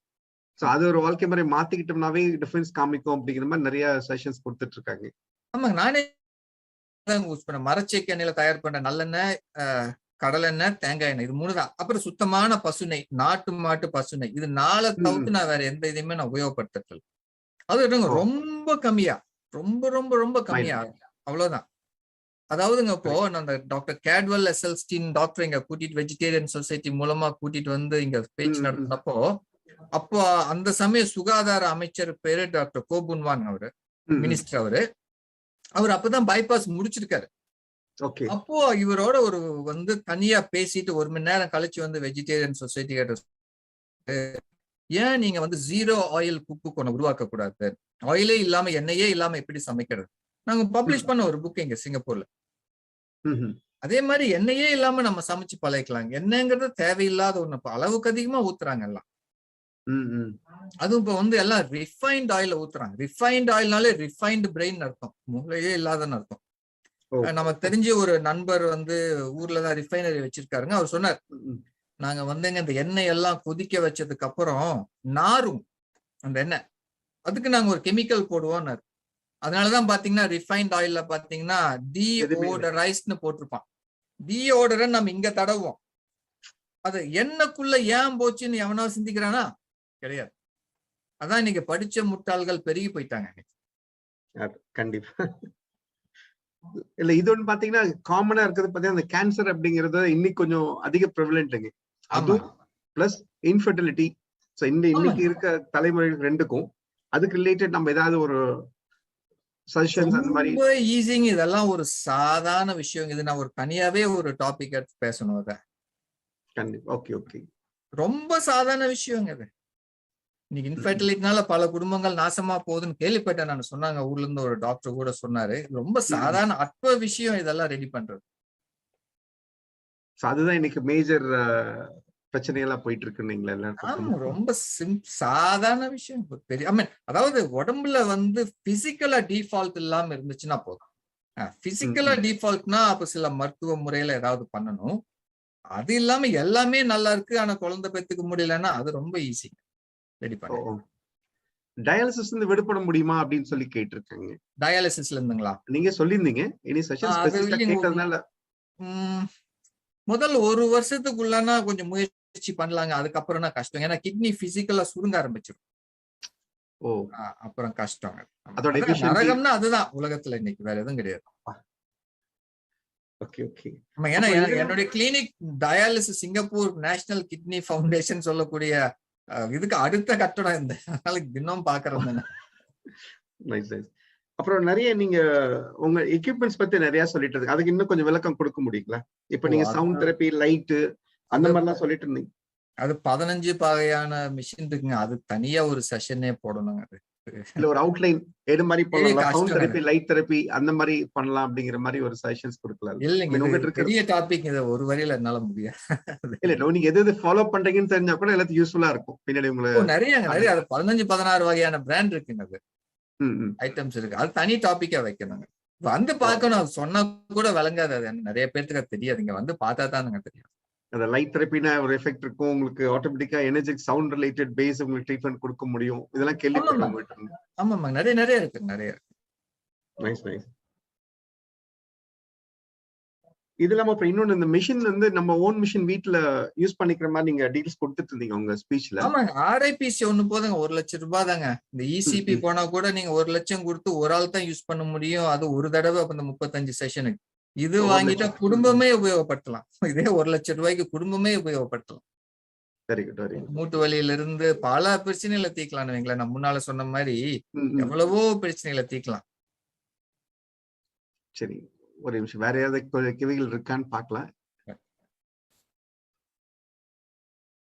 Speaker 1: சோ அது ஒரு வாழ்க்கை முறை மாத்திக்கிட்டோம்னாவே டிஃபரன்ஸ் காமிக்கும் அப்படிங்கிற மாதிரி நிறைய செஷன்ஸ் கொடுத்துட்டு இருக்காங்க.
Speaker 2: ஆமாங்க, நானே யூஸ் பண்ண மரச்செக்கு எண்ணெயில தயார் பண்ற நல்லெண்ணெய், கடலெண்ணெய், தேங்காய் எண்ணெய், இது 3 தான். அப்புறம் சுத்தமான பசுனை, நாட்டு மாட்டு பசுனை, இது 4 தவிர்த்து நான் வேற எந்த இதுவுமே நான் உபயோகப்படுத்தல. அது ரொம்ப கம்மியா, ரொம்ப ரொம்ப ரொம்ப கம்மியா, அவ்வளவுதான். அதாவதுங்க இப்போ நான் அந்த டாக்டர் கேட்வெல் எசல்ஸ்டீன் டாக்டர் இங்க கூட்டிட்டு வெஜிடேரியன் சொசைட்டி மூலமா கூட்டிட்டு வந்து இங்க பேச்சு நடத்தினப்போ, அப்போ அந்த சமய சுகாதார அமைச்சர் பேரு டாக்டர் கோபுன்வாங், அவரு மினிஸ்டர். அவர் அப்பதான் பைபாஸ் முடிச்சிருக்காரு. அப்போ இவரோட ஒரு வந்து தனியா பேசிட்டு 1 மணி நேரம் கழிச்சு வந்து வெஜிடேரியன் சொசைட்டி ஏன் நீங்க வந்து 0 ஆயில் குக்கு ஒண்ணு உருவாக்க கூடாது, ஆயிலே இல்லாம எண்ணெயே இல்லாம எப்படி சமைக்கிறது, நாங்க பப்ளிஷ் பண்ண ஒரு புக் இங்க சிங்கப்பூர்ல. அதே மாதிரி எண்ணெயே இல்லாம நம்ம சமைச்சு பழகிக்கலாம். எண்ணெய்ங்கிறது தேவையில்லாத ஒண்ணு, அளவுக்கு அதிகமா ஊத்துறாங்க எல்லாம். அதுவும் இப்ப வந்து எல்லாம் ரிஃபைன்ட் ஆயில ஊத்துறாங்க. ரிஃபைன்ட் ஆயில்னாலே ரிஃபைன்ட் பிரெயின் அர்த்தம், மூளையே இல்லாதன்னு அர்த்தம். நம்ம தெரிஞ்ச ஒரு நண்பர் வந்து ஊர்லதான் ரிஃபைனரி வச்சிருக்காருங்க. அவர் சொன்னார், நாங்க வந்துங்க இந்த எண்ணெய் எல்லாம் கொதிக்க வச்சதுக்கு அப்புறம் நாரும் அந்த எண்ணெய், அதுக்கு நாங்க ஒரு கெமிக்கல் போடுவோம். அதனாலதான் பாத்தீங்கன்னா ரிஃபைன்ட் ஆயில்ல பாத்தீங்கன்னா டீஓடரைஸ்ட்னு போட்டிருப்பான். டீஓடரன் நம்ம இங்க தடவுவோம், அது எண்ணெய்க்குள்ள ஏன் போச்சுன்னு எவனாவது சிந்திக்கிறானா? கிடையாது. அதான் இன்னைக்கு படிச்ச முட்டாள்கள் பெருகி போயிட்டாங்க.
Speaker 1: கண்டிப்பா. இல்ல இது ஒண்ணு பாத்தீங்கன்னா காமனா இருக்கிறது பாத்தீங்கன்னா அந்த கேன்சர் அப்படிங்கறது இன்னைக்கு கொஞ்சம் அதிக ப்ரெவலன்ட்ங்க. அது பிளஸ் இன்ஃபர்டிலிட்டி. சோ இன்னைக்கு இருக்க தலைமுறை ரெண்டுக்கும் அதுக்கு ரிலேட்டட் நம்ம ஏதாவது ஒரு சஜஷன்ஸ் அந்த மாதிரி.
Speaker 2: ரொம்ப ஈஸிங்க, இதெல்லாம் ஒரு சாதாரண விஷயம். இது நான் ஒரு தனியாவே ஒரு டாபிக் எடுத்து பேசணும். அத
Speaker 1: கண்டிப்பா. Okay okay.
Speaker 2: ரொம்ப சாதாரண விஷயங்க இது. இன்னைக்கு இன்ஃபர்டிலிட்டினால பல குடும்பங்கள் நாசமா போகுதுன்னு கேள்விப்பட்டேன் நான். சொன்னாங்க ஊர்ல இருந்து ஒரு டாக்டர் கூட சொன்னாரு. ரொம்ப சாதாரண அற்ப விஷயம் இதெல்லாம் ரெடி பண்றது.
Speaker 1: அதுதான் இன்னைக்கு மேஜர் பிரச்சனையெல்லாம் போயிட்டு இருக்கு.
Speaker 2: ரொம்ப சாதாரண விஷயம், பெரிய அதாவது உடம்புல வந்து பிசிக்கலா டிஃபால்ட் இல்லாம இருந்துச்சுன்னா போதும். பிசிக்கலா டிஃபால்ட்னா அப்ப சில மருத்துவ முறையில ஏதாவது பண்ணணும். அது இல்லாம எல்லாமே நல்லா இருக்கு ஆனா குழந்தை பெத்துக்க முடியலன்னா அது ரொம்ப ஈஸி ரெடி பண்ண.
Speaker 1: டயாலிசிஸ் இருந்து விடுபட முடியுமா அப்படின்னு சொல்லி கேட்டிருக்காங்க.
Speaker 2: டயாலிசிஸ்ல இருந்துங்களா?
Speaker 1: நீங்க சொல்லியிருந்தீங்க இனி செஷன் ஸ்பெசிஃபிக்கா கேட்டதனால.
Speaker 2: முதல் 1 வருஷத்துக்குள்ளனா கொஞ்சம் முயற்சி பண்ணலாங்க. அதுக்கப்புறம்னா கஷ்டம். ஏன்னா கிட்னி பிசிக்கலா சுருங்க ஆரம்பிச்சிடும். அப்புறம் கஷ்டம். நரகம்னா அதுதான் உலகத்துல இன்னைக்கு, வேற எதுவும் கிடையாது. ஏன்னா என்னுடைய clinic dialysis Singapore national kidney foundation சொல்லக்கூடிய இதுக்கு அடுத்த கட்டடம் இந்த தினம் பாக்குறது.
Speaker 1: அப்புறம் நிறைய நீங்க உங்க எக்யூப்மெண்ட்ஸ் பத்தி நிறைய சொல்லிட்டு இருக்கு. அதுக்கு இன்னும் கொஞ்சம் விளக்கம் கொடுக்க முடியுங்களா? இப்ப நீங்க சவுண்ட் தெரப்பி, லைட் அந்த மாதிரிலாம் சொல்லிட்டு இருந்தீங்க.
Speaker 2: அது 15 வகையான மிஷின் இருக்குங்க. அது தனியா ஒரு செஷனே போடணுங்க. அது
Speaker 1: இல்ல ஒரு அவுட்லைன் எது மாதிரி பண்ணலாம், சவுண்ட் தெரப்பி, லைட் தெரப்பி அந்த மாதிரி பண்ணலாம் அப்படிங்கிற மாதிரி ஒரு சஜஷன்ஸ் கொடுக்கலாம்.
Speaker 2: இல்லைங்க, பெரிய டாபிக். இத ஒரு வரியில என்னால முடியாது.
Speaker 1: இல்ல நீங்க எது ஃபாலோ பண்றீங்கன்னு தெரிஞ்சா கூட எல்லாத்துக்கும் யூஸ்ஃபுல்லா இருக்கும் பின்னாடி உங்களுக்கு.
Speaker 2: நிறைய அது 15-16 வகையான பிராண்ட் இருக்குங்க. அது ஐட்டம்ஸ் இருக்கு. அது தனி டாபிக்கா வைக்கணுங்க. வந்து பார்க்கணும், சொன்னா கூட விளங்காது. அது நிறைய பேருக்கு தெரியாதுங்க. வந்து பார்த்தா தானுங்க தெரியும்.
Speaker 1: அந்த லைட் தெரப்பினா ஒரு எஃபெக்ட் இருக்கும், உங்களுக்கு ஆட்டோமேட்டிக்கா எனர்ஜிக் சவுண்ட் ரிலேட்டட் பேஸ் உங்களுக்கு ட்ரீட்மெண்ட் கொடுக்க முடியும். இதெல்லாம் கேள்விப்பட்டேன்.
Speaker 2: ஆமாமா, நிறைய இருக்கு, நிறைய இருக்கு.
Speaker 1: Nice nice. இது இல்லாம அப்புறம் இன்னொன்னு, இந்த மிஷின் வந்து நம்ம ஓன் மிஷின் வீட்டுல யூஸ் பண்ணிக்கிற மாதிரி நீங்க டீல்ஸ் கொடுத்துட்டு இருந்தீங்க உங்க ஸ்பீச்ல.
Speaker 2: ஆமாங்க, RIPC ஒண்ணு போதுங்க, 1 லட்சம் ரூபாய் தாங்க. இந்த ECP போனா கூட நீங்க 1 லட்சம் கொடுத்து ஒரு ஆள் தான் யூஸ் பண்ண முடியும். அது ஒரு தடவை அந்த 35 செஷனுக்கு. இது வாங்கிட்டா குடும்பமே உபயோகப்படுத்தலாம். இதே 1 லட்சம் ரூபாய்க்கு குடும்பமே உபயோகப்படுத்தலாம். மூட்டு வலியில இருந்து பல பிரச்சனைகளை தீர்க்கலாம். நான் முன்னால சொன்ன மாதிரி எவ்வளவோ பிரச்சனைகளை தீர்க்கலாம்.
Speaker 1: சரி, ஒரு நிமிஷம், வேற ஏதாவது கேள்விகள் இருக்கான்னு பார்க்கலாம்.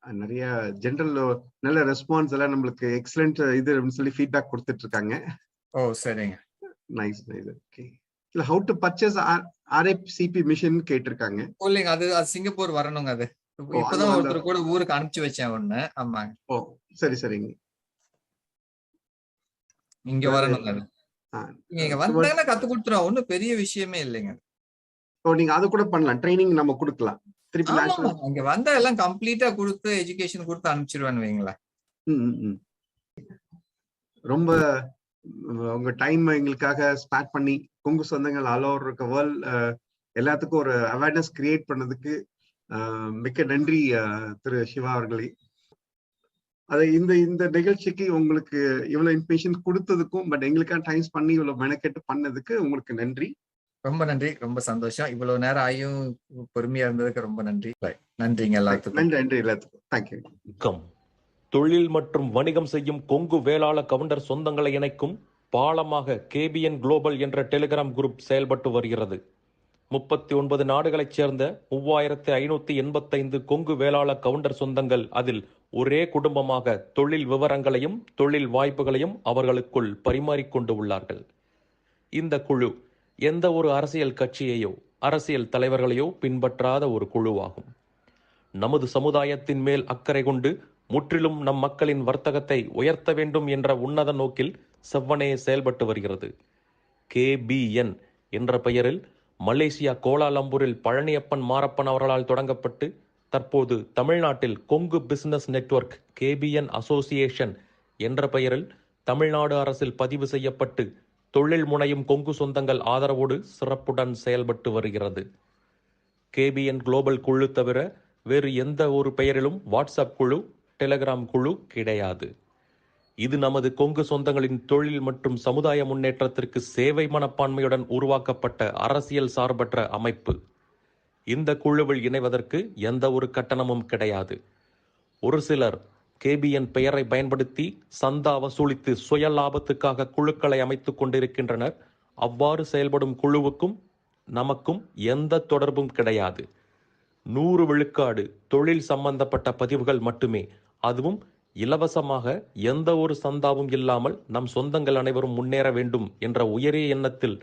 Speaker 1: நிறைய ஜெனரல் நல்ல ரெஸ்பான்ஸ் எல்லாம் நம்மளுக்கு எக்ஸலென்ட் இது சொல்லி ஃபீட்பேக் கொடுத்துட்டு இருக்காங்க.
Speaker 2: ஓ சரிங்க,
Speaker 1: நைஸ் நைஸ். ஓகே, இல்ல how to purchase RFCP machine கேட்டிருக்காங்க.
Speaker 2: இல்லைங்க, அது அது சிங்கப்பூர் வரணுங்க அது.
Speaker 1: ஓ, அந்த
Speaker 2: இப்பதான்
Speaker 1: அந்த
Speaker 2: ஒருத்தர் கூட ஊருக்கு அனுப்பிச்சு வச்சேன் ஒண்ணு. ஆமாங்க.
Speaker 1: ஓ, சரிங்க.
Speaker 2: இங்க
Speaker 1: அதாவது
Speaker 2: வரணுங்க அது. நீங்க
Speaker 1: towards
Speaker 2: வந்தாங்கன்னா கத்து கொடுத்துருவோம். ஒண்ணும் பெரிய விஷயமே இல்லைங்க.
Speaker 1: நீங்க அது கூட பண்ணலாம். ட்ரைனிங் நம்ம கொடுக்கலாம். திருப்பி
Speaker 2: ஆமா,
Speaker 1: நேஷனல்.
Speaker 2: இங்க வந்தா எல்லாம் கம்ப்ளீட்டா குடுத்து எஜுகேஷன் குடுத்து அனுப்பிச்சிருவேன்னு வைங்களேன்.
Speaker 1: ரொம்ப உங்க டைம் எங்களுக்காக ஸ்பேர் பண்ணி கொங்கு சொந்தங்கள் ஆல் ஓவர் இருக்க வேர்ல்ட் எல்லாத்துக்கும் ஒரு அவேர்னஸ் கிரியேட் பண்ணதுக்கு மிக்க நன்றி திரு சிவா அவர்களே. அது இந்த நிகழ்ச்சிக்கு உங்களுக்கு இவ்வளவு இன்ஃபர்மேஷன் கொடுத்ததுக்கும், பட் எங்களுக்காக டைம் பண்ணி இவ்வளவு மெனக்கெட்டு பண்ணதுக்கு உங்களுக்கு நன்றி.
Speaker 2: ரொம்ப நன்றி. ரொம்ப சந்தோஷம். இவ்வளவு நேரம் ஆயும் பொறுமையா இருந்ததுக்கு ரொம்ப நன்றி. நன்றிங்க எல்லாத்துக்கும்.
Speaker 1: நன்றி எல்லாத்துக்கும். தேங்க்யூ.
Speaker 3: தொழில் மற்றும் வணிகம் செய்யும் கொங்கு வேளாள கவுண்டர் சொந்தங்களை இணைக்கும் பாலமாக KBN குளோபல் என்ற டெலிகிராம் குரூப் செயல்பட்டு வருகிறது. 39 நாடுகளைச் சேர்ந்த 3585 கொங்கு வேளாள கவுண்டர் சொந்தங்கள் அதில் ஒரே குடும்பமாக தொழில் விவரங்களையும் தொழில் வாய்ப்புகளையும் அவர்களுக்குள் பரிமாறிக்கொண்டு உள்ளார்கள். இந்த குழு எந்த ஒரு அரசியல் கட்சியையோ அரசியல் தலைவர்களையோ பின்பற்றாத ஒரு குழுவாகும். நமது சமுதாயத்தின் மேல் அக்கறை கொண்டு முற்றிலும் நம் மக்களின் வர்த்தகத்தை உயர்த்த வேண்டும் என்ற உன்னத நோக்கில் செவ்வனே செயல்பட்டு வருகிறது. KBN என்ற பெயரில் மலேசியா கோலாலம்பூரில் பழனியப்பன் மாரப்பன் அவர்களால் தொடங்கப்பட்டு தற்போது தமிழ்நாட்டில் Kongu business network KBN association என்ற பெயரில் தமிழ்நாடு அரசில் பதிவு செய்யப்பட்டு தொழில் முனையும் கொங்கு சொந்தங்கள் ஆதரவோடு சிறப்புடன் செயல்பட்டு வருகிறது. KBN குளோபல் குழு தவிர வேறு எந்த ஒரு பெயரிலும் வாட்ஸ்அப் குழு, டெலிகிராம் குழு கிடையாது. இது நமது கொங்கு சொந்தங்களின் தொழில் மற்றும் சமுதாய முன்னேற்றத்திற்கு சேவை மனப்பான்மையுடன் உருவாக்கப்பட்ட அரசியல் சார்பற்ற அமைப்பு. இந்த குழுவில் இணைவதற்கு எந்த ஒரு கட்டணமும் கிடையாது. ஒரு சிலர் KBN பெயரை பயன்படுத்தி சந்தா வசூலித்து சுய லாபத்துக்காக குழுக்களை அமைத்துக் கொண்டிருக்கின்றனர். அவ்வாறு செயல்படும் குழுவுக்கும் நமக்கும் எந்த தொடர்பும் கிடையாது. 100 விழுக்காடு தொழில் சம்பந்தப்பட்ட பதிவுகள் மட்டுமே, அதுவும் இலவசமாக, எந்த ஒரு சந்தாவும் இல்லாமல் நம் சொந்தங்கள் அனைவரும் முன்னேற வேண்டும் என்ற உயரிய எண்ணத்தில்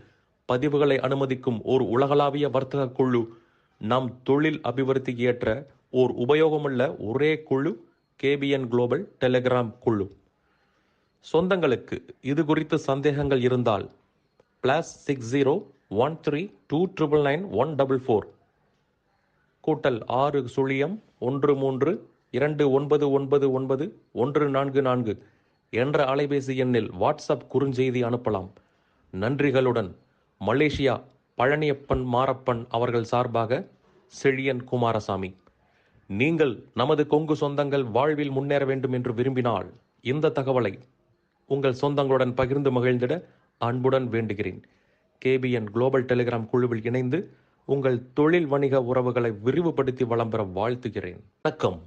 Speaker 3: பதிவுகளை அனுமதிக்கும் ஓர் உலகளாவிய வர்த்தக குழு. நம் தொழில் அபிவிருத்திக்கு ஏற்ற ஓர் உபயோகமுள்ள ஒரே குழு KBN குளோபல் டெலிகிராம் குழு. சொந்தங்களுக்கு இது குறித்து சந்தேகங்கள் இருந்தால் +60 13299144 +6 0 13 299144 என்ற அலைபேசி எண்ணில் வாட்ஸ்அப் குறுஞ்செய்தி அனுப்பலாம். நன்றிகளுடன் மலேசியா பழனியப்பன் மாரப்பன் அவர்கள் சார்பாக செழியன் குமாரசாமி. நீங்கள் நமது கொங்கு சொந்தங்கள் வாழ்வில் முன்னேற வேண்டும் என்று விரும்பினால் இந்த தகவலை உங்கள் சொந்தங்களுடன் பகிர்ந்து மகிழ்ந்திட அன்புடன் வேண்டுகிறேன். KBN குளோபல் டெலிகிராம் குழுவில் இணைந்து உங்கள் தொழில் வணிக உறவுகளை விரிவுபடுத்தி வளம் பெற வாழ்த்துகிறேன். வணக்கம்.